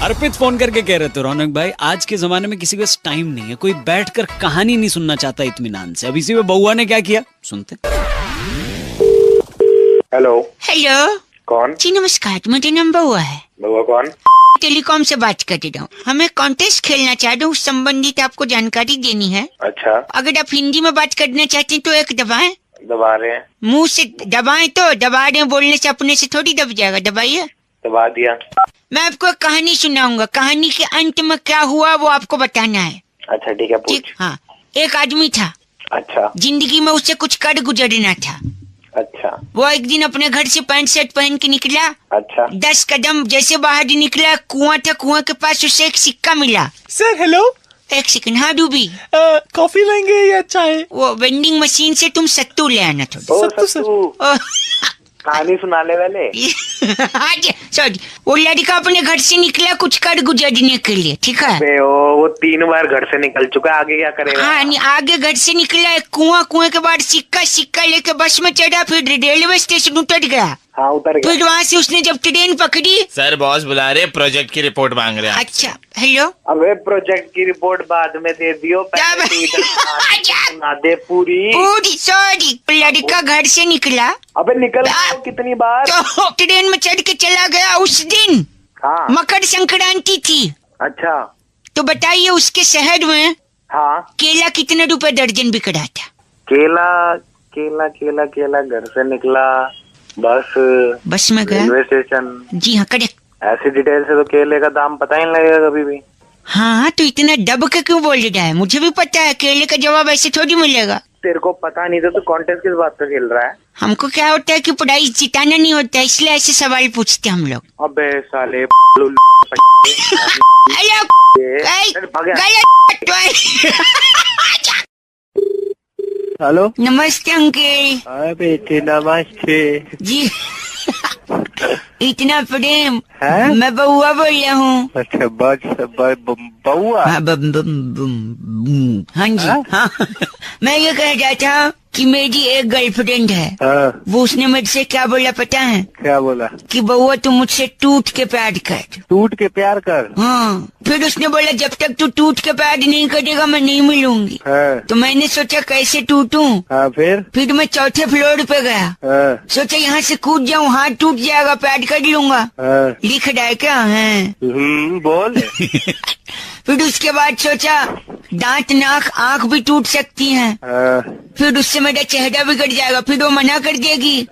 अर्पित phone करके कह रहे थे रौनक भाई, आज के जमाने में किसी के पास टाइम नहीं है, कोई बैठकर कहानी नहीं सुनना चाहता इत्मीनान से। अब इसी में बउआ ने क्या किया सुनते। हेलो। हेलो। कौन? जी नमस्कार, मेरा नाम बउआ है। बउआ कौन? टेलीकॉम से बात कर रहा हूँ। हमें कॉन्टेस्ट खेलना चाहते हैं, उस संबंधित आपको जानकारी देनी है। अच्छा। अगर आप हिंदी में बात करना चाहते हैं तो एक दबाएं। दबा रहे हैं। मुंह से दबाएं तो दबा रहे हैं, बोलने से अपने से थोड़ी दब जाएगा। दबाइए। दबा दिया। मैं आपको एक कहानी सुनाऊंगा, कहानी के अंत में क्या हुआ वो आपको बताना है। अच्छा ठीक है, पूछ। ठीक। हाँ, एक आदमी था। अच्छा। जिंदगी में उसे कुछ कर गुजरना था। अच्छा। वो एक दिन अपने घर से पैंट शर्ट पहन के निकला। अच्छा। 10 कदम जैसे बाहर निकला, कुआं था, कुआं के पास उसे एक सिक्का मिला। Sir hello. एक सेकंड। हाँ डूबी, कॉफी लेंगे या चाय? वो वेंडिंग मशीन से तुम सत्तू ले आना थोड़ा। ओ सत्तू, कहानी सुनाने वाले। सॉरी, वो लड़का अपने घर से निकला कुछ कर गुजरने के लिए, ठीक है। वो 3 बार घर से निकल चुका है, आगे क्या करेगा? हाँ, आगे घर से निकला एक कुआं, कुएं के बाद सिक्का लेके बस में चढ़ा, फिर रेलवे स्टेशन उतर गया। हाँ उतर गया। फिर वहाँ से उसने जब ट्रेन पकड़ी। सर बॉस बुला रहे, प्रोजेक्ट की रिपोर्ट मांग रहे हैं। अच्छा हेलो। अबे प्रोजेक्ट की रिपोर्ट बाद में दे दियो, पहले तू इधर सुना दे पूरी। सॉरी, लड़का घर से निकला। अबे निकल गया कितनी बार? तो ट्रेन में चढ़ के चला गया। उस दिन हाँ। मकर संक्रांति थी। अच्छा। तो बताइए उसके शहर में हाँ। केला कितने रुपए दर्जन बिक रहा था? केला केला केला केला, घर से निकला, बस में गया, रेलवे स्टेशन। जी हाँ करेक्ट। ऐसी डिटेल से तो केले का दाम पता ही नहीं लगेगा कभी भी। हाँ तो इतना दब के क्यों बोल रहा है? मुझे भी पता है केले का जवाब ऐसे थोड़ी मिलेगा। तेरे को पता नहीं था तो कॉन्टेस्ट किस बात पे खेल रहा है? हमको क्या होता है कि प्राइज जिताना नहीं होता, इसलिए ऐसे सवाल पूछते हम लोग। अबे साले हेलो। नमस्ते अंकल। बेटे नमस्ते जी इतना प्रेम है? मैं बउआ बोल रहा हूँ। अच्छा बउआ। हाँ हाँ जी हाँ। मैं ये कह रहा था कि मेरी एक गर्लफ्रेंड है। हाँ। वो उसने मेरे से क्या बोला पता है? क्या बोला? कि बउआ तू मुझसे टूट के प्यार कर। टूट के प्यार कर? हाँ। फिर उसने बोला जब तक तू टूट के प्यार नहीं करेगा मैं नहीं मिलूंगी। हाँ। तो मैंने सोचा कैसे टूटूं। हाँ फिर मैं 4थे फ्लोर पे गया। हाँ। सोचा यहाँ से कूद जाऊँ, हाथ टूट जाएगा, प्यार कर लूंगा। हाँ। लिख रहा है क्या है? बोल। फिर उसके बाद सोचा दांत नाक आँख भी टूट सकती हैं। हाँ। फिर उससे मेरा चेहरा बिगड़ जाएगा, फिर वो मना कर देगी।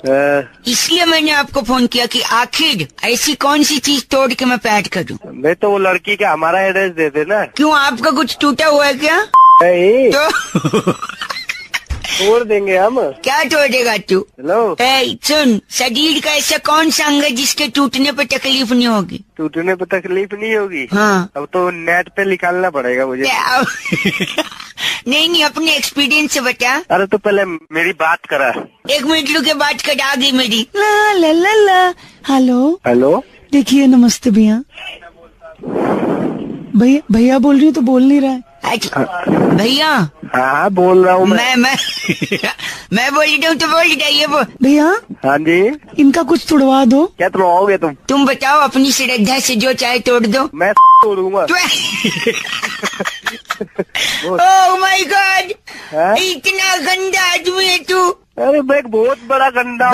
इसलिए मैंने आपको फोन किया कि आखिर ऐसी कौन सी चीज तोड़ के मैं प्यार करूं। मैं तो वो लड़की का हमारा एड्रेस दे देना। क्यों, आपका कुछ टूटा हुआ है क्या? तो तोड़ देंगे हम। क्या तोड़ेगा तू? हेलो। सुन, शरीर का ऐसा कौन सा अंग है जिसके टूटने पर तकलीफ नहीं होगी? टूटने पर तकलीफ नहीं होगी? हाँ। अब तो नेट पे निकालना पड़ेगा मुझे। नहीं, अपने एक्सपीरियंस से बता। अरे तो पहले मेरी बात करा। 1 मिनट रुके, बात कर आ गई मेरी। ला ला ला ला। हेलो। हेलो। देखिए नमस्ते भैया। भैया बोल रही हूँ तो बोल नहीं रहा है। भैया। हाँ बोल रहा हूँ मैं मैं बोल रही हूँ तो बोल रही है वो। भैया। हाँ जी। इनका कुछ तोड़वा दो। क्या तोड़वाओगे तुम? तुम बताओ, अपनी श्रद्धा से जो चाहे तोड़ दो। मैं तोड़ूंगा। ओह माय गॉड, इतना गंदा आदमी है तू। अरे मैं बहुत बड़ा गंदा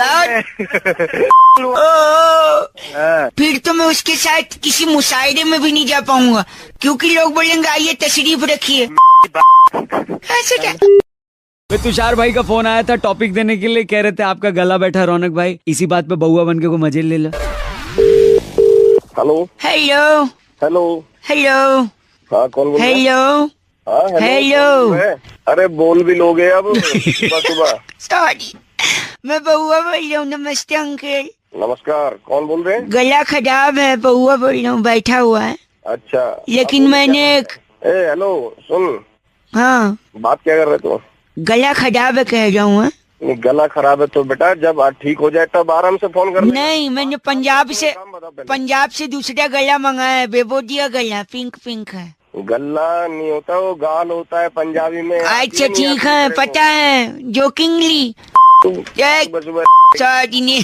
फिर तो मैं उसके साथ किसी मुशायरे में भी नहीं जा पाऊंगा, क्योंकि लोग बोलेंगे आइए तशरीफ रखिए। ऐसे क्या? तुषार भाई का फोन आया था टॉपिक देने के लिए, कह रहे थे आपका गला बैठा रौनक भाई, इसी बात पे बउआ बन के को मजे ले लो। हेलो। हेलो। हेलो। हेलो। हाँ कौन बोल रहा है? हेलो। हेलो। अरे बोल भी लोगे अब सुबह। सॉरी, मैं बउआ बोल रहा हूँ। नमस्ते अंकल। नमस्कार, कौन बोल रहे हैं? गला खराब है, बउआ बोल रहा हूँ, बैठा हुआ है। अच्छा। लेकिन मैंने हेलो सुन। हाँ। बात क्या कर रहे हो? गला खराब है कह रहा हूँ। गला खराब है तो बेटा जब ठीक हो जाए तब आराम से फोन कर। नहीं, मैंने पंजाब से दूसरा गला मंगाया है, बेबोदिया गला, पिंक है। गला नहीं होता, वो गाल होता है पंजाबी में। अच्छा ठीक है, पता है, जोकिंगली। सुबह सुबह सॉरी ने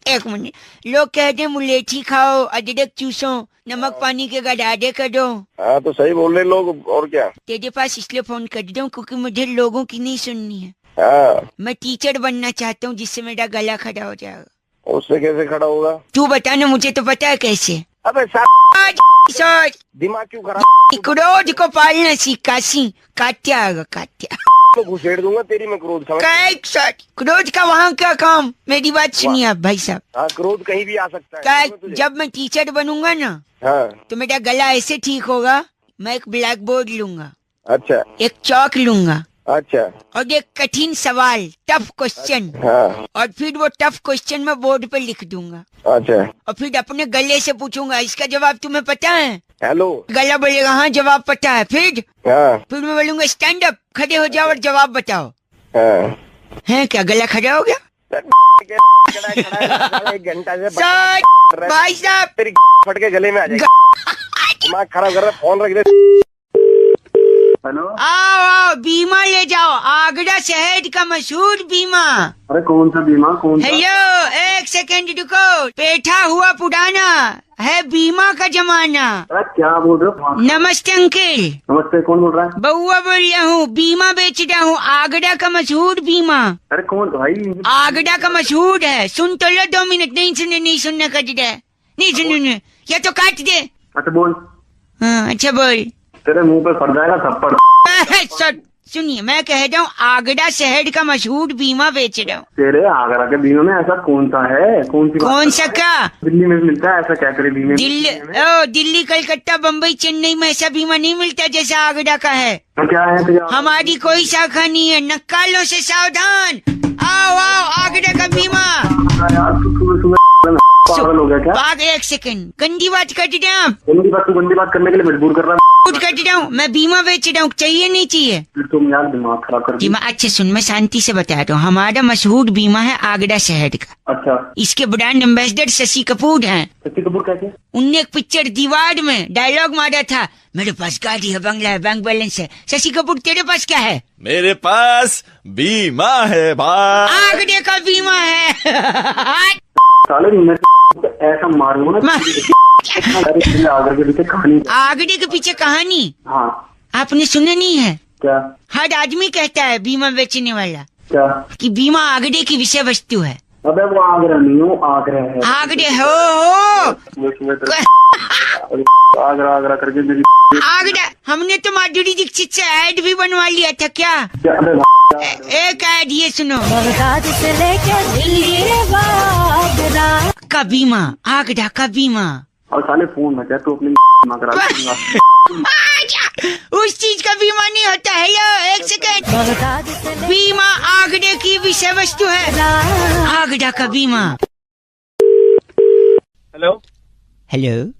एक मिनट। लोग कहते हैं मुलेठी खाओ, अदरक चूसो, नमक पानी के गडाडे करो। हाँ तो सही बोल रहे लोग, और क्या। तेरे पास इसलिए फोन कर रहा हूँ क्योंकि मुझे लोगों की नहीं सुननी है। हाँ मैं टीचर बनना चाहता हूँ जिससे मेरा गला खड़ा हो जाएगा। उससे कैसे खड़ा होगा? तू बता ना, मुझे तो पता है कैसे। अबे सॉरी, दिमाग क्यों खराब? क्रोध को पालना सीख काशी। काट्या आएगा काट्या। तो घुसेड़ दूंगा तेरी मैं क्रोध समझ। क्रोध का वहाँ क्या काम? मेरी बात सुनिए आप भाई साहब। हाँ क्रोध कहीं भी आ सकता है। क्या जब मैं टीचर बनूंगा ना, हाँ तो मेरा गला ऐसे ठीक होगा। मैं एक ब्लैक बोर्ड लूंगा, अच्छा एक चौक लूंगा, अच्छा और एक कठिन सवाल, टफ क्वेश्चन, हाँ और फिर वो टफ क्वेश्चन मैं बोर्ड पे लिख दूंगा। अच्छा और फिर अपने गले से पूछूंगा इसका जवाब तुम्हें पता है? हेलो। गला बोलेगा हाँ जवाब पता है। हाँ फिर मैं बोलूंगा स्टैंड अप, खड़े हो जाओ और जवाब बताओ। हाँ है क्या गला खड़ा हो गया? एक घंटा से सर, भाई साहब तेरी फट के गले में आ जाएगी। दिमाग खराब कर रहा है, फोन रख दे। हेलो। आओ आओ, बीमा ले जाओ, आगरा शहर का मशहूर बीमा। अरे कौन सा बीमा? कौन सा? हेलो, एक सेकंड रुको। पेठा हुआ पुराना है बीमा का जमाना। अरे क्या बोल रहे हो? नमस्ते अंकल। नमस्ते, कौन बोल रहा है? बउआ बोल रहा हूँ, बीमा बेच रहा हूँ, आगरा का मशहूर बीमा। अरे कौन भाई? आगरा का मशहूर है, सुन तो लो 2 मिनट। नहीं सुनने का है, नहीं सुनने, या तो काट दे। अच्छा बोल। हाँ अच्छा बोल। तेरे मुंह पे फट जाएगा थप्पड़। सुनिए, मैं कह रहा हूँ आगरा शहर का मशहूर बीमा बेच रहा हूँ। तेरे आगरा के बीमे में ऐसा कौन सा है? कौन सा क्या? दिल्ली में मिलता है ऐसा क्या? तेरे बीमे दिल्ली कलकत्ता बम्बई चेन्नई में ऐसा बीमा नहीं मिलता जैसा आगरा का है। तो क्या है तेरा? हमारी कोई शाखा नहीं है, नक्कालों से सावधान। आओ आओ, आगरा का बीमा। यार तू सुबह सुबह पागल हो गया क्या? बाग एक सेकंड, गंदी बात कर रहे हैं आप। गंदी बात करने के लिए मजबूर कर रहा है। कर रहा हूँ मैं, बीमा बेच रहा हूँ, चाहिए नहीं चाहिए? तुम यार दिमाग खराब कर बीमा अच्छा सुन, मैं शांति से बता रहा हूँ। हमारा मशहूर बीमा है आगरा शहर का। अच्छा। इसके ब्रांड एम्बेसडर शशि कपूर हैं। शशि कपूर कैसे? उनने एक पिक्चर दीवार में डायलॉग मारा था, मेरे पास गाड़ी है, बंगला है, बैंक बैलेंस है। शशि कपूर तेरे पास क्या है? मेरे पास बीमा है भाई। आगरे का बीमा है। साले मैं ऐसा मारूंगा ना। आगरे के पीछे कहानी। आगरे के पीछे कहानी? हाँ। आपने सुना नहीं है? क्या? हर आदमी कहता है बीमा बेचने वाला क्या? कि बीमा आगरे की विषय वस्तु है। अबे वो आगरा नहीं हो, आगरा है। आगरे हो आगरा आगरा करके मेरी आगरा। हमने तो माधुरी दीक्षित से ऐड भी बनवा लिया था क्या? एक ऐड ये सुनो, से लेके दिल्ली आगरा का बीमा, आगरा का बीमा। और साले फोन में क्या तू अपनी करा उस चीज का बीमा नहीं होता है। यो एक सेकंड, बीमा आगरे की विषय वस्तु है, आगरा का बीमा। हेलो। हेलो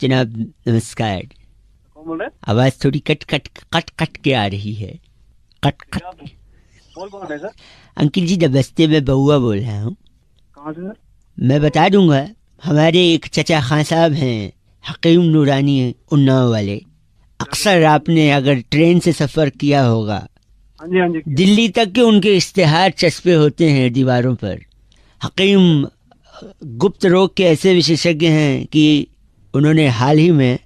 जनाब, नमस्कार। कौन बोल रहे हैं? आवाज थोड़ी कट के आ रही है। कट। बोल कौन है सर? अंकिल जी नमस्ते, मैं बउआ बोल रहा हूँ। कहाँ से सर? मैं बता दूंगा, हमारे एक चचा खान साहब हैं, हकीम नूरानी उन्नाव वाले। अक्सर आपने अगर ट्रेन से सफर किया होगा, हाँ जी दिल्ली तक के उनके इश्तेहार चस्पे होते हैं दीवारों पर। हकीम गुप्त रोग के ऐसे विशेषज्ञ हैं कि उन्होंने हाल ही में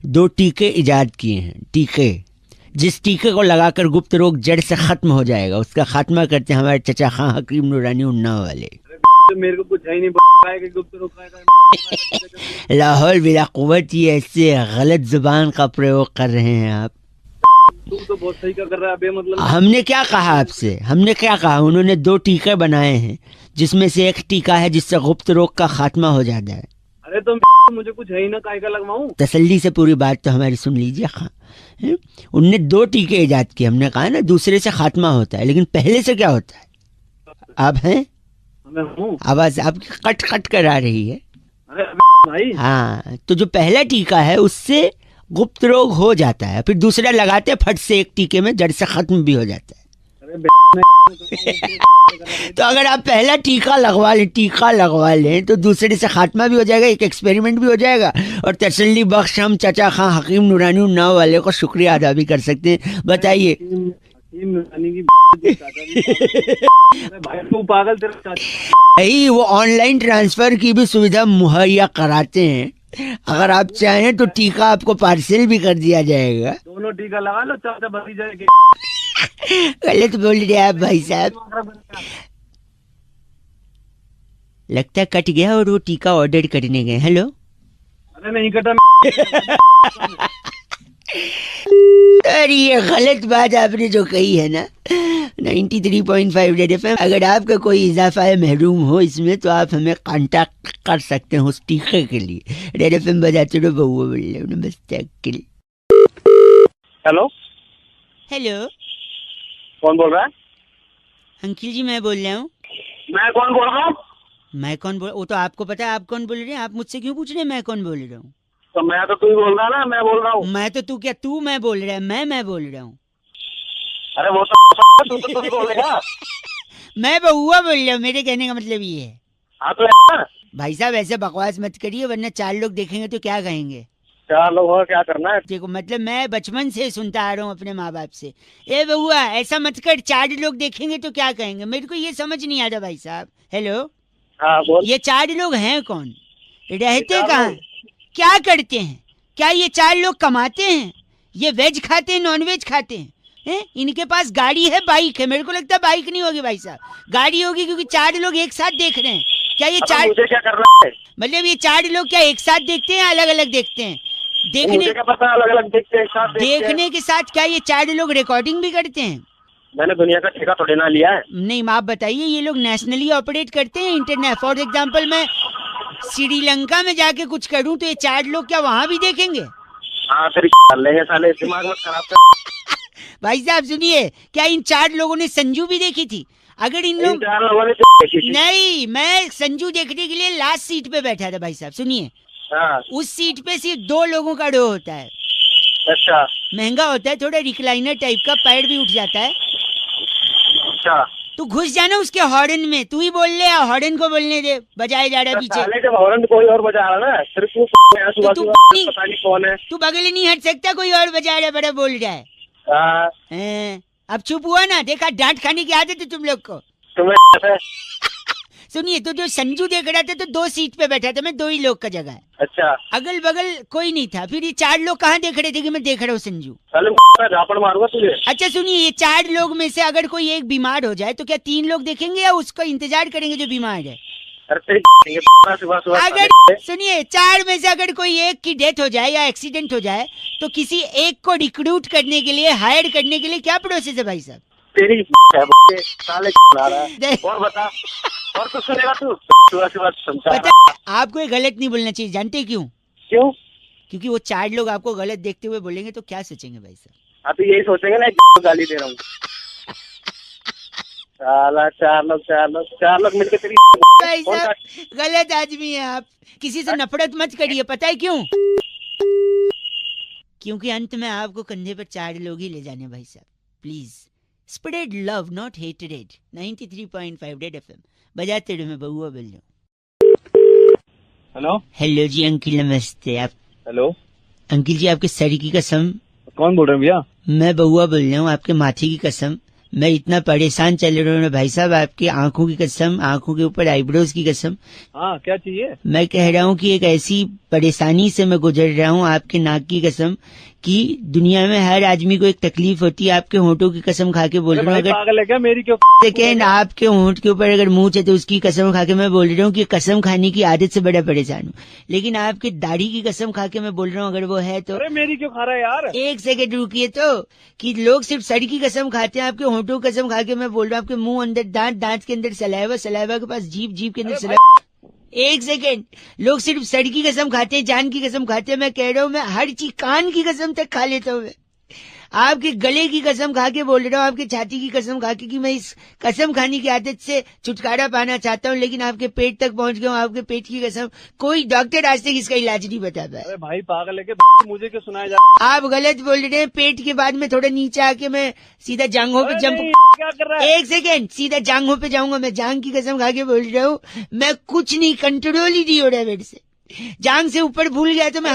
2 टीके इजाद किए हैं। टीके, जिस टीके को लगाकर गुप्त रोग जड़ से खत्म हो जाएगा, उसका खात्मा करते हैं हमारे चचा खां हकीम नूरानी उन्नाव वाले। मेरे को कुछ है ही नहीं कि गुप्त रोग लाहौल बिला कुव्वत, ये ऐसे गलत जुबान का प्रयोग कर रहे हैं आप। तू तो बहुत सही कर रहा है बे, मतलब हमने क्या कहा आपसे? हमने क्या कहा? उन्होंने 2 टीके बनाए हैं, जिसमें से एक टीका है जिससे गुप्त रोग का खात्मा हो जाता है। अरे तो मुझे कुछ है ही ना, काय का लगवाऊं? तसल्ली से पूरी बात तो हमारी सुन लीजिए खां। उनने 2 टीके इजाद किए। हमने कहा ना दूसरे से खात्मा होता है, लेकिन पहले से क्या होता है? आप हैं? मैं हूँ। आवाज आपकी कट कर आ रही है। अरे भाई हाँ, तो जो पहला टीका है उससे गुप्त रोग हो जाता है, फिर दूसरा लगाते फट से एक टीके में जड़ से खत्म भी हो जाता है। तो अगर आप पहला टीका लगवा लें तो दूसरे से खात्मा भी हो जाएगा, एक एक्सपेरिमेंट भी हो जाएगा, और तसल्ली बख्श हम चचा खां हकीम नूरानी उन्नाव वाले को शुक्रिया अदा भी कर सकते हैं। बताइए। भाई तू पागल, तेरे भाई वो ऑनलाइन ट्रांसफर की भी सुविधा मुहैया कराते हैं। अगर आप चाहें तो टीका आपको पार्सल भी कर दिया जाएगा। दोनों टीका लगा लो, चाचा भतीजा के। गलत बोल रहे आप भाई साहब। लगता है कट गया और वो टीका ऑर्डर करने गए। हेलो, अरे नहीं कटा। अरे ये गलत बात आपने जो कही है ना। 93.5 रेड एफएम, अगर आपका कोई इजाफा है महरूम हो इसमें तो आप हमें कांटेक्ट कर सकते हैं उस टीके के लिए। रेड एफएम बजाते रहो, बहुआ बोल रहे हो। नमस्ते अंकिल। हेलो, हेलो, कौन बोल रहा है? अंकिल जी मैं बोल रहा हूँ। मैं कौन बोल रहा हूँ? मैं कौन बोल, वो तो आपको पता है आप कौन बोल रहे हैं। आप मुझसे क्यों पूछ रहे हैं मैं कौन बोल रहा हूँ? तो मैं तो तू ही बोल रहा ना, मैं बोल रहा हूँ। मैं तो तू क्या, तू मैं बोल रहा है, मैं बोल रहा हूँ। अरे वो तो तू तो बोलेगा। मैं बहुआ बोल रहा हूँ, मेरे कहने का मतलब ये है। हाँ तो यार, भाई साहब ऐसे बकवास मत करिए वरना 4 लोग देखेंगे तो क्या कहेंगे। 4 लोगों का क्या करना है? देखो मतलब मैं बचपन से सुनता आ रहा हूँ अपने माँ बाप से, ए बहुआ ऐसा मत कर, 4 लोग देखेंगे तो क्या कहेंगे। मेरे को ये समझ नहीं आता भाई साहब। हेलो, हाँ बोल। ये 4 लोग हैं कौन, रहते 4 कहाँ, लोग? क्या करते हैं? क्या ये 4 लोग कमाते हैं? ये वेज खाते हैं, नॉन वेज खाते हैं? इनके पास गाड़ी है, बाइक है? मेरे को लगता है बाइक नहीं होगी भाई साहब, गाड़ी होगी, क्योंकि 4 लोग एक साथ देख रहे हैं। क्या ये 4 मुझे क्या करना है? मतलब ये 4 लोग क्या एक साथ देखते हैं, अलग अलग देखते हैं? देखने मुझे क्या पता, अलग अलग देखते हैं, एक साथ देखते हैं। देखने के साथ क्या ये 4 लोग रिकॉर्डिंग भी करते हैं? मैंने दुनिया का ठेका थोड़ी ना लिया है। नहीं, आप बताइए, ये लोग नेशनली ऑपरेट करते हैं इंटरनेट? फॉर एग्जाम्पल मैं श्रीलंका में जाके कुछ करूं तो ये 4 लोग क्या वहां भी देखेंगे? हाँ तेरी कर लेंगे साले, दिमाग मत खराब कर। भाई साहब सुनिए, क्या इन 4 लोगों ने संजू भी देखी थी? अगर इन लोग 4 लोगों ने देखी थी। नहीं, मैं संजू देखने के लिए लास्ट सीट पे बैठा था भाई साहब। सुनिए, हाँ उस सीट पे सिर्फ 2 लोगों का रो होता है। अच्छा महंगा होता है, थोड़ा रिक्लाइनर टाइप का, पैर भी उठ जाता है। अच्छा। तू घुस जाना उसके हॉर्न में, तू ही बोल ले, हॉर्न को बोलने दे, बजाए जा रहा है पीछे। साले जब हॉर्न कोई और बजा रहा है ना, सिर्फ तू सुबह तू सुबह पता नहीं कौन है। तू बगल नहीं हट सकता, कोई और बजा रहा है, बड़ा बोल रहा है। हाँ, अब चुप हुआ ना, देखा डांट खाने की आदत है तुम लोग को। तुम्हें सुनिए, तो जो संजू देख रहा था तो 2 सीट पे बैठा था मैं, 2 ही लोग का जगह है। अच्छा, अगल बगल कोई नहीं था, फिर ये 4 लोग कहाँ देख रहे थे कि मैं देख रहा हूँ संजू? साले मैं झापड़ मारूंगा तुझे। अच्छा सुनिए, ये 4 लोग में से अगर कोई एक बीमार हो जाए तो क्या 3 लोग देखेंगे या उसका इंतजार करेंगे जो बीमार है? अरे तेरी सुबह सुबह अगर सुनिए, 4 में से अगर कोई एक की डेथ हो जाए या एक्सीडेंट हो जाए तो किसी एक को रिक्रूट करने के लिए, हायर करने के लिए क्या प्रोसेस है भाई साहब? तेरी साले ला रहा है। और बता, और कुछ सुनेगा तू? सुबह सुबह समझा। पता आपको ये गलत नहीं बोलना चाहिए, जानते क्यों? क्यों? क्योंकि वो 4 लोग आपको गलत देखते हुए बोलेंगे तो क्या सोचेंगे भाई साहब? हाँ तो यही सोचेंगे ना, गाली दे रहा हूँ। साला 4 लोग मिलकर तेरी भाई साहब गलत आदमी है आप, किसी से नफरत मत करिए। पता है क्यों? क्योंकि अंत में आपको कंधे पर 4 लोग ही ले जाने भाई साहब। Please spread love not hated. 93.5 red FM बजाते रहो, मैं बहुआ बोल रहा हूँ। हेलो हेलो जी अंकिल, नमस्ते। आप हेलो अंकिल जी, आपके सर की कसम, कौन बोल रहे हैं भैया? मैं बहुआ बोल रहा हूँ। आपके माथे की कसम, मैं इतना परेशान चल रहा हूँ भाई साहब। आपकी आंखों की कसम, आंखों के ऊपर आईब्रोज की कसम। हाँ क्या चाहिए? मैं कह रहा हूँ कि एक ऐसी परेशानी से मैं गुजर रहा हूँ, आपके नाक की कसम, कि दुनिया में हर आदमी को एक तकलीफ होती है। आपके होंठों की कसम खा के बोल रहा हूँ, अगर पागल है क्या? मेरी क्यों? सेकेंड आपके होंठ के ऊपर अगर मूंछ है तो उसकी कसम खा के मैं बोल रहा हूँ कि कसम खाने की आदत से बड़ा परेशान हूँ। लेकिन आपके दाढ़ी की कसम खा के मैं बोल रहा हूँ अगर वो है तो। अरे मेरी क्यों खा रहा है यार? एक सेकंड रुकिए तो, कि लोग सिर्फ सर की कसम खाते हैं, आपके होंठों की कसम खा के मैं बोल रहा हूँ आपके मुंह अंदर दांत, दांत के अंदर सलाइवा, सलाइवा के पास जीभ, जीभ के अंदर सलाइवा। एक सेकेंड, लोग सिर्फ सर की कसम खाते हैं, जान की कसम खाते हैं। मैं कह रहा हूँ मैं हर चीज, कान की कसम तक खा लेता हूँ मैं। आपके गले की कसम खा के बोल रहा हूँ, आपके छाती की कसम खा के, कि मैं इस कसम खाने की आदत से छुटकारा पाना चाहता हूँ, लेकिन आपके पेट तक पहुंच गया हूँ। आपके पेट की कसम, कोई डॉक्टर आज तक इसका इलाज नहीं बता पाया। अरे भाई पागल है क्या? मुझे क्यों सुनाया जा? आप गलत बोल रहे हैं। पेट के बाद में थोड़ा नीचे आके मैं सीधा जांघों पे जंप, क्या कर रहा है? एक सेकेंड, सीधा जांघों पे जाऊंगा। मैं जांघ की कसम खा के बोल रहा हूँ, मैं कुछ नहीं, कंट्रोल ही नहीं हो रहा है मेरे से। जांग से ऊपर भूल गया तो मैं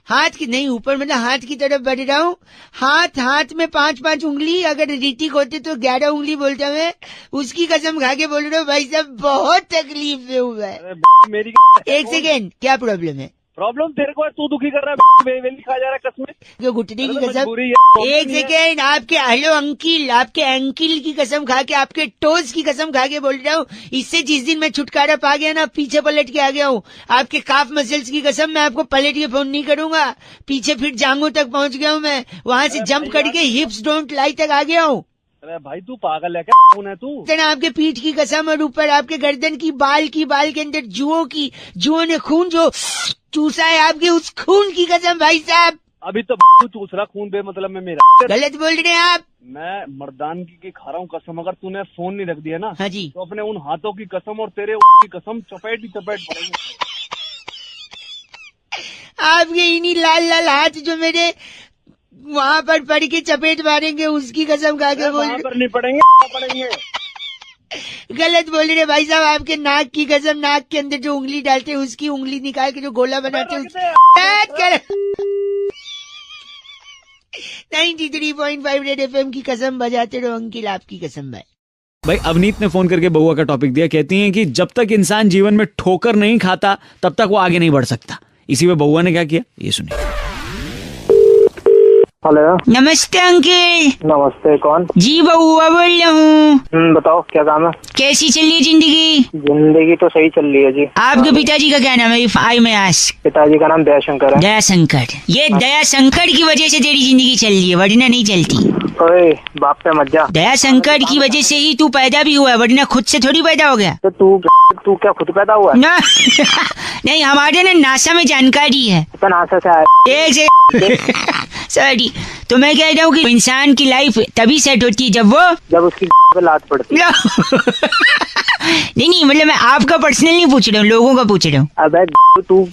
हाथ की नहीं ऊपर मतलब हाथ की तरफ बढ़ रहा हूँ। हाथ में 5-5 उंगली, अगर ऋतिक होते तो 11 उंगली बोलता मैं। उसकी कसम खा के बोल रहा हूँ भाई साहब, बहुत तकलीफ में हुआ है। मेरी एक सेकेंड, क्या प्रॉब्लम है? प्रॉब्लम तेरे को है, तू दुखी कर रहा है, वेली खा जा रहा है कसम। क्यों घुटने की कसम? मजबूरी है। एक सेकेंड, आपके हेलो अंकिल, आपके एंकिल की कसम खा के, आपके टोज की कसम खा के बोल रहा हूँ। इससे जिस दिन मैं छुटकारा पा गया ना, पीछे पलट के आ गया हूँ। आपके काफ मसल्स की कसम, मैं आपको पलट के फोन नहीं करूंगा। पीछे फिर जांघों तक पहुंच गया हूँ मैं, वहाँ से जंप करके हिप्स डोंट लाई तक आ गया हूँ। अरे भाई तू पागल है क्या? कौन है तू? आपके पीठ की कसम और ऊपर आपके गर्दन की बाल के अंदर जुओं ने खून जो चूसा है आपके, उस खून की कसम भाई साहब। अभी तो तू चूस रहा खून बे मतलब में मेरा। गलत बोल रहे हैं आप। मैं मर्दानगी की खा रहा हूँ कसम। अगर तूने फोन नहीं रख दिया ना, हाँ जी, तो अपने उन हाथों की कसम और तेरे की कसम चपेट ही चपेट पड़ेगी। आपके इन्हीं लाल लाल हाथ जो मेरे वहाँ पर पड़ के चपेट मारेंगे, उसकी कसम खा के बोल। पर नहीं पड़ेंगे। गलत बोल रहे भाई साहब। आपके नाक की कसम, नाक के अंदर जो उंगली डालते हैं उसकी उंगली निकाल के जो गोला बनाते हैं 93.5 रेड एफएम की कसम बजाते रहो अंकिल, आपकी कसम भाई। भाई अवनीत ने फोन करके बउआ का टॉपिक दिया। कहती हैं कि जब तक इंसान जीवन में ठोकर नहीं खाता तब तक वो आगे नहीं बढ़ सकता। इसी में बउआ ने क्या किया, ये सुनिए। हेलो, नमस्ते अंकिल। नमस्ते, कौन? जी बउआ बोल रहा हूँ। बताओ क्या काम है? कैसी चल रही है जिंदगी? जिंदगी तो सही चल रही है जी। आपके पिताजी का क्या नाम है? आई में आस्क। पिताजी का नाम दयाशंकर है। दयाशंकर। ये दयाशंकर की वजह से तेरी जिंदगी चल रही है, वरना नहीं चलती। ओए बाप पे मत जा। दयाशंकर की वजह से ही तू पैदा भी हुआ है, वरना खुद से थोड़ी पैदा हो गया। तो तू क्या खुद पैदा हुआ है? ना नहीं, हमारे ना नासा में जानकारी है। तो नासा से आया। एक से सॉरी, तो मैं कह रहा हूँ कि इंसान की लाइफ तभी सेट होती है जब उसकी पे लात पड़ती है। नहीं मतलब मैं आपका पर्सनल नहीं पूछ रहा हूँ, लोगों का पूछ रहा हूँ। अबे तू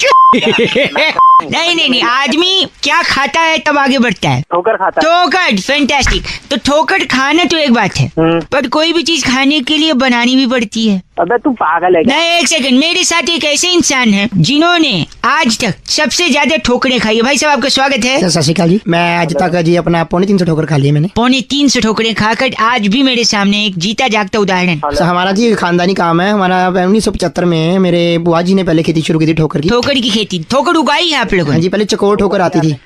नहीं, आदमी क्या खाता है तब आगे बढ़ता है। ठोकर खाता है। ठोकर, फैंटास्टिक। तो ठोकर खाना तो एक बात है, पर कोई भी चीज खाने के लिए बनानी भी पड़ती है। अबे तू पागल है क्या? नहीं, एक सेकंड, मेरे साथ एक ऐसे इंसान है जिन्होंने आज तक सबसे ज्यादा ठोकरें खाई है। भाई साहब आपका स्वागत है। सत श्री अकाल जी। मैं आज तक जी अपना 350 ठोकर खा लिए मैंने। 350 ठोकरें खाकर आज भी मेरे सामने एक जीता जागता उदाहरण। हमारा जी खानदानी काम है। हमारा 1975 में मेरे बुआ जी ने पहले खेती शुरू की थी ठोकर की। ठोकर की खेती, ठोकर उगाई है आप लोगों ने? जी, पहले चकोर ठोकर आती थी।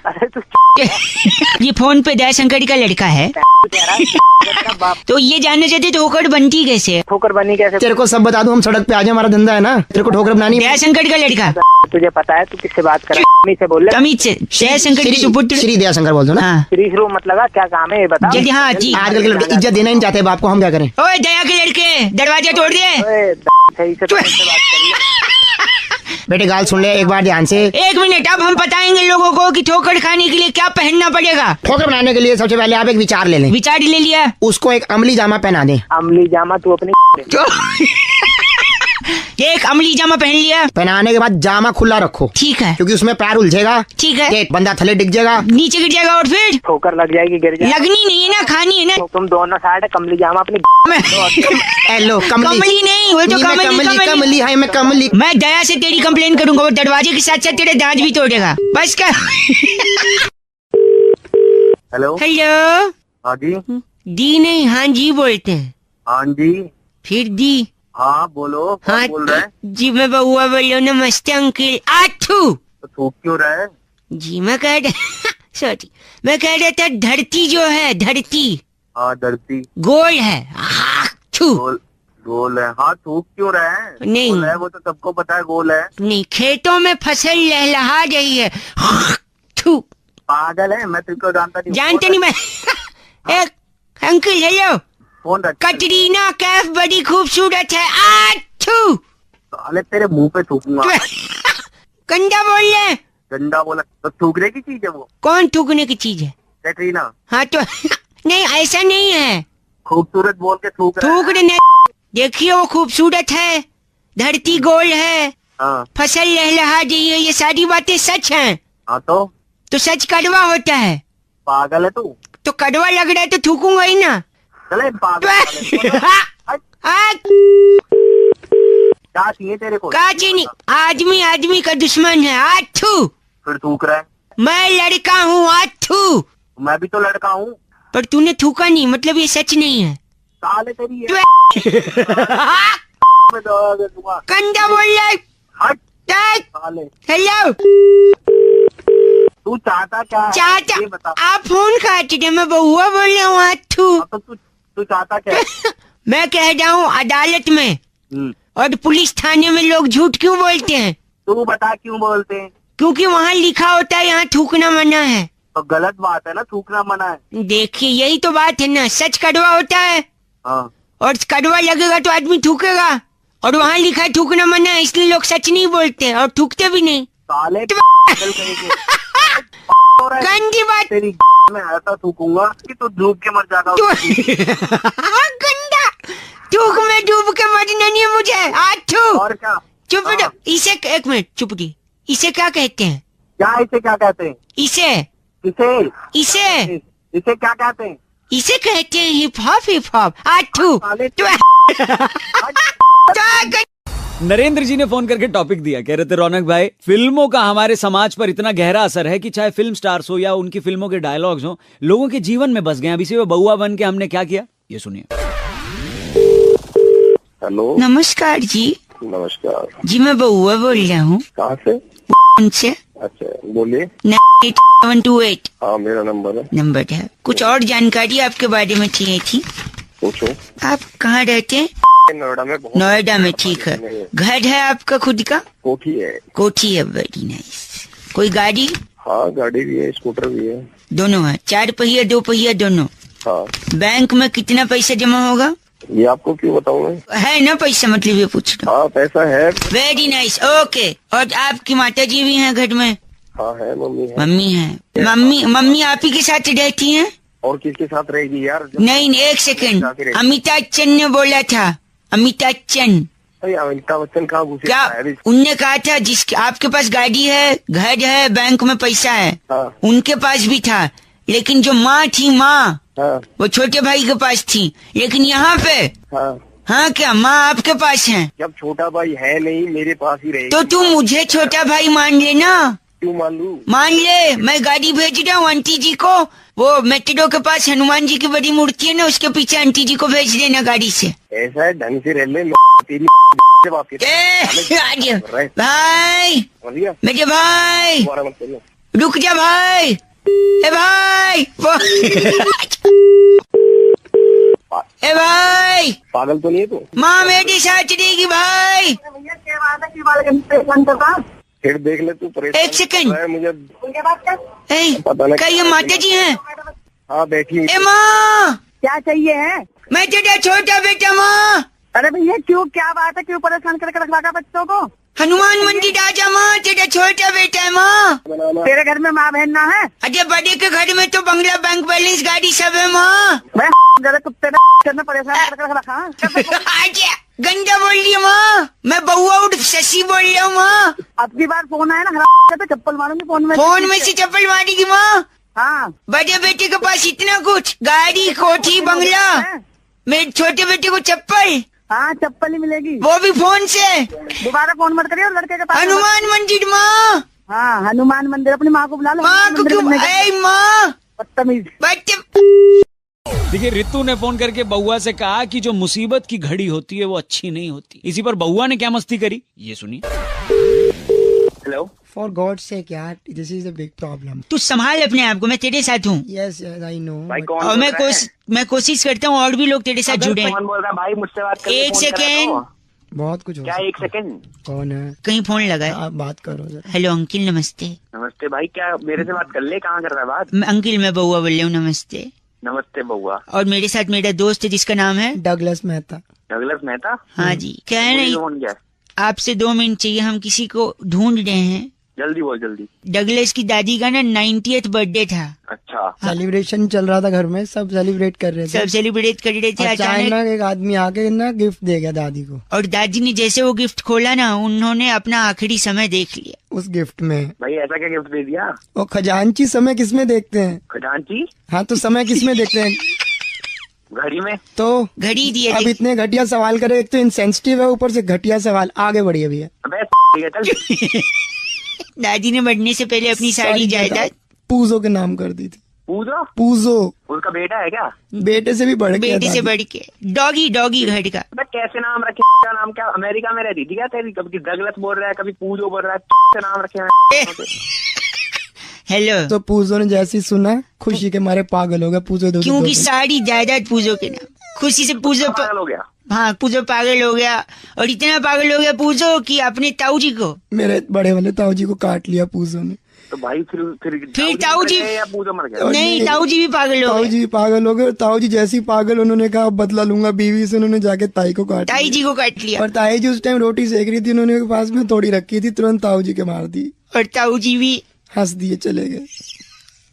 ये फोन पे दयाशंकर का लड़का है। तो ये जानना चाहते ठोकर बनती कैसे? ठोकर बनी कैसे? तेरे को सब बता दूं, हम सड़क पे आ जाए, हमारा धंधा है ना। तेरे को ठोकर बनानी। दयाशंकर का लड़का। तुझे पता है तू किससे बात कर रहा है? से बोल तमीज से। दयाशंकर की सुपुत्र श्री दयाशंकर बोल दो ना। हाँ। श्री शुरू मत लगा, क्या काम है ये बता जल्दी। हाँ जी। आजकल के लड़के इज्जत देना ही नहीं चाहते बाप को, हम क्या करें? ओए दया के लड़के, दरवाजा तोड़ दे। सही से बात कर। बेटे गाल सुन ले एक बार ध्यान से। 1 मिनट, अब हम बताएंगे लोगों को कि ठोकर खाने के लिए क्या पहनना पड़ेगा। ठोकर बनाने के लिए सबसे पहले आप एक विचार ले लें। विचार ले लिया। उसको एक अमली जामा पहना दें। अमली जामा तू अपनी एक अमली जामा पहन लिया। पहनाने के बाद जामा खुला रखो। ठीक है। क्योंकि उसमें पैर उलझेगा। ठीक है। एक बंदा थले डिग जाएगा, नीचे गिर जाएगा और फिर ठोकर लग जाएगी, गिर जाएगी। लगनी नहीं है ना, खानी है ना। तो तुम दोनों साइड कमली जामा अपनी हेलो कमली नहीं, वो तो कमली है। मैं कमली। मैं दया से तेरी कंप्लेन करूंगा, वो दरवाजे के साथ साथ तेरे दांत भी तोड़ेगा। बस का। हेलो। हेलो। हाँ जी। दी नहीं, हाँ जी बोलते हैं। हाँ जी। फिर दी। हाँ बोलो। हाँ बोल रहे हैं? जी मैं बउआ बोल रहा हूँ। नमस्ते अंकिल। आठू। तो थूक क्यों रहा है? जी मैं कह रहा सॉरी, मैं कह रहा था धरती जो है, धरती। हाँ धरती गोल है। आठू। गोल है। हाँ थूक क्यों रहा है? नहीं। गोल है, वो तो सबको पता है गोल है। नहीं, खेतों में फसल लहलहा रही है। आठू। पागल है, मैं तुझको जानता नहीं। जानते नहीं मैं। एक अंकिल हेलो। फोन रख। कटरीना कैफ बड़ी खूबसूरत है। आठू। साले तेरे मुंह पे थूकूंगा। गंदा बोल रहे। गंदा बोला तो थूकने की चीज है वो। कौन थूकने की चीज है? कैटरीना। हाँ तो नहीं, ऐसा नहीं है। खूबसूरत बोल के थूक रहा है। थूकने नहीं, देखिए वो खूबसूरत है, धरती गोल है, हाँ। फसल लहलहा रही है, ये सारी बातें सच हैं। हाँ तो सच कड़वा होता है। पागल है तू। तो कड़वा लग रहा है तो थूकूंगा ही ना। चले पागल। क्या चाहिए तेरे को? काची नहीं, आदमी आदमी का दुश्मन है। आठू, फिर थूक रहा है। मैं लड़का हूँ। आठू, मैं भी तो लड़का हूँ। पर तूने थूका नहीं, मतलब ये सच नहीं है। साले तेरी है। मैं दवा दे दूंगा। कंधा बोल रहा है। हट टक। साले। हेलो, तू चाहता क्या है? चाचा ये बता। आप फोन काट रहे, मैं बहुआ बोल रहा हूँ। आठू, अब तो तू चाहता क्या है? मैं कह रहा हूँ अदालत में और पुलिस थाने में लोग झूठ क्यों बोलते हैं? तू बता क्यों बोलते हैं? क्योंकि वहाँ लिखा होता है यहाँ थूकना मना है। तो गलत बात है ना, थूकना मना है। देखिए यही तो बात है ना, सच कड़वा होता है हाँ। और कड़वा लगेगा तो आदमी थूकेगा, और वहाँ लिखा है थूकना मना है, इसलिए लोग सच नहीं बोलते और थूकते भी नहीं। साले गंदी बात। तेरी में ऐसा थूकूंगा कि तू डूब के मर जाएगा। गंदा, थूक में डूब के मरना नहीं है मुझे। आठू, और क्या? चुप हाँ। रहो। इसे एक मिनट चुप रही, इसे क्या कहते हैं? क्या इसे क्या कहते हैं? इसे इसे इसे इसे क्या कहते हैं? इसे कहते हैं हिप हॉप। Hip hop. आठू, साले नरेंद्र जी ने फोन करके टॉपिक दिया, कह रहे थे रौनक भाई, फिल्मों का हमारे समाज पर इतना गहरा असर है कि चाहे फिल्म स्टार्स हो या उनकी फिल्मों के डायलॉग्स हो, लोगों के जीवन में बस गए। अब इसी में बउआ बन के हमने क्या किया, ये सुनिए। हेलो, नमस्कार जी। नमस्कार जी मैं बउआ बोल रहा हूँ। कहाँ से? उनसे अच्छा बोलिए। 9728 हाँ मेरा नंबर है। नंबर है। कुछ और जानकारी आपके बारे में चाहिए थी। पूछो। आप कहाँ रहते हैं? नोएडा में। नोएडा में। ठीक है, घर है आपका खुद का? कोठी है। कोठी है, वेरी नाइस। कोई गाड़ी? हाँ गाड़ी भी है, स्कूटर भी है। दोनों है, 4 पहिया 2 पहिया दोनों? हाँ। बैंक में कितना पैसा जमा होगा? ये आपको क्यों बताऊँ मैं? है ना पैसा, मतलब ये पूछ रहा हूँ। हाँ पैसा है। Very nice, okay. और आपकी माता जी भी हैं घर में? हाँ है, मम्मी है। मम्मी है। मम्मी आप ही के साथ रहती हैं? और किसके साथ रहेगी यार? नहीं, एक सेकंड, अमिताभ बच्चन ने बोला था। अमिताभ बच्चन। अमिताभ बच्चन कहाँ घुसे? क्या उनने कहा था? जिसके आपके पास गाड़ी है, घर है, बैंक में पैसा है, हाँ। उनके पास भी था, लेकिन जो माँ थी, माँ हाँ। वो छोटे भाई के पास थी, लेकिन यहाँ पे हाँ। हाँ क्या माँ आपके पास है? जब छोटा भाई है नहीं, मेरे पास ही रहेगी। तो तू मुझे छोटा भाई मान लेना। क्यों मान लूं? मान ले, मैं गाड़ी भेज रहा हूँ आंटी जी को, वो मेट्रो के पास हनुमान जी की बड़ी मूर्ति है ना, उसके पीछे आंटी जी को भेज देना गाड़ी से। ऐसा है, ढंग से रह ले। तेरी बात भाई, मेरे भाई, रुक जा भाई। ए भाई, ए भाई, पागल तो नहीं है तू? माँ मेरी साथ रहेगी भाई। फिर देख ले तू। एक सेकंड, मुझे पता नहीं, क्या ये माता जी हैं? हाँ बैठी। ए माँ, क्या चाहिए है? मैं तेरा छोटा बेटा। माँ, अरे भैया क्यों, क्या बात है, क्यों परेशान करके रखवा बच्चों को? हनुमान मंदिर आजा माँ, तेरा छोटा बेटा है माँ। तेरे घर में माँ बहन ना है? अरे बड़े के घर में तो बंगला, बैंक बैलेंस, गाड़ी सब है माँ। मैं जरा कुत्ते में परेशान करके रखा। आजा, गंदा बोल रही है माँ। मैं बउआ उठ शशि बोल रहा हूँ माँ। अब की बार फोन आया ना, तो चप्पल मारूंगी फोन में। फोन में से चप्पल मारेगी माँ? हाँ। बड़े बेटे के पास इतना कुछ, गाड़ी, कोठी, बंगला, मेरे छोटे बेटे को चप्पल? हाँ चप्पल ही मिलेगी, वो भी फोन से। दोबारा फोन मत करिए। और लड़के के पास हनुमान मंदिर माँ। हाँ हनुमान मंदिर, अपनी माँ को बुला लो। माँ को क्यों? माँ बदतमीज। देखिए, रितु ने फोन करके बउआ से कहा कि जो मुसीबत की घड़ी होती है वो अच्छी नहीं होती। इसी पर बउआ ने क्या मस्ती करी, ये सुनिए। हेलो। फॉर गॉड सेक यार, this is a big problem. तू संभाल अपने आप को, मैं तेरे साथ हूँ। Yes I know. और मैं कोशिश करता हूँ और भी लोग तेरे साथ जुड़े। कौन बोल रहा है भाई? मुझसे बात कर। एक सेकेंड, बहुत कुछ हो क्या? एक सेकेंड। कौन है? कहीं फोन लगा है। आप बात करो जरा। हेलो अंकिल, नमस्ते। नमस्ते भाई, क्या मेरे से बात कर ले? कहाँ कर रहा है बात? अंकिल मैं बउआ बोल रहा हूँ। नमस्ते। नमस्ते बउआ। और मेरे साथ मेरा दोस्त है जिसका नाम है डगलस मेहता। डगलस मेहता? हाँ जी। क्या है ना, क्या? आपसे 2 मिनट चाहिए, हम किसी को ढूंढ रहे हैं। जल्दी बोल जल्दी। डगलस की दादी का ना 90th बर्थडे था। अच्छा। सेलिब्रेशन चल रहा था घर में, सब सेलिब्रेट कर रहे थे। सब सेलिब्रेट कर रहे थे। अचानक एक आदमी आके ना गिफ्ट दे गया दादी को, और दादी ने जैसे वो गिफ्ट खोला ना, उन्होंने अपना आखिरी समय देख लिया उस गिफ्ट में। भाई ऐसा क्या गिफ्ट दे दिया? वो खजांची समय किसमें देखते हैं? खजांची? हाँ तो समय किसमें देखते हैं? घड़ी में। तो घड़ी दिए अब इतने घटिया सवाल करे, एक तो इनसेंसिटिव है, ऊपर से घटिया सवाल। आगे बढ़िए भैया। अबे ठीक है चल। दादी ने मरने से पहले अपनी सारी जायदाद पूजो के नाम कर दी थी। पूजो? पूजो उसका बेटा है क्या? बेटे से भी बढ़ के बेटे से बढ़ के डॉगी घर का। अबे कैसे नाम रखे? क्या नाम? क्या अमेरिका में रहती थी क्या तेरी? कभी डगलस बोल रहा है, कभी पूजो बोल रहा है, से नाम रखे हैं। हेलो। तो पूजो ने जैसे ही सुना खुशी के मारे पागल हो गया। पूजो दो क्योंकि सारी जायदाद पूजो के नाम। खुशी से पूजो पागल हो गया। हाँ, पूजो पागल हो गया। और इतना पागल हो गया पूजो कि अपने ताऊ जी को, मेरे बड़े वाले ताऊ जी को काट लिया पूजो ने। तो भाई फिर ताऊ जी या पूजो मर गया? नहीं, ताऊ जी भी पागल हो ताऊ गए। जी पागल हो गए। ताऊ जी जैसी पागल, उन्होंने कहा अब बदला लूंगा बीवी से। उन्होंने जाके ताई को काट ताई जी को काट लिया। और ताई जी उस टाइम रोटी सेक रही थी, उन्होंने पास में थोड़ी रखी थी, तुरंत ताऊ जी के मार दी। और ताऊ जी भी हंस दिए चले गए।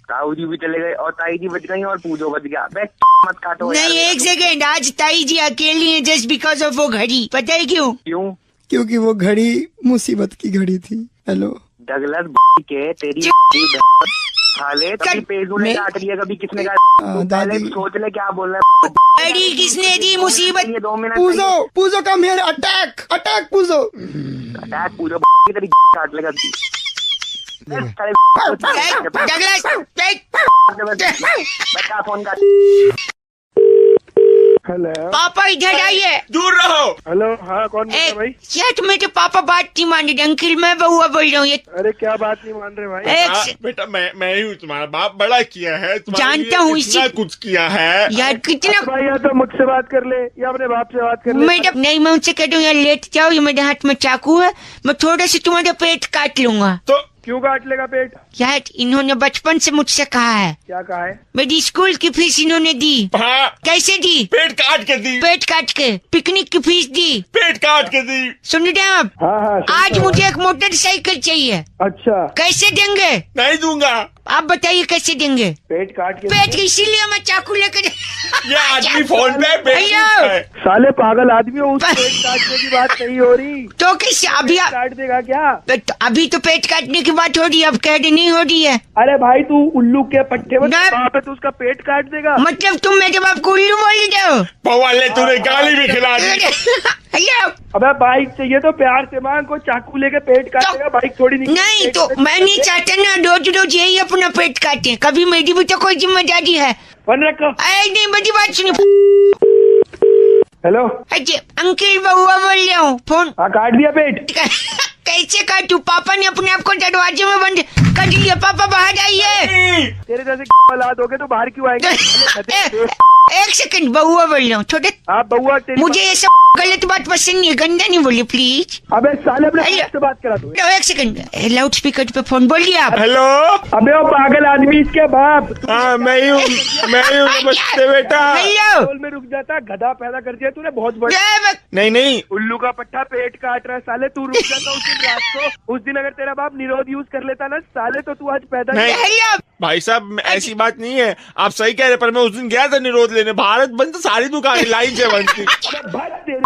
ताऊ जी भी चले गए और ताई जी बच गई और पूजो बच गया। बे मत काटो नहीं, यार। एक सेकेंड। आज ताई जी अकेली है जस्ट बिकॉज ऑफ वो घड़ी। पता है क्यों? क्यों? क्योंकि वो घड़ी मुसीबत की घड़ी थी। हेलो डगलस के तेरी साले, कभी पेजू ने काट लिया, कभी किसने काट। तू पहले सोच ले क्या बोल रहा है। घड़ी किसने दी? मुसीबत। ये 2 minute Pujo, Pujo come here, attack attack Pujo. Attack Pujo की तेरी काट लेगा। डगलस बच्चा फोन कर। हेलो पापा इधर आइए। दूर रहो। हेलो, हाँ कौन बोल रहा है भाई? क्या तुम्हें तो पापा बात नहीं मान रहे? अंकिल मैं बउआ बोल रहा हूँ। ये अरे क्या बात नहीं मान रहे भाई? एक बेटा मैं ही हूँ तुम्हारा बाप। बड़ा किया है तुम्हारे जानता लिए, हूँ इतना इसी- कुछ किया है। यार कितना भाई या तो मुझसे बात कर ले या अपने बाप से बात कर ले। मैडम, नहीं मैं उनसे कह दूँ यार लेट जाओ, ये मेरे हाथ में चाकू है, मैं थोड़ा सा तुम्हारा पेट काट लूंगा। तो क्यों काट लेगा पेट? यार इन्होंने बचपन से मुझसे कहा है, क्या कहा है? मेरी स्कूल की फीस इन्होंने दी। हाँ, कैसे दी? पेट काट के दी। पेट काट के। पिकनिक की फीस दी। पेट काट के दी। सुन रहे हैं आप? हाँ हाँ सुन आज रहा हूँ। मुझे एक मोटरसाइकिल चाहिए। अच्छा, कैसे देंगे? नहीं दूंगा। आप बताइए कैसे देंगे? पेट काट के पेट इसीलिए मैं चाकू लेकर ये आदमी फोन पे पेट भैया! पूछता है। साले पागल आदमी हो, उस पेट काटने की बात नहीं हो रही। तो कैसे? अभी काट देगा क्या? अभी तो पेट काटने की बात हो रही है, अब कह रही नहीं हो रही है। अरे भाई तू उल्लू के पट्टे में नहीं। वहाँ पे तू उसका पेट काट देगा। मतलब तुम मेरे बाप को उल्लू बोल रहे हो? पवाले तूने गाली भी खिला दी। हेलो। अबे बाइक चाहिए तो प्यार से मांग, को चाकू लेके पेट काटेगा, बाइक थोड़ी नहीं तो मैं नहीं चाहता ना रोज रोज यही अपना पेट काटे। कभी मेरी भी तो कोई जिम्मेदारी है। फोन रखो। अरे नहीं, मेरी बात सुनो। हेलो, अजय अंकिल बउआ बोल रहा हूँ। फोन हाँ काट दिया पेट? कैसे काटू? पापा ने अपने आप को दरवाजे में बंद कर दिया। पापा बाहर आइए। तेरे जैसे औलाद हो गए तो बाहर क्यों आएंगे? एक सेकंड, बउआ बोल रहा हूँ। थोड़े आप बउआ तेरी मुझे ये सब गलत बात पसंद नहीं है, गंदा नहीं बोली प्लीज। अबे साले अपने अरे। बाप से बात करा तू। एक सेकंड, लाउड स्पीकर पे फोन बोलिए आप। हेलो। अबे वो पागल आदमी इसके बाप। हाँ मैं ही हूँ नमस्ते बेटा। हेलो। बोल में रुक जाता, गधा पैदा कर दिया तूने बहुत बड़ा। नहीं उल्लू का पट्टा पेट काट रहा है साले, तू रुक जाता उस दिन रात को। उस दिन अगर तेरा बाप निरोध यूज कर लेता ना साले, तो तू आज पैदा नहीं। हेलो। भाई साहब ऐसी बात नहीं है, आप सही कह रहे, पर मैं उस दिन गया था निरोध लेने। भारत बंद, सारी दुकानें लाइन से बंद थी। भाग तेरे।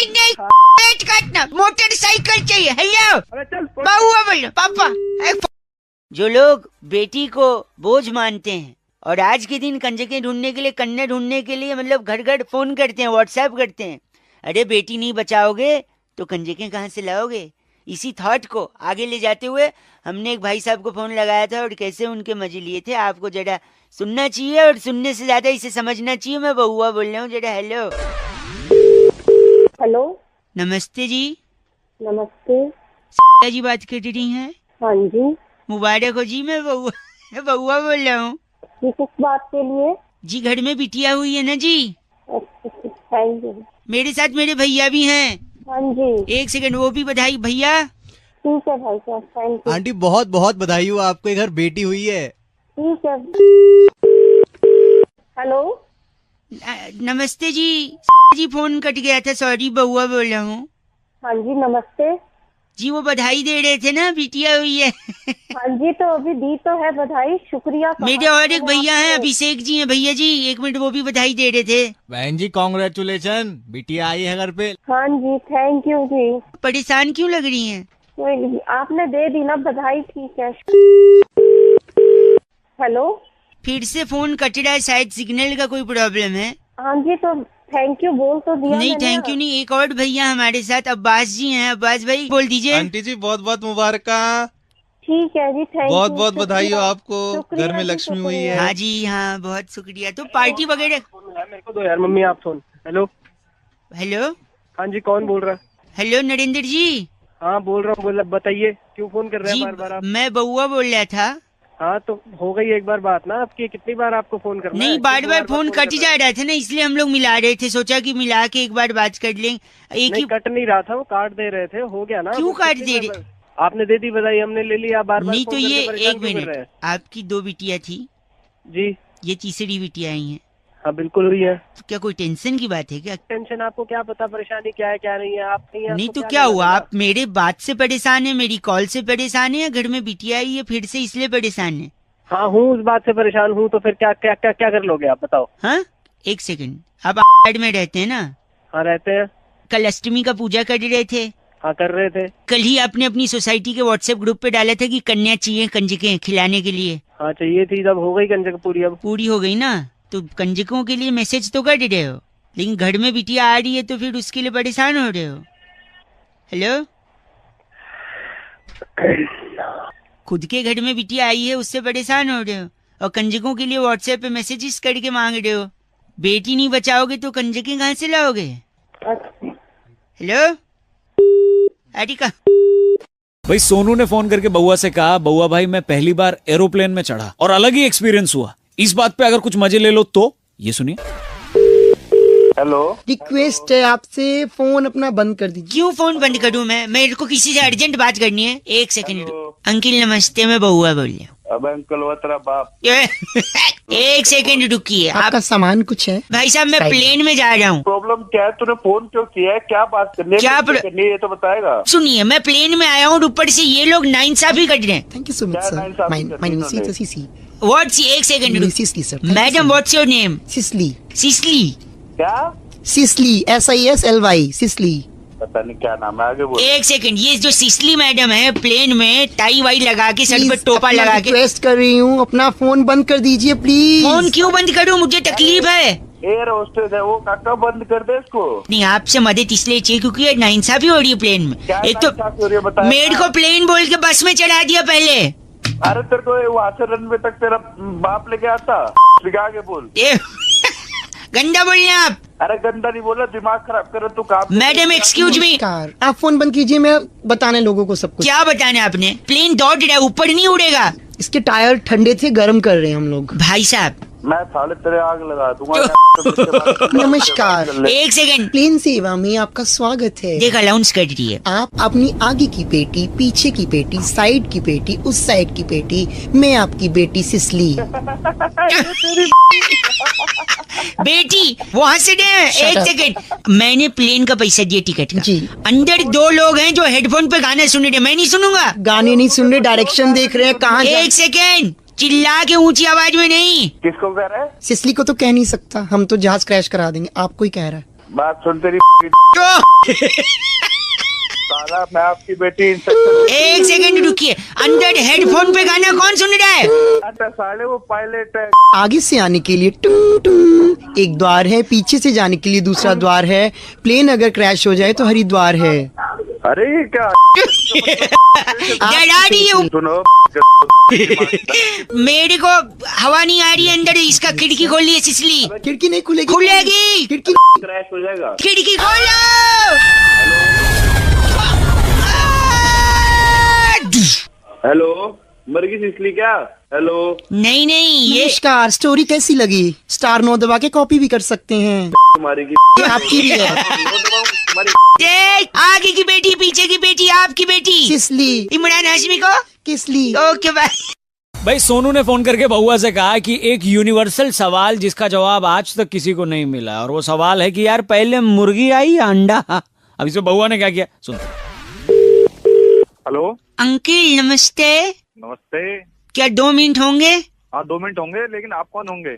नहीं, पेट काटना, मोटरसाइकिल चाहिए। हेलो अबे चल बउआ बोलो। पापा जो लोग बेटी को बोझ मानते हैं और आज के दिन कंजकें ढूंढने के लिए, कन्या ढूंढने के लिए मतलब घर घर फोन करते हैं, व्हाट्सएप करते हैं, अरे बेटी नहीं बचाओगे तो कंजकें कहाँ से लाओगे? इसी थॉट को आगे ले जाते हुए हमने एक भाई साहब को फोन लगाया था और कैसे उनके मजे लिए थे आपको जरा सुनना चाहिए, और सुनने से ज्यादा इसे समझना चाहिए। मैं बउआ बोल रहा हूँ जरा। हेलो। हेलो, नमस्ते जी। नमस्ते। जी बात कर रही हैं? हाँ जी। मुबारक हो जी। मैं बउआ बोल रहा हूँ ये किस बात के लिए? जी। घर में बिटिया हुई है ना जी। अच्छा, थैंक यू। मेरे साथ मेरे भैया भी हैं। हाँ जी। एक सेकंड, वो भी बधाई भैया। ठीक है भाई साहब, थैंक यू। आंटी बहुत बहुत बधाई हो, आपके घर बेटी हुई है। ठीक है। हेलो। नमस्ते जी। जी फोन कट गया था, सॉरी। बउआ बोल रहा हूँ। हाँ जी नमस्ते। जी वो बधाई दे रहे थे ना, बिटिया हुई है। हाँ जी, तो अभी दी तो है बधाई, शुक्रिया। मेरे और एक भैया हैं, अभिषेक जी हैं भैया जी, एक मिनट, वो भी बधाई दे रहे थे। बहन जी कॉन्ग्रेचुलेशन, बिटिया आई है घर पे। हाँ जी, थैंक यू जी। परेशान क्यों लग रही हैं? कोई नहीं, आपने दे दी ना बधाई, ठीक है। हेलो। फिर से फोन कट रहा है, शायद सिग्नल का कोई प्रॉब्लम है। हाँ जी, तो थैंक यू बोल तो दिया नहीं मैंने। थैंक यू नहीं, एक और भैया हमारे साथ अब्बास जी हैं। अब्बास भाई बोल दीजिए। आंटी जी बहुत बहुत मुबारक। ठीक है जी, थैंक यू। बहुत बहुत बधाई हो शुक्रिया। आपको, शुक्रिया घर में जी, लक्ष्मी हुई शुक्रिया। है। हाँ जी हाँ, बहुत शुक्रिया। तो पार्टी वगैरह। मेरे को दो यार, मम्मी आप फोन। हेलो। हेलो हाँ जी, कौन बोल रहा है? हेलो नरेंद्र जी। हाँ बोल रहा हूँ, बोला बताइए क्यों फोन कर रहे हैं जी बार बार आप? मैं बउआ बोल रहा था। हाँ तो हो गई एक बार बात ना आपकी, कितनी बार आपको फोन करना नहीं है? बार क्यों बार फोन कर कट रहे जा हैं? रहा था ना, इसलिए हम लोग मिला रहे थे। सोचा कि मिला के एक बार बात कर लें। एक नहीं ही कट नहीं रहा था, वो काट दे रहे थे, हो गया ना। क्यों वो काट कितनी दे बार- रहे? आपने दे दी बधाई, हमने ले लिया, बार बार नहीं फोन तो करके ये परेशान एक क्यों कर रहे मिनट, हैं? आपकी 2 बिटिया थी, जी ये तीसरी बिटिया आई है। हाँ बिल्कुल हुई है। तो क्या कोई टेंशन की बात है क्या? टेंशन आपको क्या पता, परेशानी क्या है क्या नहीं है, आप नहीं है, नहीं आपको तो क्या लेना हुआ, देना? आप मेरे बात से परेशान है, मेरी कॉल से परेशान है, या घर में बिटिया आई है फिर से इसलिए परेशान है? हाँ हूँ, उस बात से परेशान हूँ, तो फिर क्या क्या क्या क्या कर लोगे आप बताओ? हाँ एक सेकंड, आप साइड में रहते हैं ना? हाँ रहते हैं। कल अष्टमी का पूजा कर रहे थे। हाँ कर रहे थे। कल ही आपने अपनी सोसाइटी के व्हाट्सएप ग्रुप पे डाला था कि कन्या चाहिए कंजकें खिलाने के लिए। हाँ चाहिए थी, जब हो गई कंजक पूरी। अब पूरी हो गई ना, तो कंजकों के लिए मैसेज तो कर रहे हो, लेकिन घर में बिटिया आ रही है तो फिर उसके लिए परेशान हो रहे हो। हेलो, खुद के घर में बिटिया आई है उससे परेशान हो रहे हो, और कंजकों के लिए व्हाट्सएप पे मैसेजेस करके मांग रहे हो। बेटी नहीं बचाओगे तो कंजकें कहाँ से लाओगे? Hello areca. भाई सोनू ने फोन करके बउआ से कहा, बउआ भाई मैं पहली बार एरोप्लेन में चढ़ा और अलग ही एक्सपीरियंस हुआ, इस बात पे अगर कुछ मजे ले लो तो ये सुनिए। हेलो। रिक्वेस्ट है आपसे, फोन अपना बंद कर दीजिए। क्यों फोन बंद करूं मैं? मेरे को किसी से अर्जेंट बात करनी है। एक सेकंड। अंकिल नमस्ते, मैं बउआ बोल रहा हूँ। अब अंकल वो तेरा बाप। एक सेकंड रुकिए आप। आपका सामान कुछ है? भाई साहब मैं प्लेन में जा रहा हूँ। प्रॉब्लम क्या है, तूने फोन क्यों किया है, क्या बात करनी है, क्या करनी है, ये तो बताएगा। सुनिए, मैं प्लेन में आया हूँ, ऊपर से ये लोग नाइंसाफी कर रहे हैं। थैंक यू सो मच क्या सर। नाइंसाफी माय करनी नेम इन्होंने? Is CC. व्हाट्स, एक second Sisly sir. Madam, what's your name? Sisly. Sisly. क्या? Sisly, SISLY, Sisly. पता नहीं क्या नाम है, आगे बोल। एक सेकंड, ये जो सिसली मैडम है प्लेन में टाई वाई लगा के, सर पे टोपा लगा के। रिक्वेस्ट कर रही हूँ, अपना फोन बंद कर दीजिए प्लीज। फोन क्यों बंद करूं? मुझे तकलीफ है। एयर होस्टेस है वो, काका बंद कर दे इसको। नहीं, आपसे मदद इसलिए चाहिए क्योंकि ये नाइंसाफी हो रही है प्लेन में। क्या एक तो नाइंसाफी हो रही है, बता। मेड को प्लेन बोल के बस में चढ़ा दिया पहले। अरे तेरे को वहाँ से रनवे तक तेरा बाप लेके आता, आगे बोल। गंदा बोल रहे हैं आप। अरे गंदा नहीं बोला, दिमाग खराब करे तू काम। Madam excuse me. नमस्कार, आप फोन बंद कीजिए, मैं बताने लोगों को सब कुछ। क्या बताना आपने? प्लेन दौड़ रहा है, ऊपर नहीं उड़ेगा। इसके टायर ठंडे थे, गर्म कर रहे हैं हम लोग। भाई साहब मैं साले तेरे आग लगा दूंगा। नमस्कार, एक सेकंड। प्लेन सेवा में आपका स्वागत है। देख अलाउंस कर रही है। आप अपनी आगे की पेटी, पीछे की पेटी, साइड की पेटी, उस साइड की पेटी, मैं आपकी बेटी सिसली। बेटी वो हंस रहे हैं। एक सेकंड, मैंने प्लेन का पैसा दिया टिकट का। जी। अंदर 2 लोग हैं जो हेडफोन पे गाना सुन रहे हैं, मैं नहीं सुनूंगा। गाने नहीं सुन रहे, डायरेक्शन देख रहे हैं कहाँ जा। एक सेकंड, चिल्ला के ऊंची आवाज में नहीं। किसको कह रहा है? सिसली को तो कह नहीं सकता, हम तो जहाज क्रैश करा देंगे। आपको ही कह रहा है। बात सुन तेरी। तो साला मैं आपकी बेटी इंस्पेक्टर। एक सेकंड रुकिए, अंदर हेडफोन पे गाना कौन सुन रहा है? अच्छा साले वो पायलट है। आगे से आने के लिए टुंग टुंग एक द्वार है, पीछे से जाने के लिए दूसरा द्वार है। प्लेन अगर क्रैश हो जाए तो हरिद्वार है। अरे ये क्या डरा रही है। सुनो, मेरे को हवा नहीं आ रही है अंदर, इसका खिड़की खोल ली है सिसली। खिड़की नहीं खुलेगी। खुलेगी। खिड़की क्रैश हो जाएगा। खिड़की खोलो। हेलो, मर गई सिसली क्या? हेलो। नहीं ये नमस्कार, स्टोरी कैसी लगी? स्टार 9 दबा के कॉपी भी कर सकते हैं। तुम्हारी की ये आपकी भी है। देख, आगे की बेटी, पीछे की बेटी, आपकी बेटी सिसली। इमरान हाशमी को किसली। Okay bye. भाई सोनू ने फोन करके बउआ से कहा कि एक यूनिवर्सल सवाल जिसका जवाब आज तक किसी को नहीं मिला, और वो सवाल है कि यार पहले मुर्गी आई या अंडा? अब इसमें बउआ ने क्या किया सुनते। हेलो। अंकिल नमस्ते। नमस्ते। क्या 2 मिनट होंगे? हाँ 2 मिनट होंगे, लेकिन आप कौन होंगे?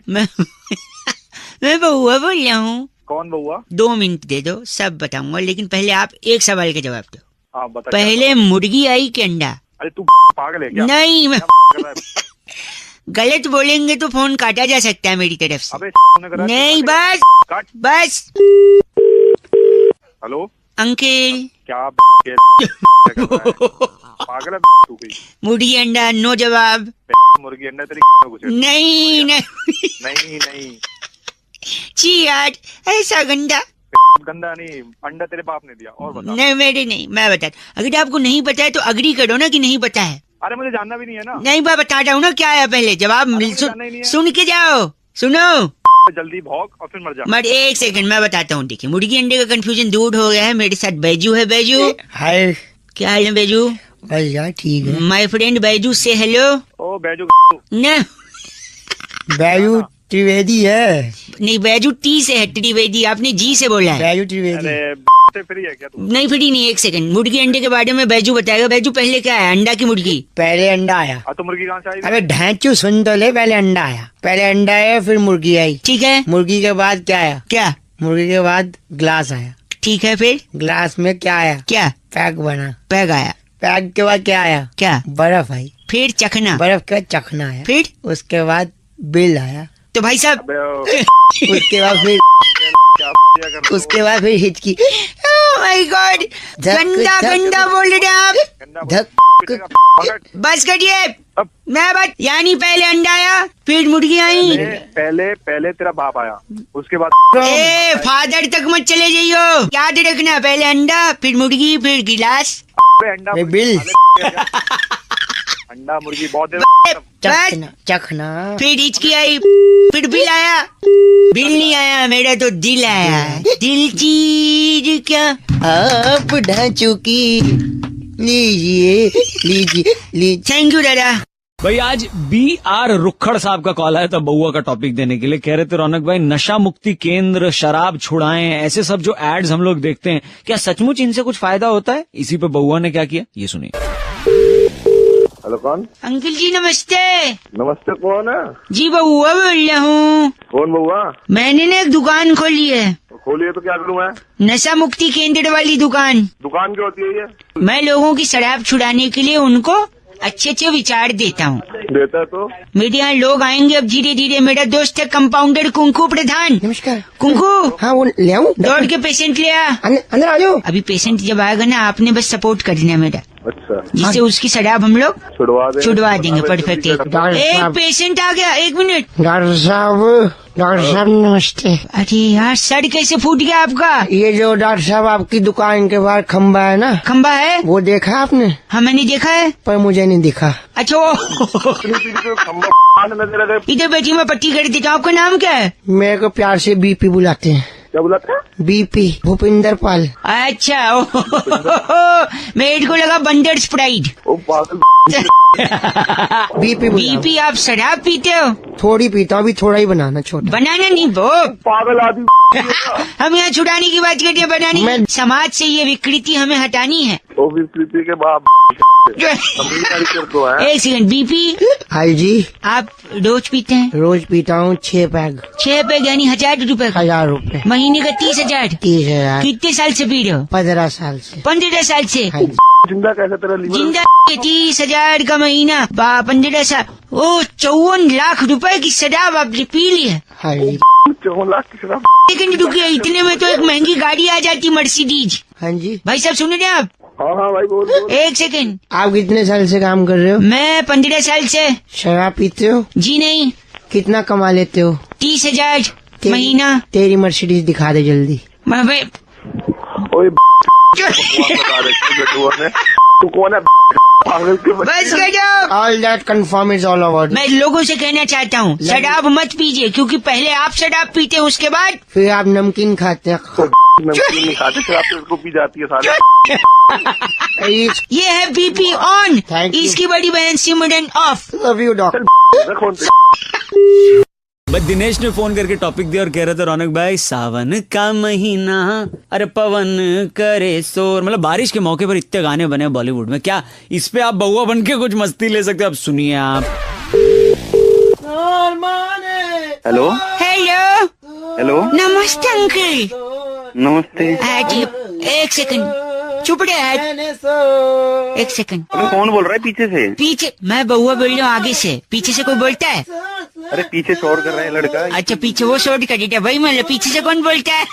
मैं बउआ बोल रहा हूँ। कौन बउआ? 2 मिनट दे दो, सब बताऊंगा, लेकिन पहले आप एक सवाल का जवाब दो। हाँ बता। पहले मुर्गी आई कि अंडा? अरे तू पागल है क्या? नहीं, मैं गलत बोलेंगे तो फोन काटा जा सकता है मेरी तरफ से। अबे करा नहीं बस काट। बस। हेलो अंकल क्या पागल है तू भी? मुर्गी अंडा नो जवाब। मुर्गी अंडा तेरी घुसे। नहीं नहीं नहीं नहीं छी यार ऐसा गंदा। गंदा नहीं, अंडा तेरे बाप ने दिया। और बता। नहीं मेरे नहीं, मैं बता। अगर आपको नहीं पता है तो अग्री करो ना कि नहीं पता है। अरे मुझे जानना भी नहीं है ना। नहीं मैं बता रहा हूँ ना क्या है, पहले जवाब सुन के जाओ। सुनो जल्दी भौंक और फिर मर जा। मर एक सेकंड मैं बताता हूँ। देखिए मुर्गी अंडे का कंफ्यूजन दूर हो गया है। मेरे साथ बैजू है। बैजू हाय। क्या हाल है बैजू? बस यार ठीक है। माय फ्रेंड बैजू से हेलो। ओ बैजू न बैजू त्रिवेदी है। नहीं बैजू टी से है, त्रिवेदी आपने जी से बोला है। बैजू त्रिवेदी। अरे फ्री है क्या तू? नहीं फ्री नहीं। एक सेकंड मुर्गी अंडे के बारे में बैजू बताएगा। बैजू पहले क्या है, अंडा की मुर्गी? पहले अंडा आया। तो मुर्गी कहाँ से आई? अबे ढांचू सुन तो ले, पहले अंडा आया। पहले अंडा आया फिर मुर्गी आई। ठीक है। मुर्गी के बाद क्या आया? क्या? मुर्गी के बाद ग्लास आया। ठीक है फिर ग्लास में क्या आया? क्या? पैक बना। पैग आया। पैक के बाद क्या आया? क्या? बर्फ आई। फिर चखना। बर्फ के बाद चखना आया। फिर उसके बाद बिल आया। तो भाई साहब उसके बाद फिर उसके बाद फिर हिचकी। ओह माय गॉड गंदा गंदा बोल रहे हैं आप। धक। बस करिए मैं बात। यानी पहले अंडा आया फिर मुर्गी आई। पहले तेरा बाप आया उसके बाद। ए फादर तक मत चले जाइयो, याद रखना। पहले अंडा फिर मुर्गी फिर गिलास। अंडा बिल। अंडा मुर्गी बहुत चखना चखना। फिर हिचकी आई फिर बिल आया। बिल नहीं आया, मेरा तो दिल आया। दिल चीज क्या आप ढांचू की लीजिए लीजिए। थैंक यू दादा। भाई आज BR रुखड़ साहब का कॉल आया था बउआ का टॉपिक देने के लिए। कह रहे थे रौनक भाई नशा मुक्ति केंद्र, शराब छुड़ाएं, ऐसे सब जो एड्स हम लोग देखते हैं, क्या सचमुच इनसे कुछ फायदा होता है? इसी पे बउआ ने क्या किया ये सुनिए। हेलो कौन? अंकल जी नमस्ते। नमस्ते कौन है? जी बउआ बोल रहा हूँ। कौन बउआ? मैंने ना एक दुकान खोली है। खोलिए तो क्या करूँ मैं? नशा मुक्ति केंद्र वाली दुकान। दुकान क्या होती है ये? मैं लोगों की शराब छुड़ाने के लिए उनको अच्छे अच्छे विचार देता हूँ। देता तो मेरे यहाँ लोग आएंगे अब धीरे धीरे। मेरा दोस्त है कंपाउंडर कुंकू प्रधान। नमस्कार। कुंकू हाँ वो ले आऊं? दौड़ के पेशेंट ले आ। अंदर आ जाओ। अभी पेशेंट जब आएगा ना आपने बस सपोर्ट करना है मेरा, अच्छा जिससे उसकी शराब हम लोग छुड़वा देंगे। परफेक्ट। एक पेशेंट आ गया, एक मिनट। डॉक्टर साहब नमस्ते। अरे यार सर कैसे फूट गया आपका? ये जो डॉक्टर साहब आपकी दुकान के बाहर खम्बा है ना, खम्बा है वो देखा आपने? हाँ मैंने देखा है पर मुझे नहीं दिखा। अच्छा इधर बैठी मैं पट्टी कर देता हूँ। आपका नाम क्या है? मेरे को प्यार से बीपी बुलाते हैं। क्या बुलाते हैं? बीपी भूपिंदर पाल। अच्छा मेरे को लगा बंदर स्प्राइट। बीपी आप शराब पीते हो? थोड़ी पीता हूँ, अभी थोड़ा ही बनाना छोटा। बनाना नहीं वो पागल आदमी। हम यहाँ छुड़ाने की बात करते हैं, बनाने। समाज से ये विकृति हमें हटानी है। तो विकृति के बाप एक सेकंड। बीपी हाई जी। आप रोज पीते हैं? रोज पीता हूँ 6 पैग। 6 पैग यानी 1000 रुपए? 1000 रुपए महीने का 30,000। 30,000। कितने साल से पी रहे हो? 15 साल से। 15 साल से? जिंदा कैसे तेरा लीवर? जिंदा 30,000 का महीना 15 साल। ओ 54 लाख रुपए की शराब आपने पी ली है? 54 लाख की शराब? लेकिन रुकिए, इतने में तो एक महंगी गाड़ी आ जाती मर्सिडीज। हाँ जी भाई साहब सुन रहे हैं आप? हाँ भाई बोल। एक सेकंड। आप कितने साल से काम कर रहे हो? मैं 15 साल से। शराब पीते हो? जी नहीं। कितना कमा लेते हो? 30,000 महीना। तेरी मर्सिडीज दिखा दे जल्दी। तू कौन है? बस करो। All that confirm is all over. मैं लोगों से कहना चाहता हूँ शराब मत पीजिए, क्योंकि पहले आप शराब पीते हैं उसके बाद फिर आप नमकीन खाते हैं। नमकीन नहीं खाते, शराब तो उसको पी जाती है सारे। ये है बीपी ऑन, इसकी बड़ी बहन सिमरन ऑफ। Love you doctor. बस दिनेश ने फोन करके टॉपिक दिया और कह रहे थे रौनक भाई सावन का महीना, अरे पवन करे शोर। मतलब बारिश के मौके पर इतने गाने बने बॉलीवुड में, क्या इस पे आप बउआ बन के कुछ मस्ती ले सकते हो? अब सुनिए आप। हेलो हेलो हेलो नमस्ते अंकल। नमस्ते। जी एक सेकंड चुप रहे। एक सेकंड, कौन बोल रहा है पीछे से? पीछे मैं बहुआ बोल रही हूँ, आगे से। पीछे से कोई बोलता है? अरे पीछे शोर कर रहा है लड़का। अच्छा पीछे वो शोर कर देता है भाई, मतलब पीछे से कौन बोलता है?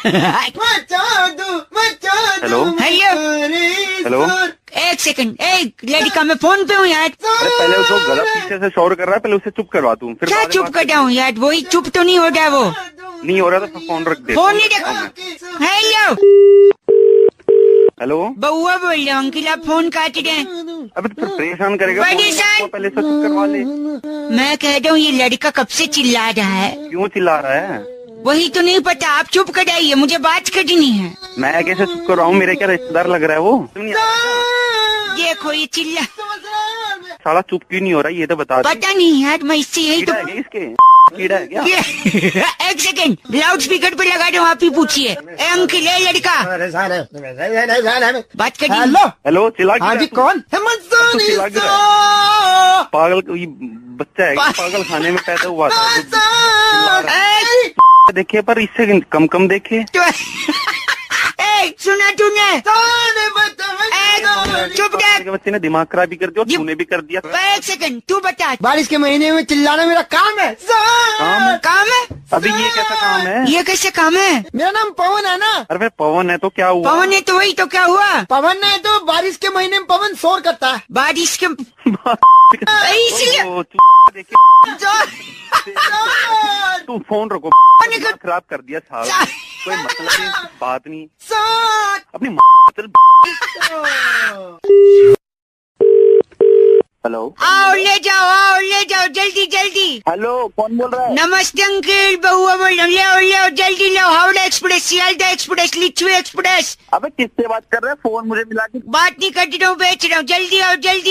हेलो हेलो हेलो, एक सेकंड, एक लड़का मैं फोन पे हूँ यार। अरे पहले वो गलत पीछे से शोर कर रहा है, पहले उसे चुप करवा दूं, फिर क्या चुप कर हूँ यार? वही चुप तो नहीं हो रहा, वो नहीं हो रहा तो फोन रख दे। फोन नहीं रखा। हेलो हेलो, बउआ बोल रहा हूँ अंकिल, आप फोन काट रहे हैं। अबे तो फिर परेशान करेगा, परेशान? पहले से चुप करवा ले। मैं कह रहा हूँ ये लड़का कब से चिल्ला रहा है? क्यों चिल्ला रहा है? वही तो नहीं पता, आप चुप कराइए, मुझे बात करनी है। मैं कैसे चुप कर रहा हूँ? मेरे क्या रिश्तेदार लग रहा है वो? देखो ये चिल्ला, साला चुप क्यों नहीं हो रहा ये तो बता दे। पता नहीं यार, मैं इससे यही तो। कीड़ा है इसके? कीड़ा है क्या? एक सेकंड, लाउड स्पीकर पे लगा दो, आप ही पूछिए। ए अंकिल, ए लड़का बात करिए। हेलो हेलो, चिल्ला हाँ जी, कौन? पागल ये बच्चा है, पागल खाने में पैदा हुआ था। देखे पर इससे कम कम देखे। सुना तूने? चुप के बच्चे ने दिमाग खराब भी कर दिया और तूने भी कर दिया। एक सेकंड, तू बता। बारिश के महीने में चिल्लाना मेरा काम है। काम है? अभी ये कैसा काम है? ये कैसे काम है? मेरा नाम पवन है ना। अरे भाई पवन है तो क्या हुआ? पवन है तो वही तो क्या हुआ? पवन है तो बारिश के महीने में पवन शोर करता है। बारिश के इसलिए तू फोन रखो, खराब कर दिया साहब। कोई मतलब नहीं, बात नहीं अपनी चल। हेलो, आओ ले जाओ जल्दी जल्दी। हेलो कौन बोल रहा है? नमस्ते अंकिल, बहुआ बोल रहा हूँ। ले जल्दी लो, Howrah express, Sealdah express, Lichchhavi express. अबे किससे बात कर रहा है? फोन मुझे मिला के बात नहीं कर रहा हूँ, बेच रहा हूँ। जल्दी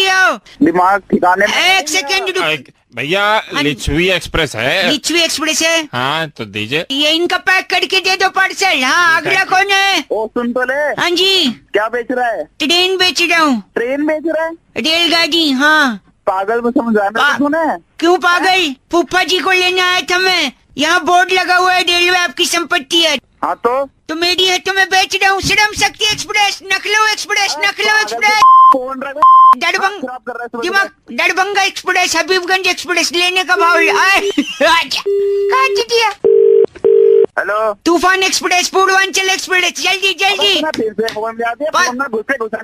आओ। दिमाग ठिकाने में। एक सेकंड रुक। भैया लिच्छवी एक्सप्रेस है। लिच्छवी एक्सप्रेस है? हाँ तो दीजिए। ये इनका पैक करके दे दो पार्सल। हाँ अगला कौन है? ओ सुन तो ले। हाँ जी। क्या बेच रहा है? ट्रेन बेच रहा हूँ। ट्रेन बेच रहा है? रेलगाड़ी। हाँ पागल में समझ आया सुने। क्यों पागल? फूफा जी को लेने आया था मैं। यहाँ बोर्ड लगा हुआ है, रेलवे आपकी संपत्ति है। हाँ तो मेरी है तो मैं बेच रहा हूँ। Shram Shakti express, नखलऊ express, phone रख। दरभंगा एक्सप्रेस, हबीबगंज एक्सप्रेस, लेने का भाव काट दिया। हेलो, तूफान एक्सप्रेस, पूर्वांचल एक्सप्रेस, जल्दी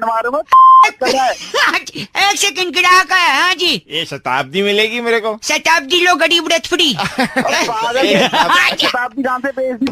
मारूंगा। एक सेकंड, ग्राहक है। हाँ जी, ये शताब्दी मिलेगी मेरे को। शताब्दी लो, गरीब रथ फ्री। शताब्दी कहाँ से बेच दी?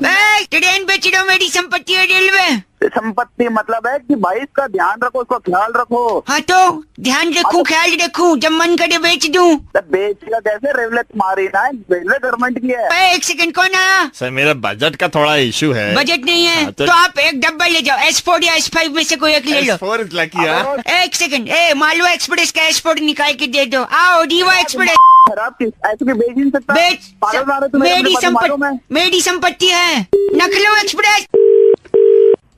ट्रेन बेच रहा हूँ, मेरी संपत्ति है रेलवे। संपत्ति मतलब है कि भाई इसका ध्यान रखो, उसका ख्याल रखो। हाँ तो ध्यान रखूं, ख्याल रखूं, जब मन करे बेच दूं। बेचेगा कैसे? रेलवे तुम्हारी ना, रेलवे गवर्नमेंट की है। एक सेकंड, कौन आया? सर मेरा बजट का थोड़ा इशू है। बजट नहीं है? हाँ, तो आप एक डब्बा ले जाओ, S4 या S5 में से कोई एक ले लो। S4 is lucky, हाँ। एक सेकंड, मालवा एक्सप्रेस का S4 निकाल के दे दो। आओ रीवा एक्सप्रेस। ऐसे भी बेच नहीं सकता। मेरी संपत्ति है। नखलऊ express.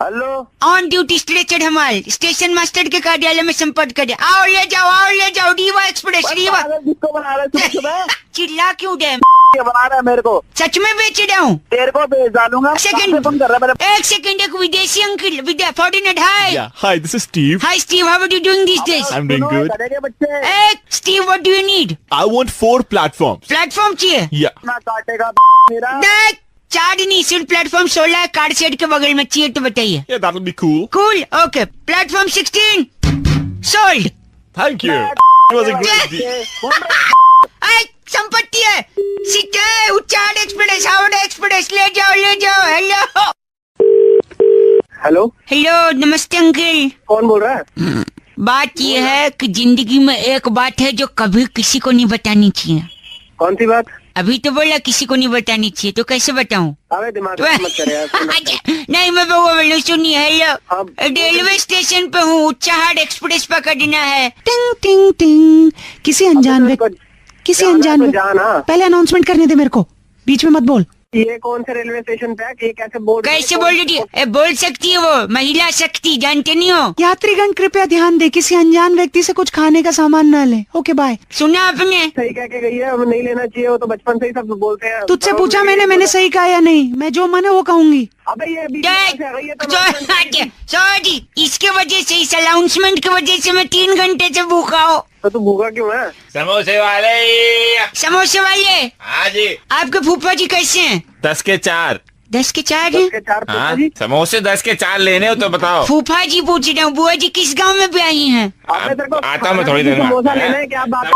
Hello, on duty stretcher हमाल, स्टेशन मास्टर के कार्यालय में संपर्क करें। आओ ले जाओ, रीवा एक्सप्रेस, रीवा। किसको बना रहा है? चिल्ला क्यों दे? बना रहा है मेरे को। सच में बेच रहा हूँ। तेरे को बेच डालूंगा। एक सेकंड, एक विदेशी uncle, foreigner. Hi Hi, this is Steve. Hi Steve, how are you doing this days? I'm doing good. Steve, what do you need? I want 4 platforms. Platform चाहिए? Yeah. ना काटेगा मेरा। देख, 4 नहीं, सिर्फ प्लेटफॉर्म 16 कार शेड के बगल में चाहिए, तो बताइए। Yeah, that'll be cool. Cool, okay. Platform 16 sold. Thank you. It was a great deal. संपत्ति है। सीटे उच्चार एक्सप्रेस, हावड़ा एक्सप्रेस, ले जाओ। हेलो, नमस्ते अंकल। कौन बोल रहा है? बात ये है कि जिंदगी में एक बात है जो कभी किसी को नहीं बतानी चाहिए। कौन सी बात? अभी तो बोला किसी को नहीं बतानी चाहिए, तो कैसे बताऊं? अबे दिमाग मत कर यार। नहीं, मैं बोलूं, सुनिए। हेलो, रेलवे स्टेशन पे हूँ, उच्चाहार एक्सप्रेस पकड़ना है। टिंग टिंग टिंग। किसी अनजान पहले अनाउंसमेंट करने दे मेरे को, बीच में मत बोल। ये कौन से रेलवे स्टेशन पे है? ये कैसे बोल रही है? बोल सकती है वो, महिला शक्ति, जानते नहीं हो? यात्रीगण कृपया ध्यान दे, किसी अनजान व्यक्ति से कुछ खाने का सामान न ले। Okay bye. सुना आपने? सही कह के गई है, अब नहीं लेना चाहिए। वो तो बचपन से ही सब बोलते हैं। तुझसे पूछा मैंने सही कहा या नहीं? मैं जो मन है वो कहूंगी। अबे ये बीच में से आ गई है तो सॉरी, इसके वजह से, इस अनाउंसमेंट की वजह से मैं 3 घंटे से भूखा हूँ। तो तू भूखा क्यों है? समोसे वाले। समोसे वाले? हाँ जी। आपके फूफा जी कैसे हैं? 10 के 4। 10 के 4 10 के 4 हाँ, समोसे 10 के 4 लेने हो तो बताओ। फूफा जी पूछ रहा हूँ, बुआ जी किस गांव में भी आई हैं? आता मैं थोड़ी देर में। समोसा लेना है क्या बात?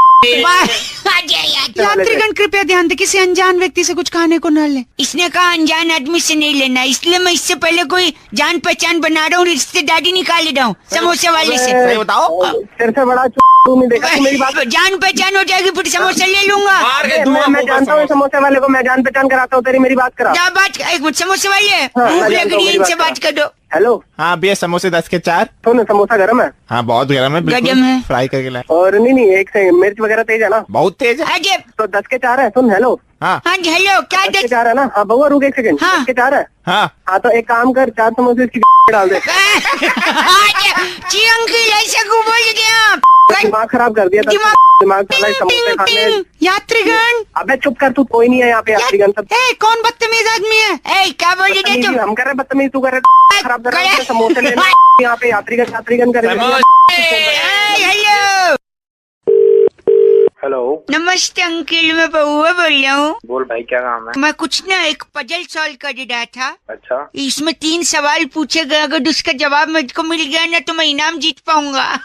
यात्रीगण कृपया ध्यान दें, किसी अनजान व्यक्ति से कुछ खाने को न ले। इसने कहा अनजान आदमी से नहीं लेना, इसलिए मैं इससे पहले कोई जान पहचान बना रहा हूँ, रिश्तेदारी निकाल रहा हूँ समोसे वाले से। बताओ तेरे से बड़ा तू नहीं देखा मेरी बात। जान पहचान हो जाएगी फिर समोसा ले लूंगा। मैं जानता हूँ समोसे वाले को, मैं जान पहचान कराता हूँ तेरी, मेरी बात करा। क्या बात? एक मिनट, समोसे वाले भूख लग रही है, इनसे बात कर दो। हेलो। हाँ भैया, समोसे 10 के 4। सुन, समोसा गरम है? हाँ बहुत गरम है, गरम है, फ्राई करके लाए। और नहीं एक से मिर्च वगैरह तेज है ना? बहुत तेज है। तो 10 के 4 है। सुन, हेलो। हाँ जी, हेलो। क्या 10 के 4 है ना? हाँ बउआ रुक एक सेकंड। 10 के 4 है। हाँ तो एक काम कर, 4 समोसे इसकी डाल दे। जी अंकल, ऐसा क्यों बोल दिया? दिमाग खराब कर दिया। दिमाग समोसे खाने। यात्रीगण, अबे चुप कर, तू कोई नहीं है यहाँ पे। यात्रीगण सब कौन बदतमीज आदमी है? क्या बोल रहे थे? हम कर रहे बदतमीज, तू कर रहे खराब कर रहे हैं। समोसे लेने यहाँ पे यात्रीगण कर रहे। Hello hello. नमस्ते अंकल, मैं बउआ बोल रहा हूँ। बोल भाई, क्या काम है? मैं कुछ ना एक पजल सॉल्व कर रहा था। अच्छा। इसमें 3 सवाल पूछे गए, अगर उसका जवाब मुझको मिल गया ना तो मैं इनाम जीत पाऊंगा।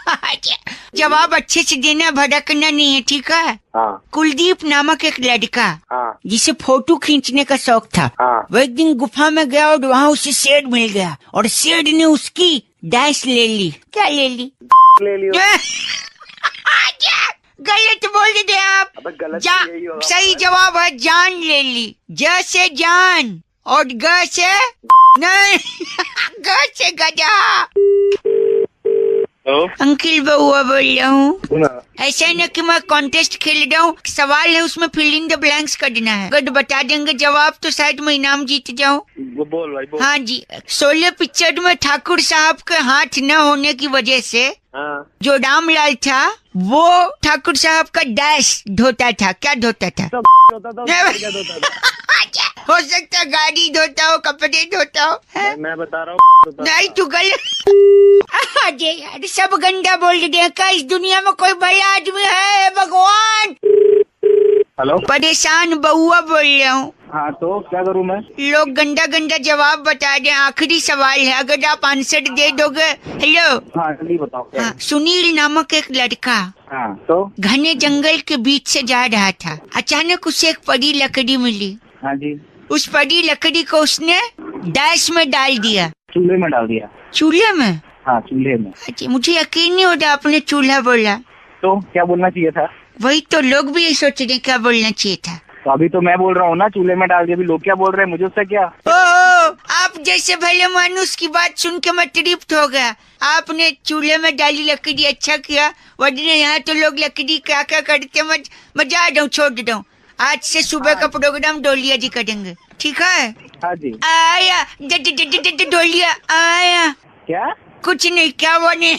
जवाब अच्छे से देना, भड़कना नहीं है, ठीक है? हाँ। कुलदीप नामक एक लड़का, हाँ, जिसे फोटो खींचने का शौक था, हाँ, वो एक दिन गुफा में गया और वहाँ उसे शेर मिल गया और शेर ने उसकी डैश ले ली। क्या ले ली? ले लियो। गलत बोल दे आप। गलत सही जवाब है जान ले ली। ज से जान और ग से नहीं, ग से गधा। अंकिल बउआ बोल रहा हूँ। ऐसा है ना कि मैं कॉन्टेस्ट खेल रहा हूँ, सवाल है उसमें फिल इन द ब्लैंक्स करना है। अगर बता देंगे जवाब तो शायद मैं इनाम जीत जाऊँ। वो बोल भाई बोल। हाँ जी, 16 पिक्चर में ठाकुर साहब के हाथ न होने की वजह से जो रामलाल था वो ठाकुर साहब का डैश धोता था। क्या धोता था? हो सकता गाड़ी धोता हो, कपड़े धोता हो। मैं बता रहा हूँ। नहीं तू गलत। यार सब गंदा बोल रहे। क्या इस दुनिया में कोई बड़ा आदमी है? भगवान। हेलो, परेशान बउआ बोल रहा हूँ। हाँ तो क्या करूँ मैं? लोग गंदा गंदा जवाब बता रहे। आखिरी सवाल है, अगर आप आंसर दे दोगे। हेलो। हाँ जल्दी बताओ। हाँ, सुनील नामक एक लड़का हाँ तो घने जंगल के बीच से जा रहा था। अचानक उसे एक पड़ी लकड़ी मिली। हाँ जी। उस पड़ी लकड़ी को उसने डैश में डाल दिया। चूल्हे में डाल दिया। चूल्हे में? हाँ चूल्हे में। अच्छा, मुझे यकीन नहीं होता आपने चूल्हा बोला। तो क्या बोलना चाहिए था? वही तो लोग भी यही सोच रहे, क्या बोलना चाहिए था। तो अभी तो मैं बोल रहा हूँ ना, चूल्हे में डाल दिया। अभी लोग क्या बोल रहे हैं, मुझे उससे क्या? आप जैसे भले मानुस की बात सुन के मैं तृप्त हो गया। आपने चूल्हे में डाली लकड़ी, अच्छा किया। वरना यहाँ तो लोग लकड़ी क्या क्या करते। मैं जा रहा हूँ, छोड़ रहा हूँ। आज से सुबह का प्रोग्राम डोलिया जी करेंगे, ठीक है? हाँ जी। आया डोलिया आया। क्या? कुछ नहीं, क्या बने।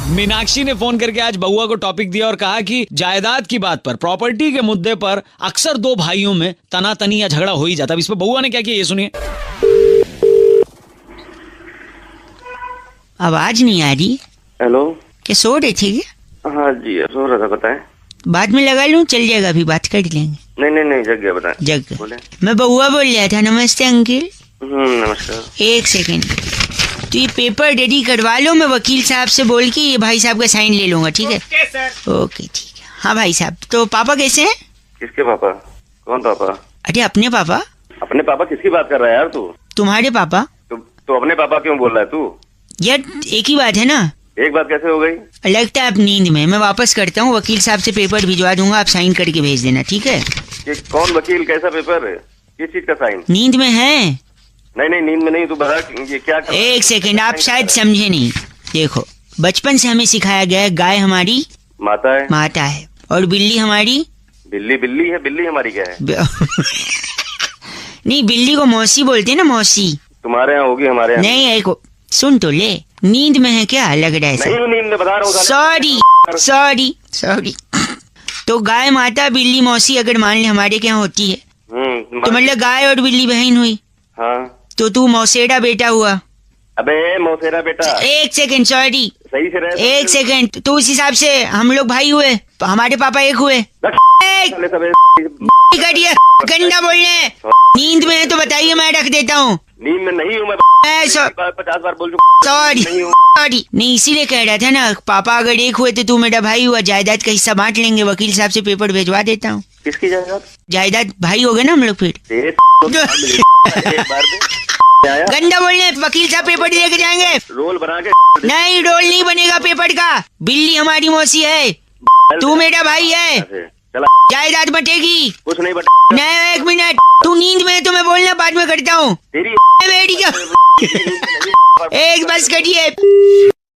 मीनाक्षी ने फोन करके आज बउआ को टॉपिक दिया और कहा कि जायदाद की बात पर, प्रॉपर्टी के मुद्दे पर अक्सर 2 भाइयों में तनातनी या झगड़ा हो ही जाता है। इस पर बउआ ने क्या किया, ये सुनिए। आवाज नहीं आ रही। हेलो। क्या सो रहे थे? हाँ जी सो रहा था, बताएं। बाद में लगा लूं, चल जाएगा, अभी बात कर लेंगे। नहीं जग गया, बताएं। जग गया। मैं बउआ बोल रहा था। नमस्ते अंकिल। नमस्कार। एक सेकंड, तो ये पेपर रेडी करवा लो, मैं वकील साहब से बोल के ये भाई साहब का साइन ले लूंगा, ठीक है? ओके ठीक है। हाँ भाई साहब, तो पापा कैसे हैं? किसके पापा? कौन पापा? अरे अपने पापा। अपने पापा किसकी बात कर रहा है यार तू? तुम्हारे पापा। तो अपने पापा क्यों बोल रहा है तू? यार एक ही बात है ना। एक बात कैसे हो गई? लगता है आप नींद में। मैं वापस करता हूँ, वकील साहब से पेपर भिजवा दूंगा, आप साइन करके भेज देना, ठीक है? ये कौन वकील, कैसा पेपर है, किस चीज का साइन? नींद में है। नहीं नींद में नहीं, तू बता ये क्या कर... एक सेकंड, आप शायद समझे नहीं। देखो, बचपन से हमें सिखाया गया है गाय हमारी माता है और बिल्ली हमारी बिल्ली है। बिल्ली हमारी क्या है? नहीं, बिल्ली को मौसी बोलते हैं ना, मौसी। तुम्हारे यहाँ होगी, हमारे यहाँ नहीं। एक सुन तो ले, नींद में है क्या? लग रहा है। नहीं नींद में बता रहा हूँ। सॉरी। तो गाय माता बिल्ली मौसी अगर मान ले हमारे क्या होती है, तो मतलब गाय और बिल्ली बहन हुई। हाँ। तो तू मौसेरा बेटा हुआ। अबे मौसेरा बेटा। एक सेकंड, सॉरी, सही से रह। एक सेकंड, तो उस हिसाब से हम लोग भाई हुए, तो हमारे पापा एक हुए। गंदा बोलने, नींद में है तो बताइए, मैं रख देता हूँ। नींद में नहीं हूँ मैं 50 बार बोल सॉरी सॉरी, नहीं इसीलिए कह रहा था ना, पापा अगर एक हुए तो तू मेरा भाई हुआ, जायदाद का हिस्सा बांट लेंगे, वकील साहब से पेपर भेजवा देता हूँ। किसकी जायदाद? जायदाद भाई हो गए ना हम लोग फिर। गंदा बोलने, वकील साहब पेपर लेके जाएंगे। रोल बना के नहीं, रोल नहीं बनेगा पेपर का, बिल्ली हमारी मौसी है, तू मेरा भाई है, जायदाद बटेगी। कुछ नहीं नहीं, 1 मिनट, तू नींद में है तो मैं बोलना बाद में करता हूँ। एक बस करिए।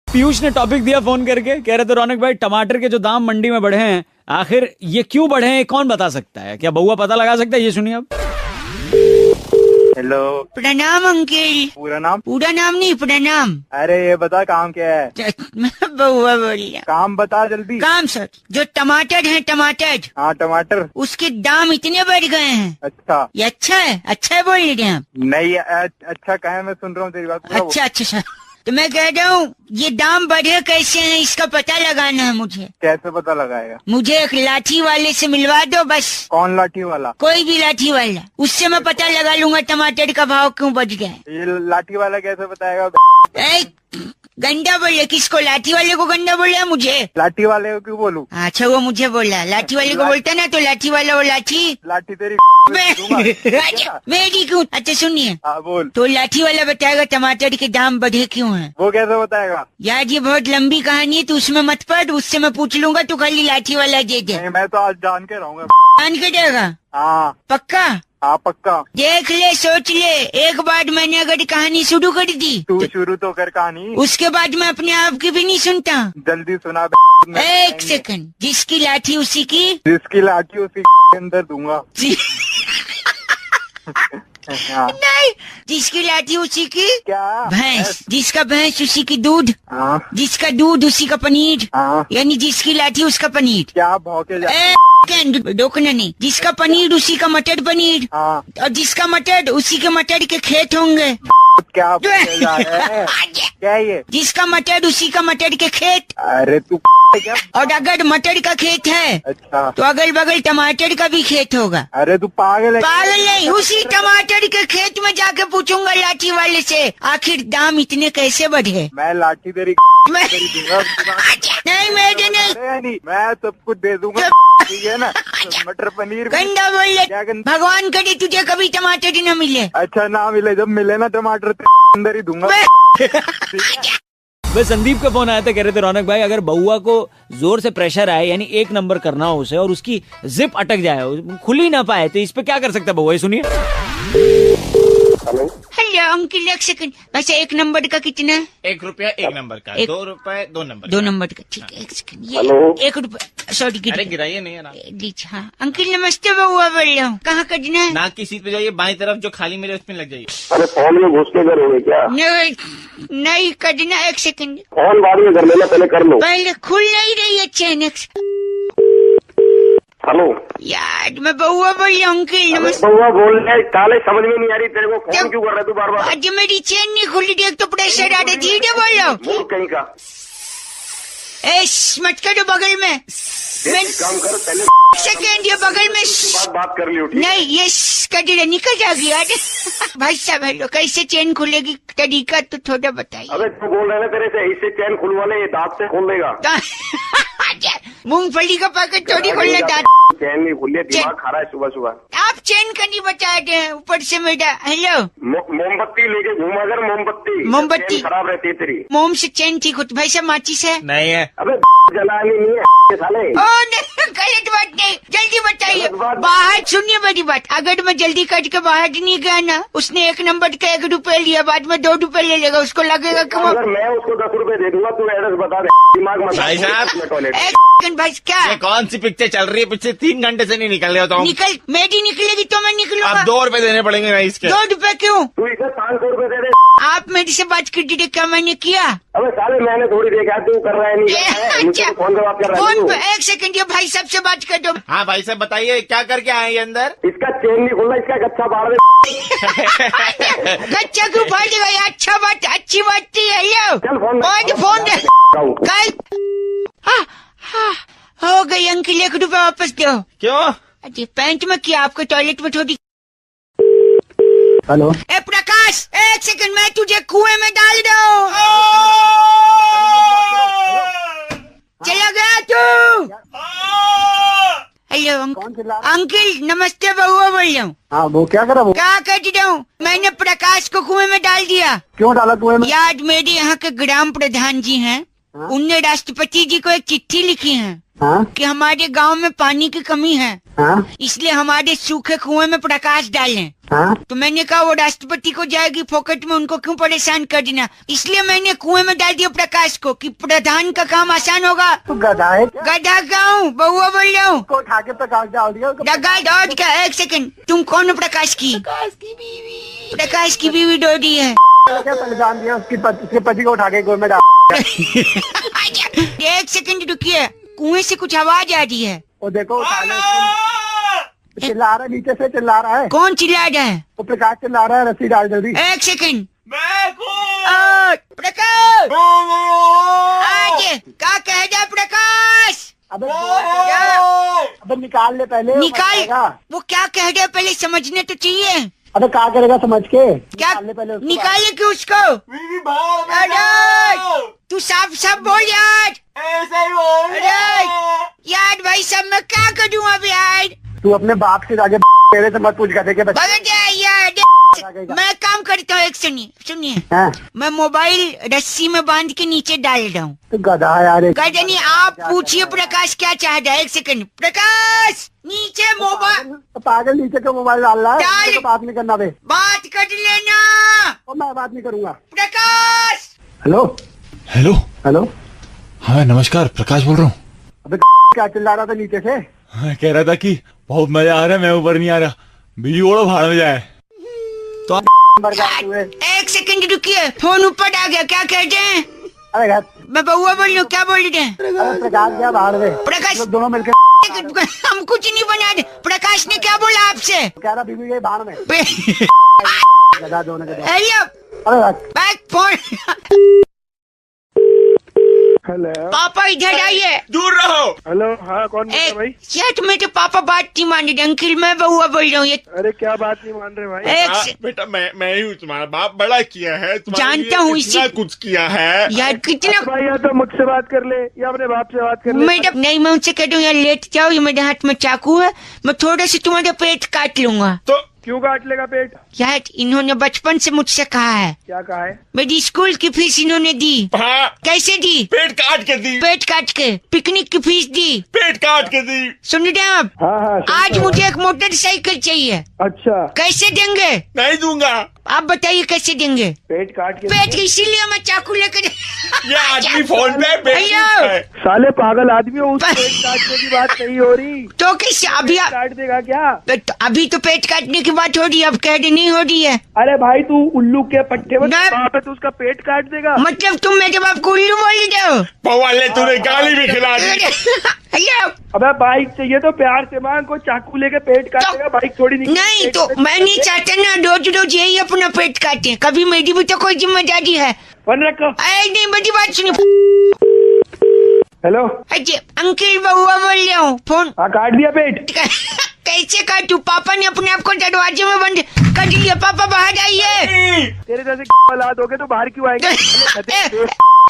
पीयूष ने टॉपिक दिया फोन करके, कह रहे थे रौनक भाई टमाटर के जो दाम मंडी में बढ़े हैं, आखिर ये क्यों बढ़े हैं, कौन बता सकता है? क्या बउआ पता लगा सकता है? ये सुनिए अब। हेलो, प्रणाम अंकल। पूरा नाम? पूरा नाम नहीं, प्रणाम। अरे ये बता काम क्या है? मैं बउआ बोलिए। काम बता जल्दी। काम सर, जो टमाटर है, टमाटर। हाँ टमाटर। उसके दाम इतने बढ़ गए हैं। अच्छा, ये अच्छा है? अच्छा है बोल रहे हैं आप? नहीं अच्छा कहे, मैं सुन रहा हूँ तेरी बात। अच्छा अच्छा सर, तो मैं कह रहा हूँ ये दाम बढ़े कैसे हैं, इसका पता लगाना है मुझे। कैसे पता लगाएगा? मुझे एक लाठी वाले से मिलवा दो बस। कौन लाठी वाला? कोई भी लाठी वाला, उससे मैं पता लगा लूंगा टमाटर का भाव क्यों बढ़ गया है। ये लाठी वाला कैसे बताएगा? गंदा बोले, किसको? लाठी वाले को गंदा बोला मुझे? लाठी वाले को क्यों बोलूं? अच्छा वो मुझे बोला, लाठी वाले को बोलता ना तो लाठी वाला वो लाठी तेरी मेरी क्यों? अच्छा सुनिए, बोल। तो लाठी वाला बताएगा टमाटर के दाम बढ़े क्यों हैं। वो कैसे बताएगा? यार ये बहुत लंबी कहानी है, तो उसमें मत पढ़, उससे मैं पूछ लूंगा, तो खाली लाठी वाला दे दे। नहीं, मैं तो आज जान के रहूंगा। जान के देगा? हाँ पक्का? हाँ पक्का। देख ले, सोच ले, एक बार मैंने अगर कहानी शुरू कर दी, तू शुरू तो कर कहानी, उसके बाद मैं अपने आप की भी नहीं सुनता। जल्दी सुना। एक सेकंड, जिसकी लाठी उसी की, जिसकी लाठी उसी के अंदर दूंगा। नहीं, जिसकी लाठी उसी की क्या? भैंस, जिसका भैंस उसी की दूध, जिसका दूध उसी का पनीर, यानी जिसकी लाठी उसका पनीर। क्या भौके रोकना नहीं, जिसका पनीर उसी का मटर पनीर, और जिसका मटर उसी के मटर के खेत होंगे। क्या क्या ये? जिसका मटर उसी का मटर के खेत। अरे तू क्या? और अगर मटर का खेत है, अच्छा, तो अगल बगल टमाटर का भी खेत होगा। अरे तू पागल है? पागल नहीं, उसी टमाटर के खेत में जाके पूछूंगा लाठी वाले से, आखिर दाम इतने कैसे बढ़े। मैं लाठी तेरी दूंगा। नहीं मेरे नहीं, मैं सब कुछ दे दूंगा, ठीक है ना? मटर पनीर। गंदा बोल, भगवान करे तुझे कभी टमाटर ही न मिले। अच्छा ना मिले, जब मिले ना टमाटर अंदर ही दूंगा। बस संदीप का फोन आया था, कह रहे थे रौनक भाई अगर बउआ को जोर से प्रेशर आए, यानी 1 नंबर करना हो उसे, और उसकी जिप अटक जाए, खुल ही ना पाए, तो इस पे क्या कर सकता है बउआ, ये सुनिए। हेलो अंकिल, 1 सेकंड, वैसे 1 नंबर का कितना है? 1 रुपया 1 नंबर का, 2 रुपए 2 नंबर, 2 नंबर का, ठीक है। 1 सेकंड, ये 1 रुपया, सॉरी अरे गिराइए नहीं है ना। हाँ अंकिल नमस्ते, बउआ बोल रहा हूँ, कहाँ करना है? नाक की सीट पे जाइए, बाई तरफ जो खाली मेरे उसमें लग जाइए। अरे फोन में घुस के करोगे क्या? नहीं करना, 1 सेकंड, फोन बाद में कर लेना, पहले कर लो। पहले खुल नहीं रही है चैन। हेलो यार, मैं बउआ बोल रहा हूँ अंकिल। नमस्ते। बउआ बोल रहे, काले समझ में नहीं आ रही तेरे को, फोन क्यों कर रहा है तू बार बार? आज मेरी चैन नहीं खुली, देख तो प्रेशर आ रहा, धीरे बोलो। कहीं का मत करो बगल में, काम कर पहले। सेकेंड, ये बगल में बात कर लियो। नहीं, ये कदर निकल जाएगी यार। भाई साहब हेलो, कैसे चैन खुलेगी, तरीका तो थोड़ा बताइए। अबे तू बोल रहे ना, तेरे से इससे चैन खुलवा ले, ये दांत से खोल देगा। मूंगफली का पैकेट थोड़ी खोलना, दांत चैन नहीं खुल, दिमाग खा रहा है सुबह सुबह। आप चैन का नहीं बता रहे, ऊपर से मेरा। हेलो, मोमबत्ती लेके घूमा कर, मोमबत्ती खराब रहती है तेरी। मोम से चैन ठीक होती, भाई साहब माचिस है? नहीं है। अबे जलानी नहीं है साले। ओ नहीं, गलत बात नहीं, जल्दी बताइए। बाहर सुनिए मेरी बात, अगर मैं जल्दी कट के बाहर नहीं गया ना, उसने 1 नंबर का 1 रुपया लिया, बाद में 2 रुपए ले लेगा, उसको लगेगा कि अगर मैं उसको 10 रुपए दे दूंगा, तू एड्रेस बता दे, दिमाग मत। भाई साहब भाई क्या, ये कौन सी पिक्चर चल रही है? पिछले 3 घंटे से नहीं निकल रहे हो। निकल, मेरी निकलेगी तो मैं निकलूंगा। अब 2 रुपए देने पड़ेंगे ना इसके। 2 रुपए क्यों? तू इसे 500 रुपए दे दे, आप मेरे से बात कर दीजिए, क्या मैंने किया? अबे साले मैंने थोड़ी देखा तू कर रहा है नहीं कर रहा है। मुझसे फोन पे बात कर रहा है फोन तू। पे 1 सेकंड, ये भाई साहब से बात कर दो। हाँ भाई साहब बताइए क्या करके आए ये अंदर? इसका चेन नहीं खुल रहा, इसका गच्छा फाड़ दे। कच्चा क्यों फाड़ देगा? ये अच्छा बात, अच्छी बात थी। हेलो चल फोन फोन दे। कल हो गई अंकल, 1 रुपया वापस दो। क्यों? अरे पैंट में किया, आपको टॉयलेट में थोड़ी। हेलो ए प्रकाश, 1 सेकंड, मैं तुझे कुएं में डाल दूं। चला गया तू? हेलो अंकल, नमस्ते, बउआ बोल रहा हूँ। हाँ वो क्या करा वो? क्या कर रहा हूँ? मैंने प्रकाश को कुएं में डाल दिया। क्यों डाला कुएं में? याद मेरे यहाँ के ग्राम प्रधान जी हैं, उनने राष्ट्रपति जी को एक चिट्ठी लिखी है कि हमारे गांव में पानी की कमी है, इसलिए हमारे सूखे कुएं में प्रकाश डालें। तो मैंने कहा वो राष्ट्रपति को जाएगी फोकट में, उनको क्यों परेशान कर देना, इसलिए मैंने कुएं में डाल दिया प्रकाश को कि प्रधान का काम आसान होगा। तू गधा है? गधा गाँव, बउआ बोल रहा हूँ। उठा के प्रकाश डाल दिया। डॉट का 1 सेकंड, तुम कौन हो? प्रकाश की बीवी। प्रकाश की बीवी डोडी है। जान दिया उसके पति को उठा के कुएं में डाल। 1 सेकंड रुकिए, कुएं से कुछ आवाज आ रही है। वो देखो चिल्ला रहा है, नीचे से चिल्ला रहा है। कौन चिल्ला रहा है? वो प्रकाश चिल्ला रहा है, रस्सी डाल जल्दी। 1 सेकंड, प्रकाश आज क्या कह रहा है प्रकाश? अबे निकाल ले पहले। निकाल, वो क्या कह रहा है पहले समझने तो चाहिए। अबे क्या करेगा समझ के? क्या निकाले क्यों उसको? तू साफ साफ बोल यार। ऐसे ही बोल यार भाई साहब, मैं क्या करूँ अब यार? तू अपने बाप से जाके मेरे से मत पूछ गधे के बच्चे। यार मैं काम करता हूँ, एक सुनिए, मैं मोबाइल रस्सी में बांध के नीचे डाल रहा हूँ। तू गधा यार। गधा नहीं, आप पूछिए प्रकाश क्या चाह रहा है। 1 सेकंड, प्रकाश नीचे मोबाइल। पागल, नीचे का मोबाइल डाल रहा है। तो बात नहीं करना बे, बात कर लेना। और मैं बात नहीं करूँगा। प्रकाश हेलो हेलो हेलो, हाँ नमस्कार, प्रकाश बोल रहा हूँ। अबे क्या चिल्ला रहा था नीचे से? हाँ, कह रहा था कि बहुत मजा आ रहा है, मैं ऊपर नहीं आ रहा, बिजली ओढ़ो भाड़ में जाए। तो 1 सेकंड रुकिए, फोन ऊपर आ गया, क्या कहते हैं? अरे मैं बउआ बोल रही हूँ, क्या बोल रहे हैं? प्रकाश क्या भाड़ में? प्रकाश दोनों मिलकर हम कुछ नहीं बना रहे। प्रकाश ने क्या बोला आपसे? कह रहा बीबी गई भाड़ में। गधा दोनों के। Hello back phone. हेलो पापा इधर आइए। दूर रहो। हेलो, हाँ कौन बोल रहा है भाई? यार मेरे पापा बात नहीं मान रहे अंकल, मैं बउआ बोल रहा हूँ। ये अरे क्या बात नहीं मान रहे भाई? बेटा मैं ही हूँ, तुम्हारा बाप बड़ा किया है, जानता हूँ, इतना कुछ किया है यार। कितना भाई, या तो मुझसे बात कर ले या अपने बाप से बात कर ले। मैडम नहीं, मैं उनसे कह दूँ यार लेट जाओ, ये मेरे हाथ में चाकू है, मैं थोड़ा सा तुम्हारा पेट काट लूंगा। तो क्यों काट लेगा पेट? यार इन्होंने बचपन से मुझसे कहा है। क्या कहा है? मेरी स्कूल की फीस इन्होंने दी। हाँ। कैसे दी? पेट काट के दी। पेट काट के। पिकनिक की फीस दी। पेट काट के दी। सुन रहे आप? हाँ, आज मुझे एक मोटरसाइकिल चाहिए। अच्छा, कैसे देंगे? नहीं दूंगा। आप बताइए कैसे देंगे? पेट काट के। पेट इसीलिए मैं चाकू लेकर। ये आदमी फोन पे साले पागल आदमी हो, उस पेट काटने की बात नहीं हो रही। तो कैसे? अभी काट देगा क्या? अभी तो पेट काटने की बात हो रही है, अब कह रही नहीं हो रही है। अरे भाई तू उल्लू के पट्टे में वहाँ पे तो उसका पेट काट देगा। मतलब तुम मेरे बाप को उल्लू बोल रहे हो? पवाले तूने गाली भी खिला दी। अबे बाइक चाहिए तो प्यार से मांग, को चाकू लेके पेट काटेगा, बाइक थोड़ी नहीं। तो मैं नहीं चाहता ना रोज रोज यही अपना पेट काटे, कभी मेरी भी तो कोई जिम्मेदारी है। नहीं, बड़ी बात सुनिए। हेलो अंकल, बउआ बोल रहा हूँ। फोन काट दिया पेट? कैसे काटू? पापा ने अपने आप को दरवाजे में बंद कर दिया। पापा बाहर आइए। तेरे जैसे औलाद हो गए तो बाहर क्यों आएंगे?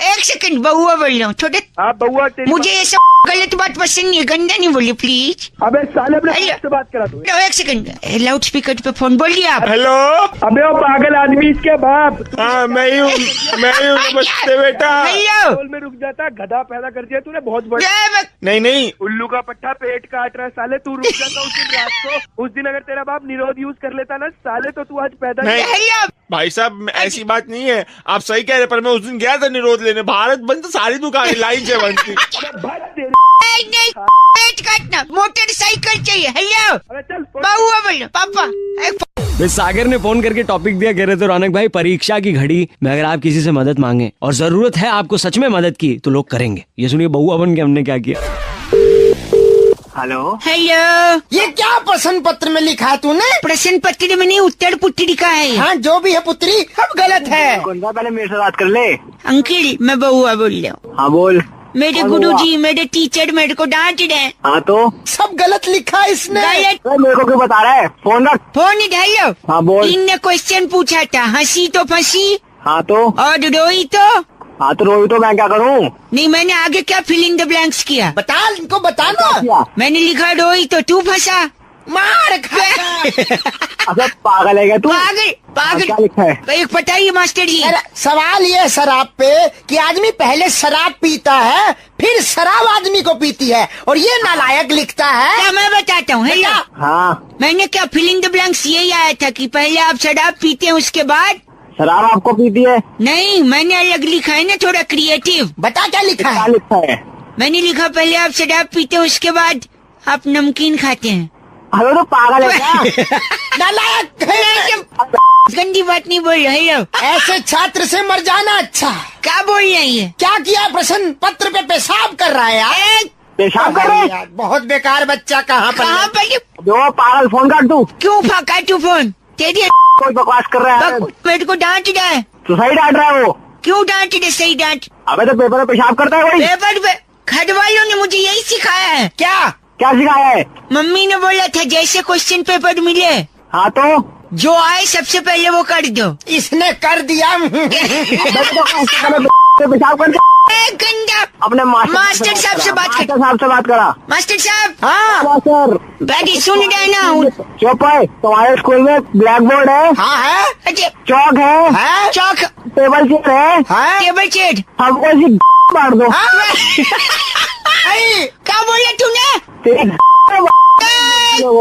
1 सेकंड, बउआ बोल रहा हूँ। छोटे बउआ, मुझे ये सब गलत बात पसंद नहीं है, गंदा नहीं बोलिए प्लीज। अबे साले अपने से बात करा तू। 1 सेकंड, लाउड स्पीकर पे फोन बोलिए आप। हेलो। अबे वो पागल आदमी, इसके बाप। हाँ मैं ही हूँ नमस्ते बेटा। हेलो में रुक जाता, गधा पैदा कर दिया तूने बहुत बड़ा। नहीं उल्लू का पट्टा पेट काट रहा है साले, तू रुक जाता उस दिन रात को। उस दिन अगर तेरा बाप निरोध यूज कर लेता ना साले, तो तू आज पैदा नहीं। भाई साहब ऐसी बात नहीं है, आप सही कह रहे, पर मैं उस दिन गया था निरोध लेने, भारत बंद, सारी दुकानें लाइन से बंद थी। नहीं, पेट काटना, मोटरसाइकिल चाहिए। हेलो चल बउआ बोलो। पापा फिर सागर ने फोन करके टॉपिक दिया, कह रहे थे रौनक भाई परीक्षा की घड़ी में अगर आप किसी से मदद मांगे और जरूरत है आपको सच में मदद की तो लोग करेंगे। ये सुनिए बउआ बन के हमने क्या किया। हेलो हेलो, ये क्या प्रश्न पत्र में लिखा है तूने? प्रश्न पत्र में नहीं, उत्तर पुत्री का है। हाँ जो भी है पुत्री, अब गलत है। कौन सा, पहले मेरे से बात कर ले। अंकिल मैं बउआ बोल रहा हूँ। हाँ बोल। मेरे गुरुजी, मेरे टीचर मेरे को डांट रहे। हाँ तो सब गलत लिखा है इसने। गलत। मेरे को क्यों बता रहा है? फोन रख। फोन इधर लो। हाँ बोल। इनने क्वेश्चन पूछा था, हंसी तो फंसी। हाँ तो। और रोई तो। हाँ तो रोई तो मैं क्या करूँ? नहीं मैंने आगे क्या फिल इन द ब्लैंक्स किया? बता इनको, बताना। मैंने लिखा रोई तो तू फंसा। मार खा। अबे पागल है क्या तू? पागल पागल। क्या लिखा है? एक बताइए मास्टर जी। सवाल ये है शराब पे कि आदमी पहले शराब पीता है फिर शराब आदमी को पीती है, और ये नालायक लिखता है। क्या मैं बताता हूँ? हाँ मैंने क्या फिल इन द ब्लैंक्स यही आया था कि पहले आप शराब पीते हैं उसके बाद शराब आपको पीती है? नहीं मैंने अलग लिखा है ना, थोड़ा क्रिएटिव। बता क्या लिखा है? लिखा है? मैंने लिखा पहले आप शराब पीते हैं उसके बाद आप नमकीन खाते हैं। अरे तो पागल है क्या? नालायक। गंदी बात नहीं बोल रहे हो। ऐसे छात्र से मर जाना अच्छा। क्या बोल रही है? क्या किया? प्रश्न पत्र पे पेशाब कर रहा है यार। पेशाब कर रहा है? बहुत बेकार बच्चा। कहाँ पर? दो पागल, फोन काट दू। क्यों काटू फोन? तेरी कोई बकवास कर रहा है। मेरे को डांट रहा है। तो सही डांट रहा है वो। क्यों डांट रहे? सही डांट। अबे तो पेपर में पेशाब करता है वही। पेपर पे घर वालों ने मुझे यही सिखाया है। क्या क्या सिखाया है? मम्मी ने बोला था जैसे क्वेश्चन पेपर मिले, हाँ तो जो आए सबसे पहले वो कर दो। इसने कर दिया। पेशाब कर गंदा। अपने मास्टर साहब से बात कर। साहब से बात करा। मास्टर साहब। हाँ मास्टर। बैठी सुन रहे ना। चुप है। तुम्हारे स्कूल में ब्लैक बोर्ड है? हाँ है। चौक है? चौक। टेबल चेयर है? हाँ टेबल चेयर। हमको ऐसी मार दो। क्या बोला तूने?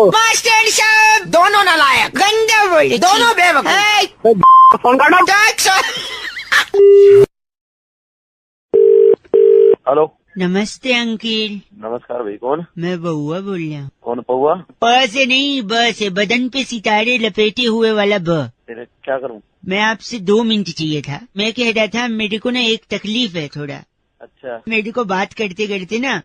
मास्टर साहब दोनों नालायक, गंदा बोले, दोनों बेवकूफ। फोन काटो। हेलो नमस्ते अंकिल। नमस्कार भाई, कौन? मैं बउआ बोल रहा हूँ। कौन पौआ? प से नहीं, ब से, बदन पे सितारे लपेटे हुए वाला ब। तेरे क्या करूँ? मैं आपसे 2 मिनट चाहिए था। मैं कह रहा था मेरे को ना एक तकलीफ है थोड़ा। अच्छा। मेरे को बात करते करते ना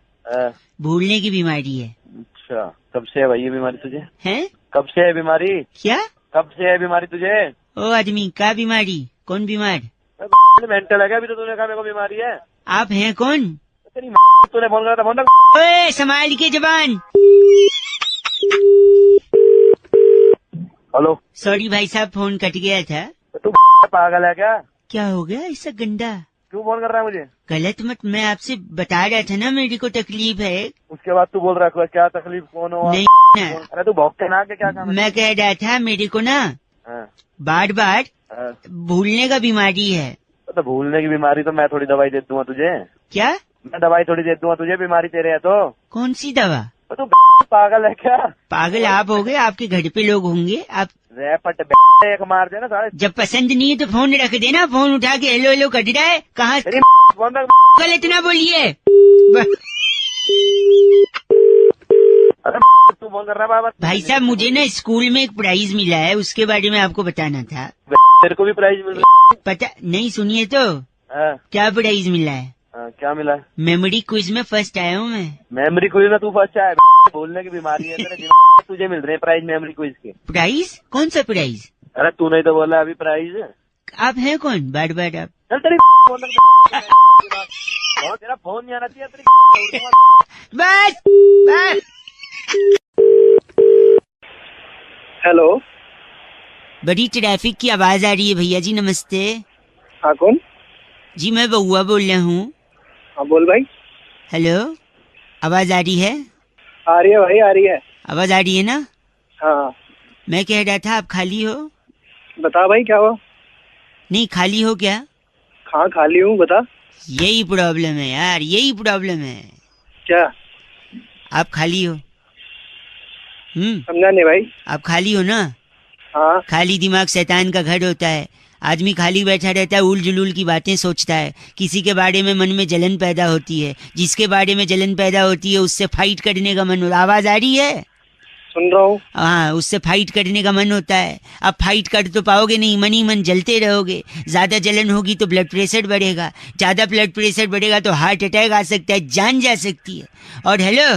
भूलने की बीमारी है। अच्छा, कब से है भाई ये बीमारी तुझे? हैं? कब से है बीमारी? क्या? कब से है बीमारी तुझे? ओ आदमी का बीमारी? कौन बीमार? मेंटल है क्या? अभी तो तूने कहा मेरे को बीमारी है। आप हैं कौन? तेरी तूने फोन करा था, फोन रख। ओए संभाल के जबान। हेलो। सॉरी भाई साहब, फोन कट गया था। तू पागल है क्या? क्या हो गया ऐसा गंदा? क्यों फोन कर रहा है मुझे? गलत मत, मैं आपसे बता रहा था ना मेरे को तकलीफ है। उसके बाद तू बोल रहा है क्या तकलीफ, कौन हो? नहीं ना। अरे तू भौंक के ना के क्या काम है? मैं कह रहा था मेरे को ना बार बार भूलने का बीमारी है। तो भूलने की बीमारी तो मैं थोड़ी दवाई दे दूंगा तुझे। क्या? मैं दवाई थोड़ी दे दूंगा तुझे, बीमारी तेरे है तो। कौन सी दवा? तू पागल है क्या? पागल आप हो गए, आपके घर पे लोग होंगे। आप रैपट एक मार देना सारे। जब पसंद नहीं है तो फोन रख देना। फोन उठा के हेलो हेलो कर रहा है। कहाँ कल इतना बोलिए। अरे तू फोन कर रहा है? भाई साहब मुझे ना स्कूल में एक प्राइज मिला है, उसके बारे में आपको बताना था। तेरे को भी प्राइज मिल रहा है? पता नहीं, सुनिए तो। क्या प्राइज मिला है? क्या मिला है? मेमोरी क्विज में फर्स्ट आया हूँ मैं। मेमोरी क्विज में तू फर्स्ट आया? भूलने की बीमारी है तेरे तुझे मिल रहे हैं प्राइज मेमोरी क्विज के। प्राइज? कौन सा प्राइज? अरे तू नहीं तो बोला अभी प्राइज। आप हैं कौन? बार बार आप। चल तेरी तेरा फोन नहीं आना चाहिए तेरी। बस बस। हेलो। बड़ी ट्रैफिक की आवाज आ रही है भैया जी। नमस्ते। हाँ कौन? जी मैं बउआ बोल रहा हूँ। हाँ बोल भाई। हेलो, आवाज आ रही है? आ रही है भाई, आ रही है। आवाज आ रही है ना? हाँ। मैं कह रहा था आप खाली हो? बता भाई क्या हुआ? नहीं खाली हो क्या? हाँ खाली हूँ, बता। यही प्रॉब्लम है यार, यही प्रॉब्लम है। क्या? आप खाली हो? समझा नहीं भाई। आप खाली हो ना? हाँ। खाली दिमाग शैतान का घर होता है। आदमी खाली बैठा रहता है, उल जुलूल की बातें सोचता है, किसी के बारे में मन में जलन पैदा होती है, जिसके बारे में जलन पैदा होती है उससे फाइट करने का मन होता है। आवाज आ रही है? सुन रहा हूँ। हाँ, उससे फाइट करने का मन होता है। अब फाइट कर तो पाओगे नहीं, मन ही मन जलते रहोगे। ज्यादा जलन होगी तो ब्लड प्रेशर बढ़ेगा, ज्यादा ब्लड प्रेशर बढ़ेगा तो हार्ट अटैक आ सकता है, जान जा सकती है। और हेलो,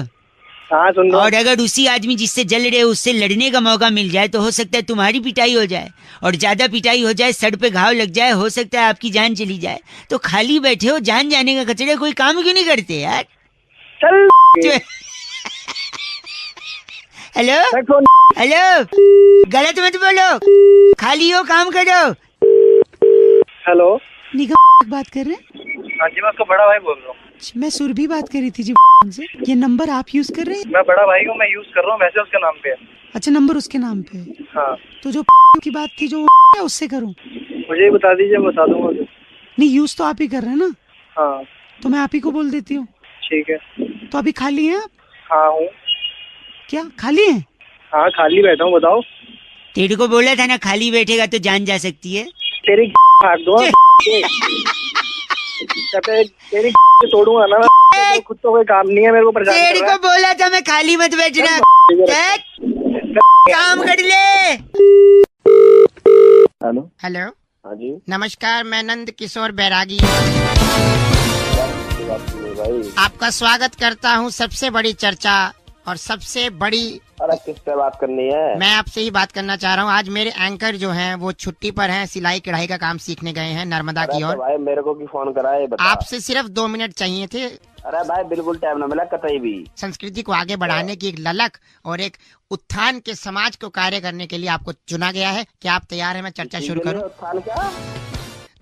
हाँ सुन रहा हूँ। और अगर उसी आदमी जिससे जल रहे हो उससे लड़ने का मौका मिल जाए तो हो सकता है तुम्हारी पिटाई हो जाए, और ज्यादा पिटाई हो जाए, सर पे घाव लग जाए, हो सकता है आपकी जान चली जाए। तो खाली बैठे हो, जान जाने का कचड़े, कोई काम क्यों नहीं करते यार? चल हेलो हेलो, गलत मत बोलो, खाली हो काम करो। हेलो, निगम बात कर रहे हैं? हाँ जी, मैं उसका बड़ा भाई बोल रहा हूँ। मैं सुरभि बात कर रही थी जी से। ये नंबर आप यूज कर रहे हैं? मैं बड़ा भाई हूँ, मैं यूज कर रहा हूँ, वैसे उसके नाम पे है। अच्छा, नंबर उसके नाम पे है। हाँ, तो जो की बात थी जो उससे करूँ? मुझे बता दीजिए, बता दूंगा। नहीं, यूज तो आप ही कर रहे हैं ना? हाँ, तो मैं आप ही को बोल देती हूँ। ठीक है। तो अभी खाली हैं आप? हाँ हूँ। क्या खाली हैं? हाँ खाली बैठा हूँ, बताओ। तेरे को बोला था ना, खाली बैठेगा तो जान जा सकती है। तेरी फाड़ दो, तेरी तोड़ूंगा ना मैं। खुद तो कोई काम नहीं है, मेरे को परेशान तेरे को बोला था मैं खाली मत बैठना, काम कर ले। हेलो हेलो, हाँ जी, नमस्कार, मैं नंद किशोर बैरागी आपका स्वागत करता हूँ सबसे बड़ी चर्चा और सबसे बड़ी। अरे किससे बात करनी है? मैं आपसे ही बात करना चाह रहा हूँ। आज मेरे एंकर जो हैं वो छुट्टी पर हैं, सिलाई कढ़ाई का काम सीखने गए हैं नर्मदा की ओर। भाई मेरे को की फोन कराए, बता। आपसे सिर्फ 2 मिनट चाहिए थे। अरे भाई बिल्कुल टाइम ना मिला कतई भी। संस्कृति को आगे बढ़ाने की एक ललक और एक उत्थान के समाज को कार्य करने के लिए आपको चुना गया है। क्या आप तैयार हैं? मैं चर्चा शुरू करूँ? उत्थान क्या?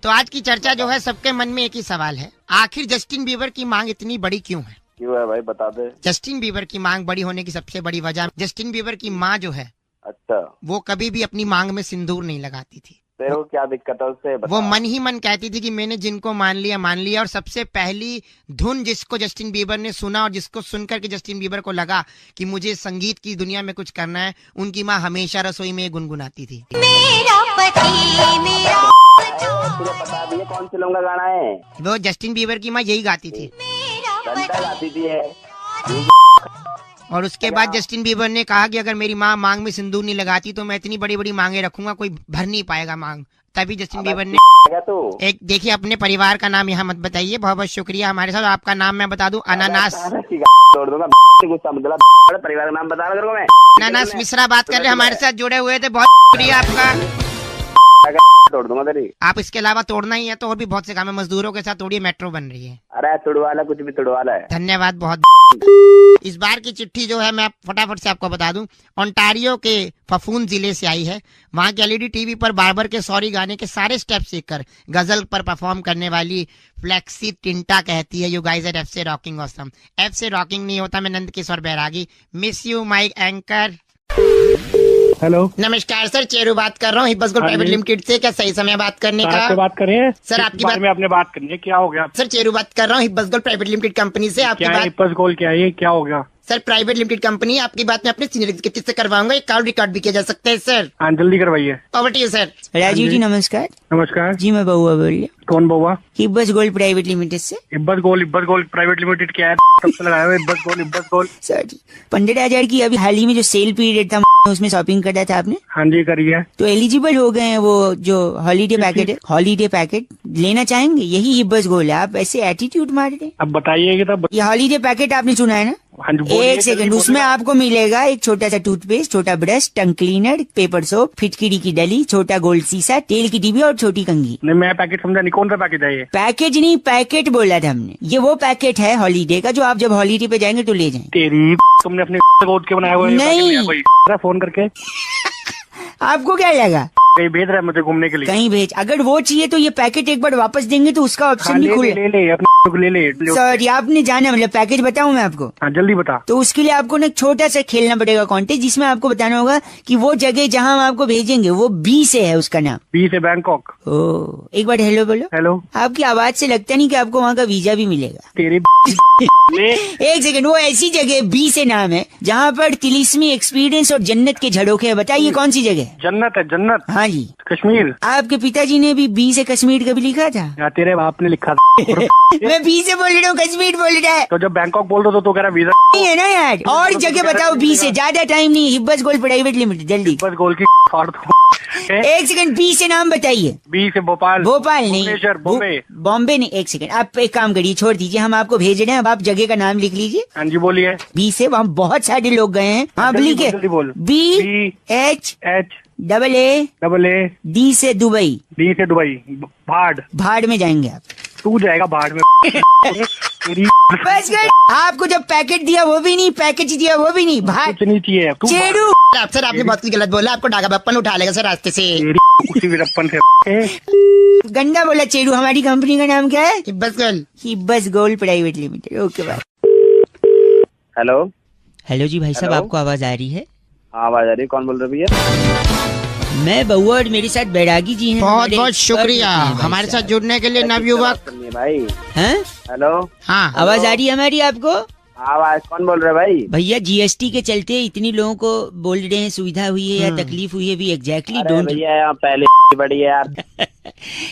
तो आज की चर्चा जो है, सबके मन में एक ही सवाल है, आखिर जस्टिन बीबर की मांग इतनी बड़ी क्यों है? क्यों है भाई, बता दे। जस्टिन बीबर की मांग बड़ी होने की सबसे बड़ी वजह, जस्टिन बीबर की माँ जो है, अच्छा, वो कभी भी अपनी मांग में सिंदूर नहीं लगाती थी। तेरे को क्या दिक्कत है उससे, बता। वो मन ही मन कहती थी कि मैंने जिनको मान लिया। और सबसे पहली धुन जिसको जस्टिन बीबर ने सुना और जिसको सुनकर के जस्टिन बीबर को लगा कि मुझे संगीत की दुनिया में कुछ करना है, उनकी माँ हमेशा रसोई में गुनगुनाती थी। मेरा पति मेरा बता दिए कौन सी लोगों का गाना है? वो जस्टिन बीबर की माँ यही गाती थी, गाती थी है। और उसके बाद जस्टिन बीबर ने कहा कि अगर मेरी माँ मांग में सिंदूर नहीं लगाती तो मैं इतनी बड़ी बड़ी मांगे रखूंगा, कोई भर नहीं पाएगा मांग। तभी जस्टिन बीबर ने एक, देखिए अपने परिवार का नाम यहाँ मत बताइए, बहुत बहुत शुक्रिया हमारे साथ। आपका नाम मैं बता दूं, अनानास। तोड़ दूंगा, गुस्सा मत दिला, परिवार का नाम बता रहा मैं। अनानास मिश्रा बात कर रहे हमारे साथ जुड़े हुए थे, बहुत शुक्रिया आपका। तोड़ दूंगा तेरी। आप इसके अलावा तोड़ना ही है तो और भी बहुत से काम है, मजदूरों के साथ तोड़िए, मेट्रो बन रही है। अरे तुड़वाला, कुछ भी तुड़वाला है। धन्यवाद बहुत। इस बार की चिट्ठी जो है मैं फटाफट से आपको बता दूं, ओंटारियो के फफून जिले से आई है। वहाँ के एलईडी टीवी पर बार्बर के सॉरी गाने के सारे स्टेप सीखकर गजल पर परफॉर्म करने वाली फ्लेक्सी टिंटा कहती है, यू गाइज आर एफ से रॉकिंग ऑसम। एफ से रॉकिंग नहीं होता, मैं Nand Kishore Bairagi, miss you my anchor. Hello, नमस्कार सर, चेरू बात कर रहा हूँ हिब्बस गोल्ड प्राइवेट लिमिटेड से। क्या सही समय बात करने का? बात कर रहे हैं सर, आपकी बात में आपने बात करनी है, क्या हो गया? सर चेरू बात कर रहा हूँ हिब्बस गोल्ड प्राइवेट लिमिटेड कंपनी से। आपकी बात हिब्बस गोल्ड क्या है, क्या हो गया? सर प्राइवेट लिमिटेड कंपनी, आपकी बात मैं अपने सीनियर एग्जीक्यूटिव से करवाऊंगा, एक कॉल रिकॉर्ड भी किया जा सकता है सर। हाँ जल्दी करवाइए। Over to you sir. Rajiv ji नमस्कार। नमस्कार जी, मैं बउआ बोल रही हूँ। कौन बउआ? हिब्बस गोल्ड प्राइवेट लिमिटेड से। हिब्बस गोल्ड प्राइवेट लिमिटेड क्या है? कब से लगाया हुआ हिब्बस गोल्ड? सर जी, 15,000 की अभी हाल ही में जो सेल पीरियड था उसमें शॉपिंग करा था आपने? हाँ जी करिए। तो एलिजिबल हो गए हैं वो जो हॉलीडे पैकेट है, हॉलीडे पैकेट लेना चाहेंगे? यही हिब्बस गोल्ड है। आप ऐसे एटीट्यूड मार रहे हैं। अब बताइए तब। ये हॉलीडे पैकेट आपने सुना है ना? हाँ जी, एक सेकंड, उसमें आपको मिलेगा एक छोटा सा टूथपेस्ट, छोटा brush, tongue cleaner, paper soap, फिटकिरी की डली, छोटा गोल्ड सीसा, तेल की डिब्बी और छोटी कंघी। नहीं, मैं पैकेट समझा नहीं, कौन सा पैकेट है ये? पैकेज नहीं, पैकेट बोला था हमने। ये वो पैकेट है हॉलीडे का जो आप जब हॉलीडे पे जाएंगे तो ले जाएंगे। तेरी तुमने अपने कोड के बनाया हुआ है? नहीं, फोन करके आपको क्या लगा? कहीं भेज रहा है मुझे घूमने के लिए? कहीं भेज। अगर वो चाहिए तो ये पैकेट एक बार वापस देंगे तो उसका ऑप्शन भी खुले। ले सर आपने जाना, मतलब पैकेज बताऊं मैं आपको? हाँ जल्दी बता। तो उसके लिए आपको ना छोटा सा खेलना पड़ेगा कॉन्टेस्ट, जिसमें आपको बताना होगा कि वो जगह जहां हम आपको भेजेंगे वो बी से है, उसका नाम बी से बैंकॉक। ओ, एक बार हेलो बोलो। हेलो। आपकी आवाज से लगता नहीं कि आपको वहाँ का वीजा भी मिलेगा। तेरे एक सेकंड, वो ऐसी जगह बी से नाम है जहाँ पर तिलिस्मी एक्सपीरियंस और जन्नत के झरोखे है। बताइए कौन सी जगह? जन्नत है, जन्नत। हाँ जी, कश्मीर। आपके पिताजी ने भी बी से कश्मीर कभी लिखा था? तेरे बाप ने लिखा था। मैं बी से बोल रहा हूँ, कश्मीर बोल रहा है। तो जब बैंकॉक बोल रहे तो कह रहा वीजा नहीं है ना यार, और जगह बताओ बी से, ज्यादा टाइम नहीं। हिब्बस गोल्ड प्राइवेट लिमिटेड, जल्दी बस गोल की फाड़ दो। एक सेकंड, बी से नाम बताइए। बी से भोपाल। भोपाल नहीं, भुवनेश्वर, बॉम्बे। बॉम्बे नहीं। एक सेकंड, आप एक काम करिए, छोड़ दीजिए, हम आपको भेज रहे हैं, अब आप जगह का नाम लिख लीजिए। हाँ जी बोलिए। बी से वहाँ बहुत सारे लोग गए हैं। हाँ लिखिए, B H double A D से दुबई। डी से दुबई। भाड़। भाड़ में जाएंगे आप। तू जाएगा भाड़ में। बस कर, आपको जब पैकेट दिया वो भी नहीं, पैकेज दिया वो भी नहीं, भाड़ कुछ नहीं चाहिए। चेरू सर, आपने बहुत कुछ गलत बोला, आपको डाका बप्पन उठा लेगा सर रास्ते से। उसी वीरप्पन से गंदा बोला चेरू। हमारी कंपनी का नाम क्या है? Hibbs gold private limited. Okay bye. Hello hello जी भाई साहब, आपको आवाज आ रही है? हाँ आवाज आ रही है। कौन बोल रहे भैया? मैं बउआ और मेरे साथ बैरागी जी हैं। बहुत बहुत शुक्रिया हमारे साथ जुड़ने के लिए नवयुवक। भाई हैं? हेलो। हाँ आवाज आ रही है हमारी आपको? आवाज कौन बोल रहे भाई? भैया जीएसटी के चलते इतनी लोगों को बोल रहे हैं सुविधा हुई है या तकलीफ हुई है, भी एग्जैक्टली डोंट। भैया यहाँ पहले बड़ी है यार।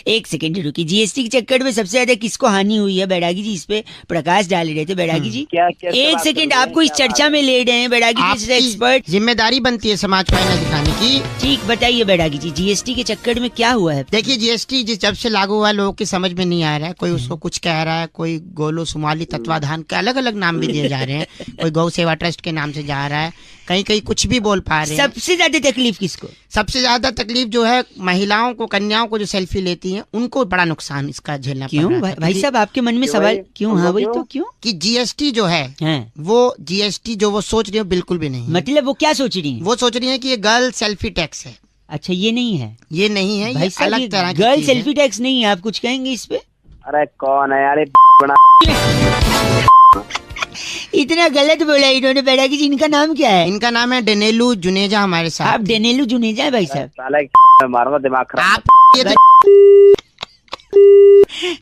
एक सेकंड रुकी, जीएसटी के चक्कर में सबसे ज्यादा किसको हानि हुई है बैरागी जी? इस पे प्रकाश डाल रहे थे बैरागी जी। क्या एक सेकंड, आपको इस चर्चा में ले रहे हैं बैरागी जी, एक्सपर्ट। जिम्मेदारी बनती है समाज को आईना दिखाने की। ठीक, बताइए बैरागी जी, जीएसटी के चक्कर में क्या हुआ है? देखिए जीएसटी जब से लागू हुआ लोगों की समझ में नहीं आ रहा है, कोई उसको कुछ कह रहा है, कोई गोलो सुमाली तत्वाधान के अलग अलग नाम भी दिए जा रहे हैं, कोई गौ सेवा ट्रस्ट के नाम से जा रहा है, कहीं कहीं कुछ भी बोल पा रहे हैं। सबसे ज्यादा तकलीफ किसको? सबसे ज्यादा तकलीफ जो है महिलाओं को, कन्याओं को जो सेल्फी लेती हैं, उनको बड़ा नुकसान इसका झेलना पड़ रहा है। भाई साहब आपके मन में सवाल क्यों? हाँ वही तो, क्यों कि जीएसटी जो है वो जीएसटी जो वो सोच रही है बिल्कुल भी नहीं। मतलब वो क्या सोच रही है? वो सोच रही है कि ये गर्ल सेल्फी टैक्स है। अच्छा ये नहीं है? ये नहीं है, भाई ये अलग तरह की गर्ल सेल्फी टैक्स नहीं है। आप कुछ कहेंगे इस पे? अरे कौन है यार इतना गलत बोला इन्होंने बैरागी जी। इनका नाम क्या है? इनका नाम है डेनेलू जुनेजा हमारे साथ। आप डेनेलू जुनेजा है भाई साहब? साला मारूंगा दिमाग खराब।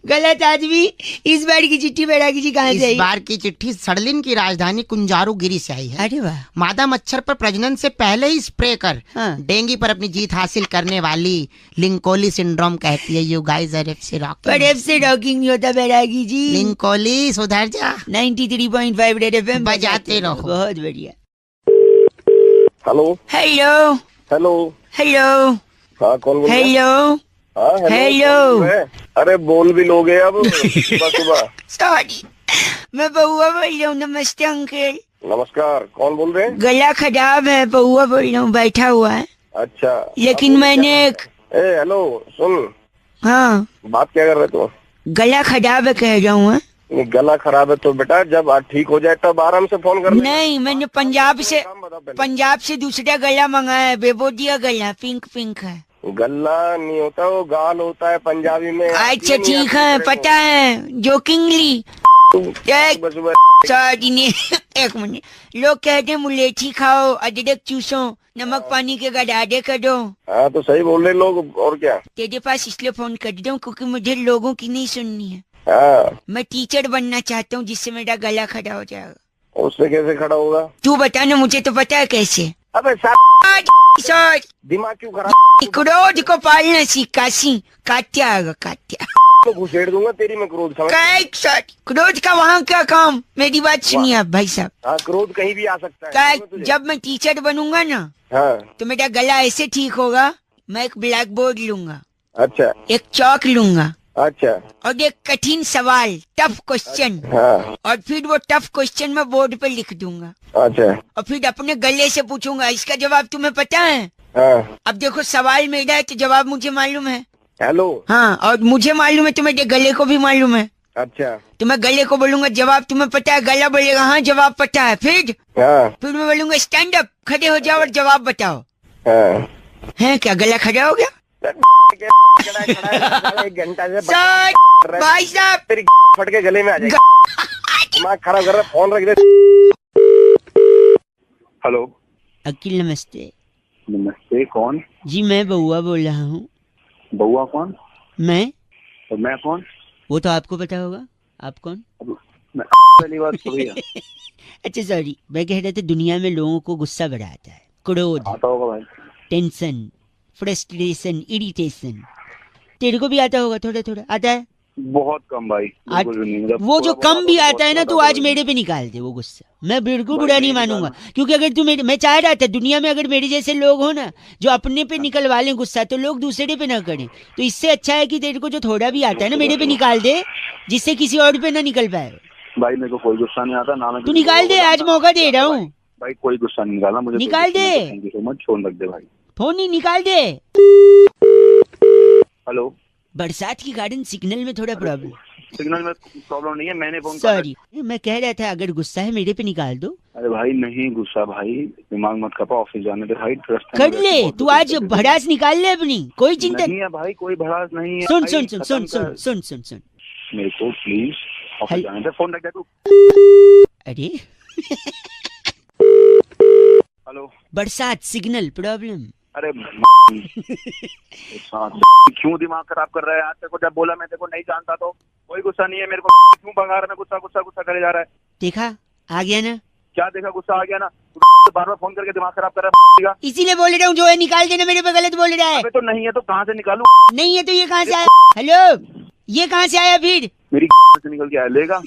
गलत आदमी। इस बार की चिट्ठी बैरागी जी कहाँ से आई? इस बार की चिट्ठी सड़लिन की राजधानी कुंजारू गिरी से आई है। अरे वाह। मादा मच्छर पर प्रजनन से पहले ही स्प्रे कर डेंगू पर अपनी जीत हासिल करने वाली लिंकोली सिंड्रोम कहती है। यू गाइस आर एफ से रॉकिंग। पर एफ से रॉकिंग नहीं होता बैरागी जी। लिंकोली सुधर जा। 93.5 रेड एफएम बजाते रहो। बहुत बढ़िया। Hello hello hello hello. हाँ कौन बोल रहे हैं? Hello hello. अरे बोल भी लोगे अब सुबह सुबह? सॉरी, मैं बउआ बोल रहा हूँ। नमस्ते अंकल। नमस्कार, कौन बोल रहे हैं? गला खराब है, बउआ बोल रहा हूँ, बैठा हुआ है। अच्छा, लेकिन मैंने हेलो सुन। हाँ बात क्या कर रहे तुम? गला खराब है कह रहा हूँ। गला खराब है तो बेटा जब ठीक हो जाए तब आराम से फोन कर। नहीं, मैंने पंजाब से दूसरा गला मंगाया है, बेबोदिया गला, पिंक पिंक है। गला नहीं होता, वो गाल होता है पंजाबी में। अच्छा ठीक है, पता है, जोकिंगली। सॉरी ने एक मिनट। लोग कहते हैं मुलेठी खाओ, अदरक चूसो, नमक पानी के गडाडे कर दो। हाँ तो सही बोल रहे लोग, और क्या। तेरे पास इसलिए फोन कर दूं क्योंकि मुझे लोगों की नहीं सुननी है। मैं टीचर बनना चाहता हूँ जिससे मेरा गला खड़ा हो जाएगा। उससे कैसे खड़ा होगा? तू बता ना, मुझे तो पता है कैसे। अबे सर दिमाग क्यों खराब? क्रोध को पालना सीखा सी। काट्या आगा काट्या तो घुसेड़ दूंगा तेरी मैं क्रोध। क्रोध का वहाँ क्या काम? मेरी बात सुनिए आप भाई साहब। हाँ क्रोध कहीं भी आ सकता है। जब मैं टीचर बनूंगा ना तो मेरा गला ऐसे ठीक होगा। मैं एक ब्लैक बोर्ड लूंगा। अच्छा। एक चौक लूंगा। अच्छा। और एक कठिन सवाल, टफ क्वेश्चन। और फिर वो टफ क्वेश्चन मैं बोर्ड पे लिख दूंगा। अच्छा। और फिर अपने गले से पूछूंगा इसका जवाब तुम्हें पता है? अब देखो सवाल मेरा है तो जवाब मुझे मालूम है। हेलो। हाँ, और मुझे मालूम है तो मेरे गले को भी मालूम है। अच्छा। तो मैं गले को बोलूंगा जवाब तुम्हें पता है? गला बोलेगा हाँ जवाब पता है। फिर मैं बोलूंगा स्टैंड अप, खड़े हो जाओ और जवाब बताओ। है क्या गला खड़ा हो गया? एक घंटा से भाई साहब तेरी फट के गले में आ जाएगा। दिमाग खराब कर रहा, फोन रख दे। हेलो अखिल नमस्ते। नमस्ते, कौन? जी मैं बउआ बोल रहा हूँ। बउआ कौन? मैं। और मैं कौन? वो तो आपको पता होगा। आप कौन? मैं पहली बार सुन रहा। अच्छा सॉरी, मैं कह रहा था दुनिया में लोगों को गुस्सा बढ़ाता है, क्रोध आता होगा भाई, टेंशन, फ्रस्ट्रेशन, इरिटेशन। तेरे को भी आता होगा थोड़ा थोड़ा? आता है? बहुत कम भाई, बिल्कुल भी नहीं। मतलब वो जो थोड़ा कम भी बहुत आता है ना, बहुत तो ज्यादा आज मेरे पे निकाल दे वो गुस्सा। मैं बिल्कुल बुरा नहीं मानूंगा, क्योंकि अगर तू मैं चाह रहा था दुनिया में अगर मेरे जैसे लोग हो ना जो अपने पे निकलवा लें गुस्सा, तो लोग दूसरे पे ना करें। तो इससे अच्छा है कि तेरे को जो थोड़ा भी आता है ना मेरे पे निकाल दे, जिससे किसी और पे ना निकल पाए। भाई मेरे को कोई गुस्सा नहीं आता ना। मैं तू निकाल दे, आज मौका दे रहा हूँ। भाई कोई गुस्सा नहीं निकाला मुझे। निकाल दे। Thank you so much, phone रख दे भाई। फोन नहीं, निकाल दे। हेलो, बरसात के कारण सिग्नल में थोड़ा प्रॉब्लम। सिग्नल में प्रॉब्लम नहीं है, मैंने फोन सॉरी, मैं कह रहा था अगर गुस्सा है मेरे पे निकाल दो। अरे भाई नहीं गुस्सा भाई, दिमाग मत खपा, ऑफिस जाने दे भाई। कर ले तू, आज भड़ास निकाल ले अपनी, कोई चिंता नहीं है भाई, कोई भड़ास नहीं है। सुन सुन सुन सुन सुन सुन सुन सुन मेरे को प्लीज ऑफिस जाने दे, फोन रख दे तू। अरे हेलो, बरसात सिग्नल प्रॉब्लम। अरे क्यों दिमाग खराब कर रहा है आज? तेरे को जब बोला मैं तेरे को नहीं जानता तो कोई गुस्सा नहीं है मेरे को, क्यों भगा रहा है? गुस्सा गुस्सा गुस्सा करे जा रहा है। देखा आ गया ना? क्या देखा? गुस्सा आ गया ना? बार बार फोन करके दिमाग खराब कर रहा है। इसीलिए बोल रहा हूँ, जो है निकाल देना, मेरे पे गलत बोल रहा है। अबे तो नहीं है तो कहाँ से निकालूं? नहीं है तो ये कहाँ से आया? हेलो, ये कहाँ से आया फिर? मेरी से निकल के आया, लेगा।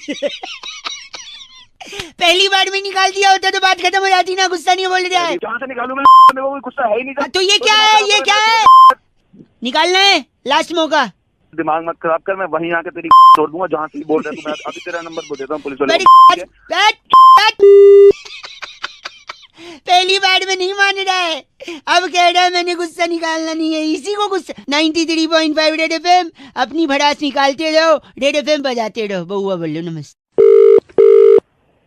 पहली बार में निकाल दिया होता तो बात खत्म हो जाती ना। गुस्सा नहीं बोल रहा है। कहाँ से निकालूं मैं? मेरे को कोई गुस्सा है ही नहीं। तो ये क्या है? ये क्या है? निकालना है, लास्ट मौका। दिमाग मत खराब कर, मैं वहीं आके तेरी छोड़ दूंगा जहाँ से बोल रहा है। मैं अभी तेरा नंबर बोल देता हूँ पुलिस वाले को। पहली बार में नहीं मान रहा है, अब कह रहा है मैंने गुस्सा निकालना नहीं है। इसी को गुस्सा। 93.5 रेड एफएम, अपनी भड़ास निकालते रहो, रेड एफएम बजाते रहो। बउआ बोलो नमस्ते।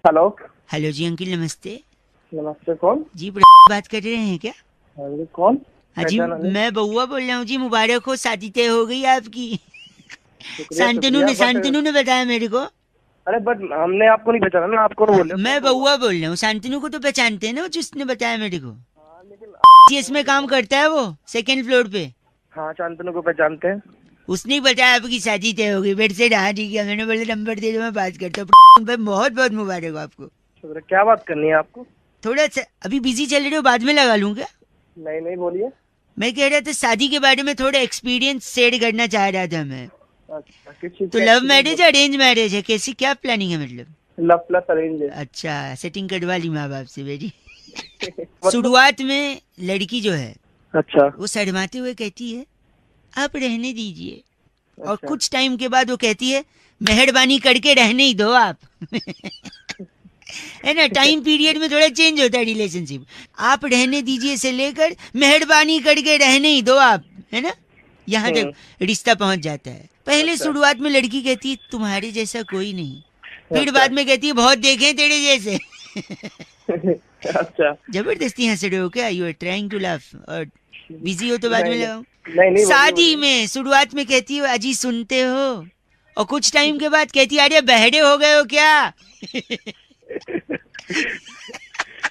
हेलो। हेलो जी अंकिल नमस्ते। नमस्ते, कौन जी? बात कर रहे हैं क्या? कौन? हाँ जी, मैं बउआ बोल रहा हूँ जी। मुबारक हो, शादी तय हो गई आपकी। शांतनु ने बताया मेरे को। अरे बट हमने आपको नहीं पहचाना ना, आपको बोल रहे। मैं बउआ बोल रहा हूँ, शांतनु को तो पहचानते हैं ना, जिसने बताया मेरे को। इसमें काम करता है वो, सेकंड फ्लोर पे। हाँ, शांतनु को पहचानते हैं। उसने बताया आपकी शादी तय हो गई। बेड से हाँ ठीक है, मैंने बोला नंबर दे दो, मैं बात करता हूँ। बहुत बहुत मुबारक हो आपको। क्या बात करनी है आपको? थोड़ा सा अभी बिजी चल रहे हो, बाद में लगा लूँ क्या? नहीं नहीं, बोलिए। मैं कह रहा था शादी के बारे में थोड़ा एक्सपीरियंस शेयर करना चाह रहा था मैं। अच्छा, तो लव मैरिज अरेंज मैरिज है? कैसी क्या प्लानिंग है? मतलब लव प्लस अरेंज है। अच्छा, सेटिंग करवा ली माँ बाप से मेरी। शुरुआत में लड़की जो है, अच्छा, वो शर्माते हुए कहती है आप रहने दीजिए, और कुछ टाइम के बाद वो कहती है मेहरबानी करके रहने ही दो आप। है ना, टाइम पीरियड में थोड़ा चेंज होता है रिलेशनशिप। आप रहने दीजिए से लेकर मेहरबानी करके रहने ही दो आप, है ना, यहाँ तक रिश्ता पहुंच जाता है। पहले शुरुआत में लड़की कहती है तुम्हारे जैसा कोई नहीं, फिर बाद में कहती है बहुत देखे तेरे जैसे। अच्छा, जबरदस्ती हंस रहे हो क्या? You are trying to laugh, और बिजी हो तो बाद में लगाऊं। नहीं, शादी में शुरुआत में कहती हो अजी सुनते हो, और कुछ टाइम के बाद कहती है अरे बहरे हो गए हो क्या?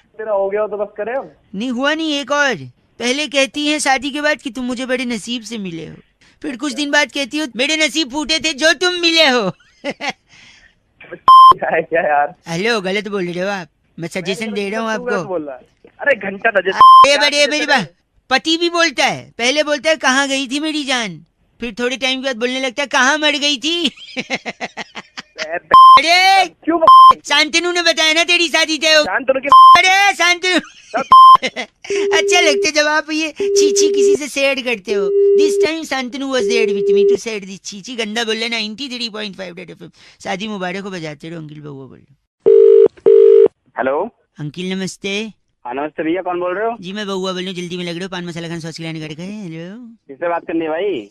तेरा हो गया हो तो बस करे हम। नहीं हुआ नहीं, एक और। पहले कहती है शादी के बाद कि तुम मुझे बड़े नसीब से मिले हो, फिर कुछ दिन बाद कहती हो मेरे नसीब फूटे थे जो तुम मिले हो। क्या यार? हेलो, गलत बोल रहे हो आप, मैं सजेशन दे रहा हूँ आपको। अरे घंटा बड़े मेरी बात, पति भी बोलता है, पहले बोलता है कहाँ गई थी मेरी जान, फिर थोड़े टाइम के बाद बोलने लगता है कहाँ मर गई थी। अरे क्यों? शांतनु ने बताया ना तेरी शादी तय हो। अरे शांतनु। अच्छा लगता है जब आप ये चीची किसी से शेयर करते हो। This time Shantanu was there with me to share this चीची। गंदा बोल रहा 93.5 रेड एफएम। शादी मुबारक हो बजाते रहो। अंकिल बउआ बोल रहे। हेलो अंकिल नमस्ते। हाँ नमस्ते भैया, कौन बोल रहे हो? जी मैं बउआ बोल रही हूँ, जल्दी में लग रहे हो, पान मसाला खान सॉस खिलाने करके। हेलो, किससे बात करनी है भाई?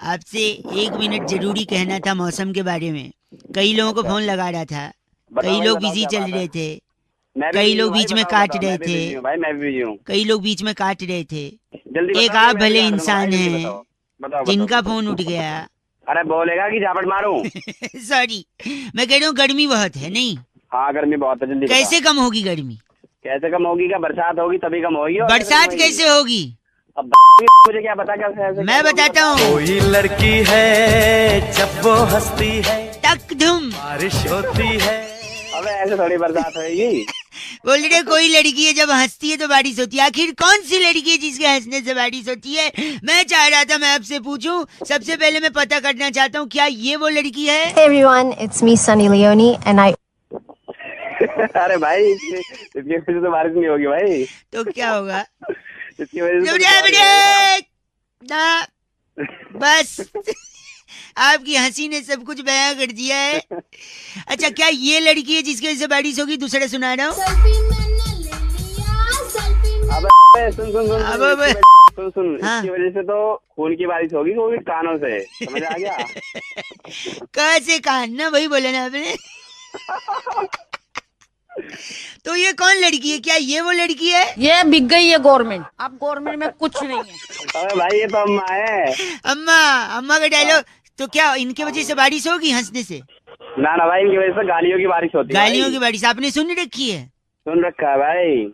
आपसे 1 मिनट जरूरी कहना था मौसम के बारे में। कई लोगों को फोन लगा रहा था, कई लोग बिजी चल रहे थे, कई लोग बीच में काट रहे थे, भाई मैं भी बिजी हूँ। कई लोग बीच में काट रहे थे। एक आप भले इंसान हैं जिनका फोन उठ गया। अरे बोलेगा कि झापट मारूं? सॉरी, मैं कह रहा हूँ गर्मी बहुत है। नहीं, हाँ गर्मी बहुत है, जल्दी कैसे कम होगी गर्मी? कैसे कम होगी? क्या बरसात होगी तभी कम होगी? बरसात कैसे होगी? अब मुझे क्या पता कैसे? मैं बताता हूँ। कोई लड़की है जब वो हंसती है तक धुम बारिश होती है। अबे ऐसे थोड़ी बरसात होगी। बोल रहे कोई लड़की है जब हंसती है तो बारिश होती है। आखिर कौन सी लड़की है जिसके हंसने से बारिश होती है? मैं चाह रहा था मैं आपसे पूछूं। सबसे पहले मैं पता करना चाहता हूँ क्या ये वो लड़की है? Hey everyone, it's me Sunny Leone and I अरे भाई इसकी वजह से तो बारिश नहीं होगी भाई। तो क्या होगा? इसकी वजह से ना बस आपकी हंसी ने सब कुछ बयां कर दिया है। अच्छा क्या ये लड़की है जिसकी वजह से बारिश होगी? दूसरा सुना रहा हूँ। सुन इसकी वजह से तो खून की बारिश होगी, वो भी कानों से, समझ आ गया? कहाँ से कान ना वही बोला ना आपने। तो ये कौन लड़की है? क्या ये वो लड़की है? ये बिक गई है गवर्नमेंट। अब गवर्नमेंट में कुछ नहीं है। अरे भाई ये तो अम्मा है। अम्मा का डायलॉग। तो क्या इनके वजह से बारिश होगी हंसने से? ना भाई इनकी वजह से गालियों की बारिश होती है। गालियों की बारिश आपने सुन रखी है? सुन रखा है भाई।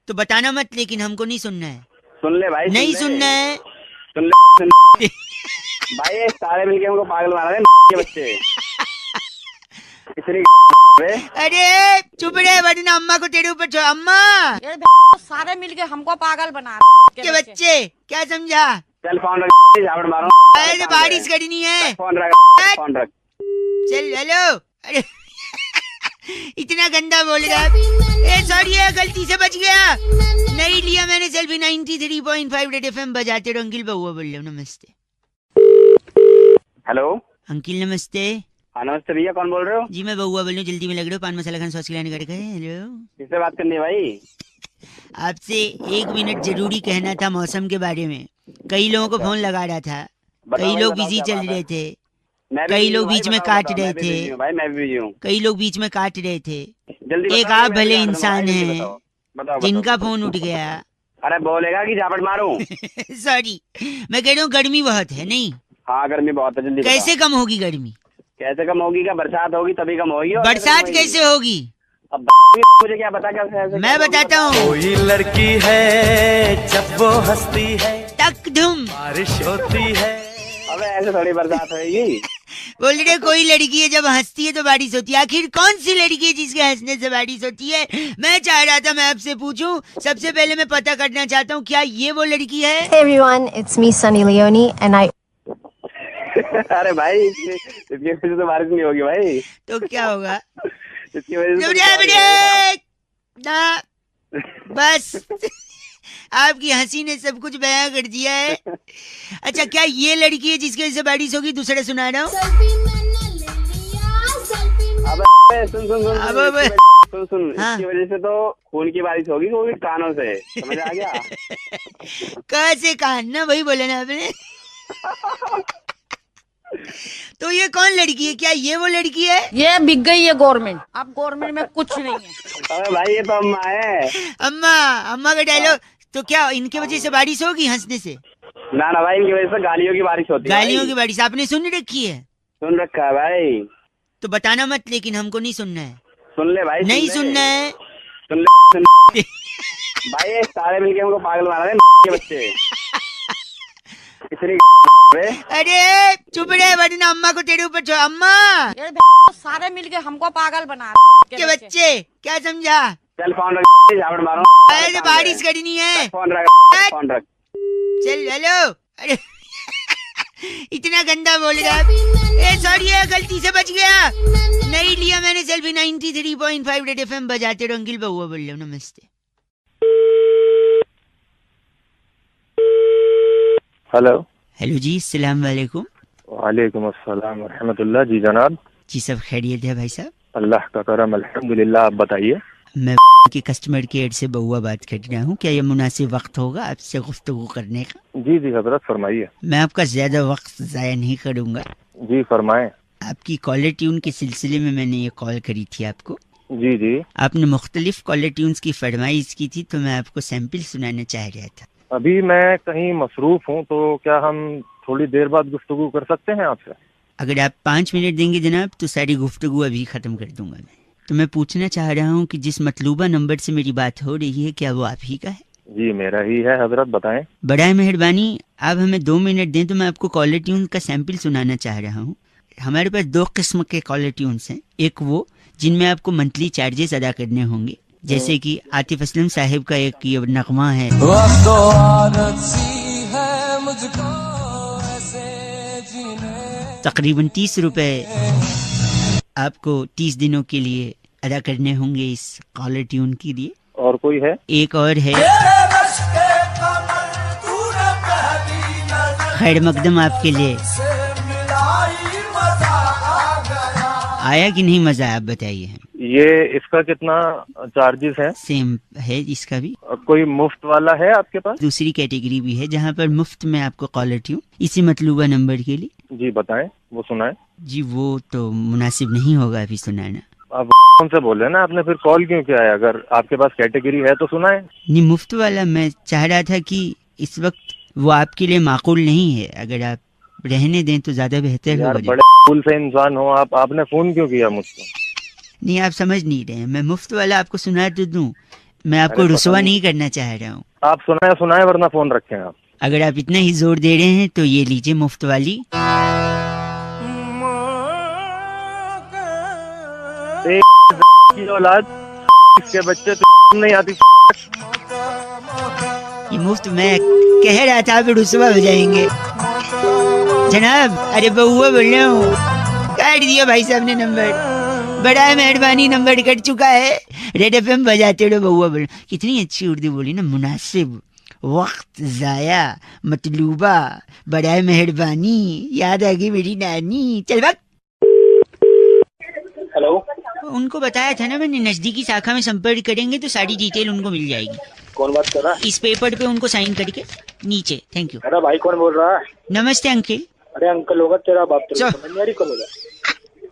तो बताना मत, लेकिन हमको नहीं सुनना है। सुन ले भाई। नहीं सुनना है। सुन ले भाई, ये सारे मिलके हमको पागल बना रहे हैं बच्चे। अरे चुप रहे वरना अम्मा को तेरे ऊपर छोड़। अम्मा सारे मिलके हमको पागल बना के बच्चे क्या समझा? चल फोन रख, झापड़ मारो। अरे बारिश करनी है। फोन रख, फोन रख। चल हेलो। अरे इतना गंदा बोल रहा। सॉरी गलती से बच गया, नहीं लिया मैंने सेल्फी। 93.5 रेड एफएम बजाते रहो। अंकिल बउआ बोल रहे हो। नमस्ते। हेलो अंकिल नमस्ते। हाँ नमस्ते भैया, कौन बोल रहे हो? जी मैं बउआ बोल रही हूँ। जल्दी में लग रहे हो, पान मसाला खान सॉस खिलाने कर गए। हेलो किससे बात करनी है भाई? आपसे 1 मिनट जरूरी कहना था मौसम के बारे में। कई लोगों को फोन लगा रहा था, कई लोग बिजी चल रहे थे, कई लोग बीच में काट रहे थे, भाई मैं भी बिजी हूँ। कई लोग बीच में काट रहे थे। जल्दी एक आप भले इंसान हैं जिनका फोन उठ गया। अरे बोलेगा कि झापड़ मारूं? सॉरी मैं कह रहा हूँ गर्मी बहुत है। नहीं हाँ गर्मी बहुत है। जल्दी कैसे कम होगी गर्मी? कैसे कम होगी? क्या बरसात होगी तभी कम होगी? बरसात कैसे होगी? अब मुझे क्या पता कैसे? मैं बताता हूँ। कोई लड़की है जब वो हंसती है टक धुम बारिश होती है। अबे ऐसे थोड़ी बरसात होगी। बोल रहे कोई लड़की है जब हंसती है तो बारिश होती है। आखिर कौन सी लड़की है जिसके हंसने से बारिश होती है? मैं चाह रहा था मैं आपसे पूछूं। सबसे पहले मैं पता करना चाहता हूँ क्या ये वो लड़की है? Hey everyone, it's me Sunny Leone and I अरे भाई इसकी वजह से तो बारिश नहीं होगी भाई। तो क्या होगा? इसकी वजह से ना बस आपकी हंसी ने सब कुछ बयां कर दिया है। अच्छा क्या ये लड़की है जिसकी वजह से बारिश होगी? दूसरा सुना रहा हूँ। सुन हाँ। इसकी वजह से तो खून की बारिश होगी, वो भी कानों से, समझ आ गया? कहाँ से कान ना वही बोला ना आपने। तो ये कौन लड़की है? क्या ये वो लड़की है? ये बिक गई है गवर्नमेंट। अब गवर्नमेंट में कुछ नहीं है। अरे भाई ये तो अम्मा है। अम्मा का डायलॉग। तो क्या इनके वजह से बारिश होगी हंसने से? ना भाई इनकी वजह से गालियों की बारिश होती है। गालियों की बारिश आपने सुन रखी है? सुन रखा है भाई। तो बताना मत, लेकिन हमको नहीं सुनना है। सुन ले भाई। नहीं सुनना है। सुन ले भाई, ये सारे मिलके हमको पागल बना रहे हैं बच्चे। अरे चुप रहे वरना अम्मा को तेरे ऊपर छोड़। अम्मा सारे मिलके हमको पागल बना के बच्चे क्या समझा? चल फोन रख, झापड़ मारो। अरे बारिश करनी है। फोन रख, फोन रख। चल हेलो। अरे इतना गंदा बोल रहा। सॉरी गलती से बच गया, नहीं लिया मैंने सेल्फी। 93.5 रेड एफएम बजाते रहो। अंकिल बउआ बोल रहे हो। नमस्ते। हेलो जी अस्सलाम वालेकुम। वालेकुम अस्सलाम व रहमतुल्लाह। जी जनाब। जी सब खैरियत है भाई साहब? अल्लाह का करम अल्हम्दुलिल्लाह। आप बताइए। मैं की कस्टमर केयर से बउआ बात कर रहा हूँ। क्या ये मुनासिब वक्त होगा आपसे गुफ्तगू करने का? जी जी हजरत फरमाइए। मैं आपका ज्यादा वक्त जाया नहीं करूँगा। जी फरमाएं। आपकी कॉलर ट्यून के सिलसिले में मैंने ये कॉल करी थी आपको। जी जी। आपने मुख्तलिफ कॉलर ट्यून्स की फरमाइश की थी, तो मैं आपको सैंपल सुनाना चाह रहा था। अभी मैं कहीं मसरूफ हूँ, तो क्या हम थोड़ी देर बाद गुफ्तगू कर सकते हैं आपसे? अगर आप 5 मिनट देंगे जनाब तो सारी गुफ्तगू अभी खत्म कर दूंगा मैं। तो मैं पूछना चाह रहा हूँ कि जिस मतलूबा नंबर से मेरी बात हो रही है, क्या वो आप ही का है? जी मेरा ही है हजरत, बताएं। बड़ा मेहरबानी आप हमें 2 मिनट दें तो मैं आपको कॉलर ट्यून का सैंपल सुनाना चाह रहा हूँ। हमारे पास 2 किस्म के कॉलर ट्यून्स हैं। एक वो जिनमें आपको मंथली चार्जेस अदा करने होंगे, जैसे कि आतिफ असलम साहिब का एक ये नगमा है, तकरीबन 30 रुपए आपको 30 दिनों के लिए अदा करने होंगे इस कॉलर ट्यून के लिए। और कोई है? एक और है, खैर मकदम आपके लिए। आया कि नहीं मजा, आप बताइए। ये इसका कितना चार्जेस है? सेम है इसका भी। कोई मुफ्त वाला है आपके पास? दूसरी कैटेगरी भी है जहाँ पर मुफ्त में आपको कॉलर ट्यून इसी मतलूबा नंबर के लिए। जी बताएं, वो सुनाएं। जी वो तो मुनासिब नहीं होगा अभी सुनाना। आप कौन से बोल रहे हैं ना, आपने फिर कॉल क्यों किया है? अगर आपके पास कैटेगरी है तो सुनाएं। नहीं, मुफ्त वाला मैं चाह रहा था कि इस वक्त वो आपके लिए माकूल नहीं है, अगर आप रहने दें तो ज्यादा बेहतर होगा। बड़े फूल से इंसान हो आप, आपने फोन क्यों किया मुझको? नहीं, आप समझ नहीं रहे हैं। मैं मुफ्त वाला आपको सुना तो दूं, मैं आपको रुसवा नहीं करना चाह रहा हूँ। आप सुनाए वरना फोन रखें आप। अगर आप इतना ही जोर दे रहे हैं तो ये लीजिए मुफ्त वाली। की औलाद इसके बच्चे तो नहीं आती। ये मुफ्त मैं कह रहा था, फिर रुसवा हो जाएंगे जनाब। अरे बउआ बोल रहा हूँ, काट दिया भाई साहब ने नंबर। बड़ा मेहरबानी, नंबर कट चुका है। रेड एफएम बजाते रहो बउआ बोल। कितनी अच्छी उर्दू बोली ना, मुनासिब, वक्त जाया, मतलूबा, बड़ा मेहरबानी, याद आ गई मेरी नानी। चल वक्त। हेलो, उनको बताया था ना मैंने, नजदीकी शाखा में संपर्क करेंगे तो सारी डिटेल उनको मिल जाएगी। कौन बात कर रहा है? इस पेपर पे उनको साइन करके नीचे। Thank you. अरे भाई कौन बोल रहा है? नमस्ते अंकल। अरे अंकल होगा तेरा बाप, तेरा समझ नहीं आ रही कौन बोला?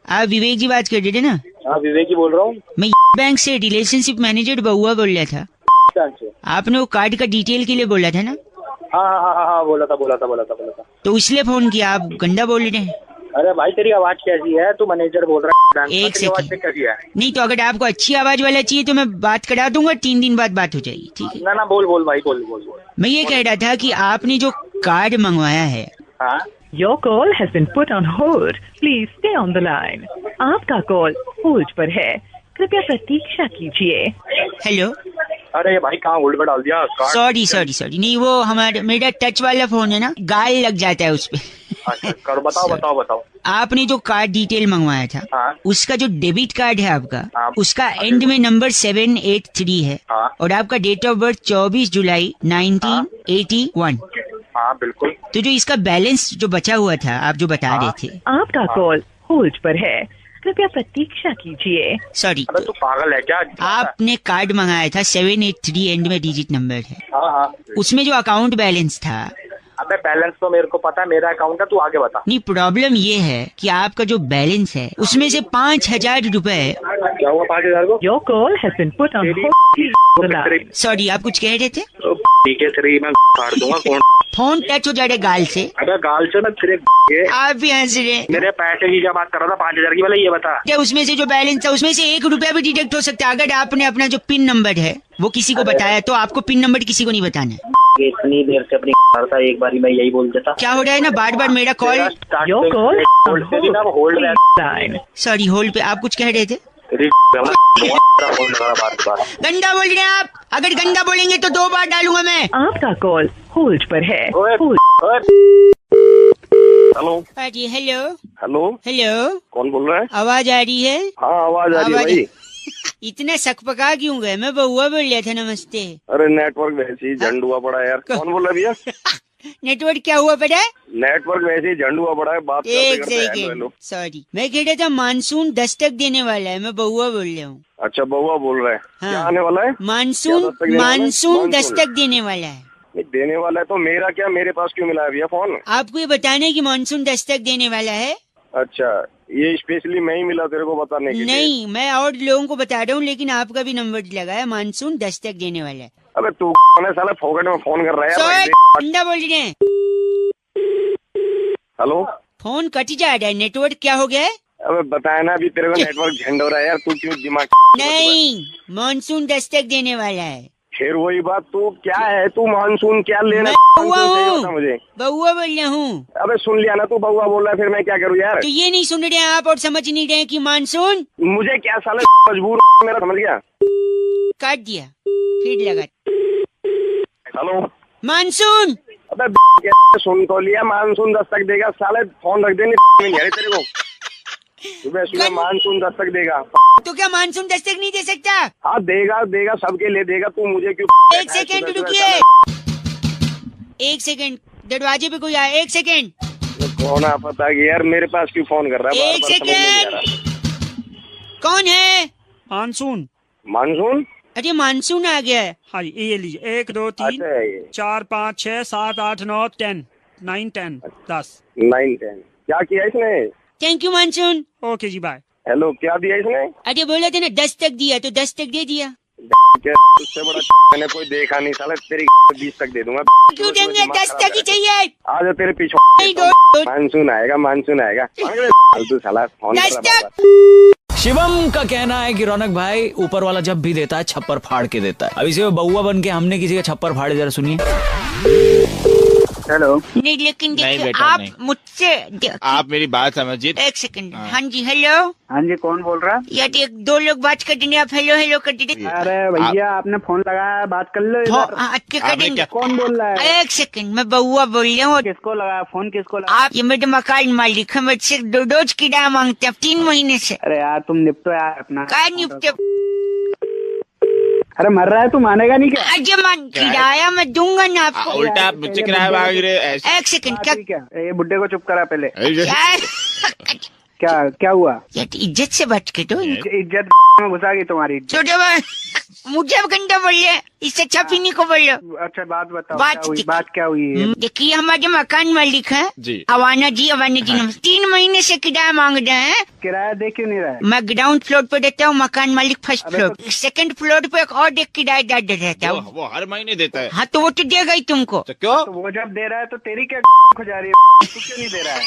आप विवेक जी बात कर रहे थे ना? हाँ विवेक जी बोल रहा हूँ। मैं बैंक से रिलेशनशिप मैनेजर बहुआ बोल रहा था। आपने वो कार्ड का डिटेल के लिए बोला था ना? हाँ बोला था। तो इसलिए फोन किया। आप गंदा बोल रहे हैं। अरे भाई तेरी आवाज कैसी है? तू मैनेजर बोल रहा है? एक सेकंड। कैसी है? नहीं तो अगर आपको अच्छी आवाज वाला चाहिए तो मैं बात करा दूंगा, 3 दिन बाद बात हो जाएगी, ठीक है? ना बोल भाई बोल। मैं ये कह रहा था कि आपने जो कार्ड मंगवाया है। Your call has been put on hold. Please stay on the line. आपका कॉल होल्ड पर है, कृपया प्रतीक्षा कीजिए। हेलो। अरे भाई कहाँ होल्ड पर डाल दिया? सॉरी नहीं, वो मेरा टच वाला फोन है ना, गाल लग जाता है उसपे। अच्छा, बताओ। आपने जो कार्ड डिटेल मंगवाया था, उसका जो डेबिट कार्ड है आपका, उसका एंड में नंबर 783 है और आपका डेट ऑफ बर्थ 24 जुलाई 1981। हाँ बिल्कुल। तो जो इसका बैलेंस जो बचा हुआ था, आप जो बता रहे थे। आपका कॉल होल्ड पर है, कृपया प्रतीक्षा कीजिए। सॉरी, तू पागल है क्या? आपने कार्ड मंगाया था 783 एंड में डिजिट नंबर है। हाँ। उसमें जो अकाउंट बैलेंस था। अबे बैलेंस तो मेरे को पता है, मेरा अकाउंट है, तू आगे बता। नहीं, प्रॉब्लम ये है कि आपका जो बैलेंस है उसमें से 5000 रुपए। क्या हुआ 5000 को? Your call has been put on hold. Sorry, आप कुछ कह रहे थे? ठीक है तेरी मैं फाड़ दूंगा फोन। फोन टच हो जाएगा गाल से। अबे गाल से ना तेरे। आप भी हंस रहे। मेरे पैसे की क्या बात कर रहा था? 5000 की वाला ये बता। क्या उसमें से जो बैलेंस था उसमें से 1 रुपया भी डिडक्ट हो सकता है? अगर आपने अपना जो पिन नंबर है वो किसी को बताया तो आपको पिन नंबर किसी को नहीं बताना है। इतनी देर से अपनी था, एक बारी मैं यही बोल देता। क्या हो रहा है ना, बार मेरा कॉल। सॉरी, होल्ड पे। आप कुछ कह रहे थे? गंदा बोल रहे हैं आप। अगर गंदा बोलेंगे तो 2 बार डालूंगा मैं। आपका कॉल होल्ड पर है। हेलो। कौन बोल रहा है? आवाज आ रही है? हाँ आवाज आ रही है भाई। इतना सकपका क्यों गए? मैं बहुआ बोल रहा था। नमस्ते। अरे नेटवर्क वैसे ही झंड हुआ पड़ा है यार। कौन बोल रहा है भैया? नेटवर्क क्या हुआ पड़ा है? नेटवर्क वैसे ही झंड हुआ पड़ा है। बात एक सेकंड, सॉरी। मैं कह रहा था मानसून दस्तक देने वाला है, मैं बहुआ बोल रहा हूँ। अच्छा बहुआ बोल रहा है। हाँ। क्या आने वाला है? मानसून दस्तक देने वाला है। देने वाला है तो मेरा क्या, मेरे पास क्यों मिला है भैया फोन? आपको ये बताना है कि मानसून दस्तक देने वाला है। अच्छा, ये स्पेशली मैं ही मिला तेरे को बताने के लिए? नहीं, मैं और लोगों को बता रहा हूँ, लेकिन आपका भी नंबर लगा है। मानसून दस्तक देने वाला है। अबे तू साला फोकट में फोन कर रहा है। अंडा बोल रहे हैं। हेलो। फोन कट जा रहा है, नेटवर्क क्या हो गया है? अबे बताया ना अभी तेरे को, नेटवर्क झंड हो रहा है यार। तू क्यों दिमाग? नहीं, मानसून दस्तक देने वाला है। फिर वही बात। तू क्या है? तू मानसून क्या लेना? मुझे बउआ बोल रहा हूँ। अबे सुन लिया ना, तू बउआ बोल रहा है, फिर मैं क्या करूँ यार? तो ये नहीं सुन रहे हैं आप और समझ नहीं रहे कि मानसून। मुझे क्या साला मजबूर मेरा, समझ गया? काट दिया, फिर लगा। Hello monsoon. अबे सुन तो लिया, मानसून दस्तक देगा साले, फोन रख देने तेरे को। सुबह सुबह मानसून दस्तक देगा। तो क्या मानसून दस्तक नहीं दे सकता? हाँ देगा देगा, सबके लिए देगा, तू मुझे क्यों? एक सेकंड रुकिए, एक सेकंड, दरवाजे पे कोई आया, एक सेकंड। कौन आ पता कि यार मेरे पास क्यों फोन कर रहा है? एक सेकंड, कौन है? मानसून। मानसून? अरे मानसून आ गया है। हाँ जी, ये लीजिए, 1 2 3 4 5 6 7 8 9 10 9 10 10 9 10। क्या किया इसने? Thank you Monsoon. ओके जी, बाय। हेलो, क्या दिया इसने? अरे बोला था ना 10 तक दिया, तो 10 तक दे दिया। उससे बड़ा मैंने कोई देखा नहीं साला, तेरी 20 तक दे दूंगा। क्यों देंगे? 10 तक ही चाहिए। आज तेरे पीछे मानसून आएगा, मानसून आएगा। फालतू साला फोन कर रहा है। शिवम का कहना है कि रौनक भाई ऊपर वाला जब भी देता है छप्पर फाड़ के देता है। अभी से वो बउआ बन के हमने किसी का छप्पर फाड़े, जरा सुनिए। हेलो। नहीं लेकिन देखिए आप मुझसे आप मेरी बात समझिए। एक सेकंड। हाँ जी, हेलो। हाँ जी, कौन बोल रहा है? यार एक दो लोग बात कर देंगे, आप हेलो हेलो कर दीजिए। अरे भैया आपने फोन लगाया, बात कर लो। कर देंगे। कौन बोल रहा है? एक सेकंड, मैं बउआ बोल रहा हूँ। किसको लगाया फोन? किसको लगाया? आप ये मेरे मकान मालिक है, मुझसे रोज किराया मांगते हैं 3 महीने से। अरे यार तुम निपटो यार अपना। क्या निपटे? अरे मर रहा है, तू मानेगा नहीं क्या? अजय मान किराया मैं दूंगा ना आपको। उल्टा आप मुझसे किराया मांग रहे ऐसे। एक सेकंड, क्या ये बुड्ढे को चुप करा पहले। क्या क्या हुआ? इज्जत से बात कर दो। इज्जत में घुसा गई तुम्हारी। छोटे भाई मुझे अब घंटा बोल रहे, इससे अच्छा पीनी को बोल लो। अच्छा बात बताओ, बात क्या हुई है? देखिए हमारे मकान मालिक है अवाना जी, नमस्ते। 3 महीने से किराया मांग रहे हैं। किराया दे क्यों नहीं रहा है? मैं ग्राउंड फ्लोर पे रहता हूँ, मकान मालिक फर्स्ट फ्लोर। सेकंड फ्लोर पे एक और किराएदार रहता है। वो हर महीने देता है। हाँ तो वो तो देगा ही तुमको। तो क्यों? तो वो जब दे रहा है तो तेरी क्या हो जा रही है? तू क्यों नहीं दे रहा है?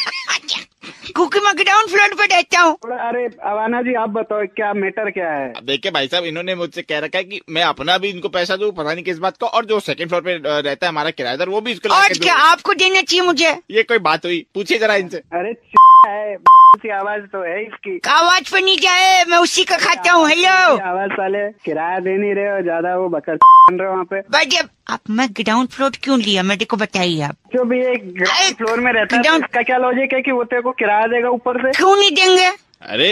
क्योंकि मैं ग्राउंड फ्लोर पे रहता हूँ। अरे अवाना जी आप बताओ क्या मैटर क्या है? देखिए भाई साहब, इन्होंने मुझसे कह रखा है कि मैं अपना भी इनको पैसा दूं, पता नहीं किस बात का, और जो सेकंड फ्लोर पे रहता है हमारा किराएदार वो भी इसको। और क्या आपको देना चाहिए मुझे? ये कोई बात हुई? पूछिए जरा इनसे। अरे है आवाज तो है इसकी। आवाज पर नहीं जाए, मैं उसी का खाता हूँ। हेलो आवाज साले किराया दे नहीं रहे हो, ज्यादा वो बकर बन रहे हो वहाँ पे। भाई आप मैं ग्राउंड फ्लोर क्यों लिया मेरे को बताइए आप। जो भी एक ग्राउंड फ्लोर में रहता है, इसका क्या लॉजिक है कि वो तेरे को किराया देगा ऊपर से? क्यों नहीं देंगे? अरे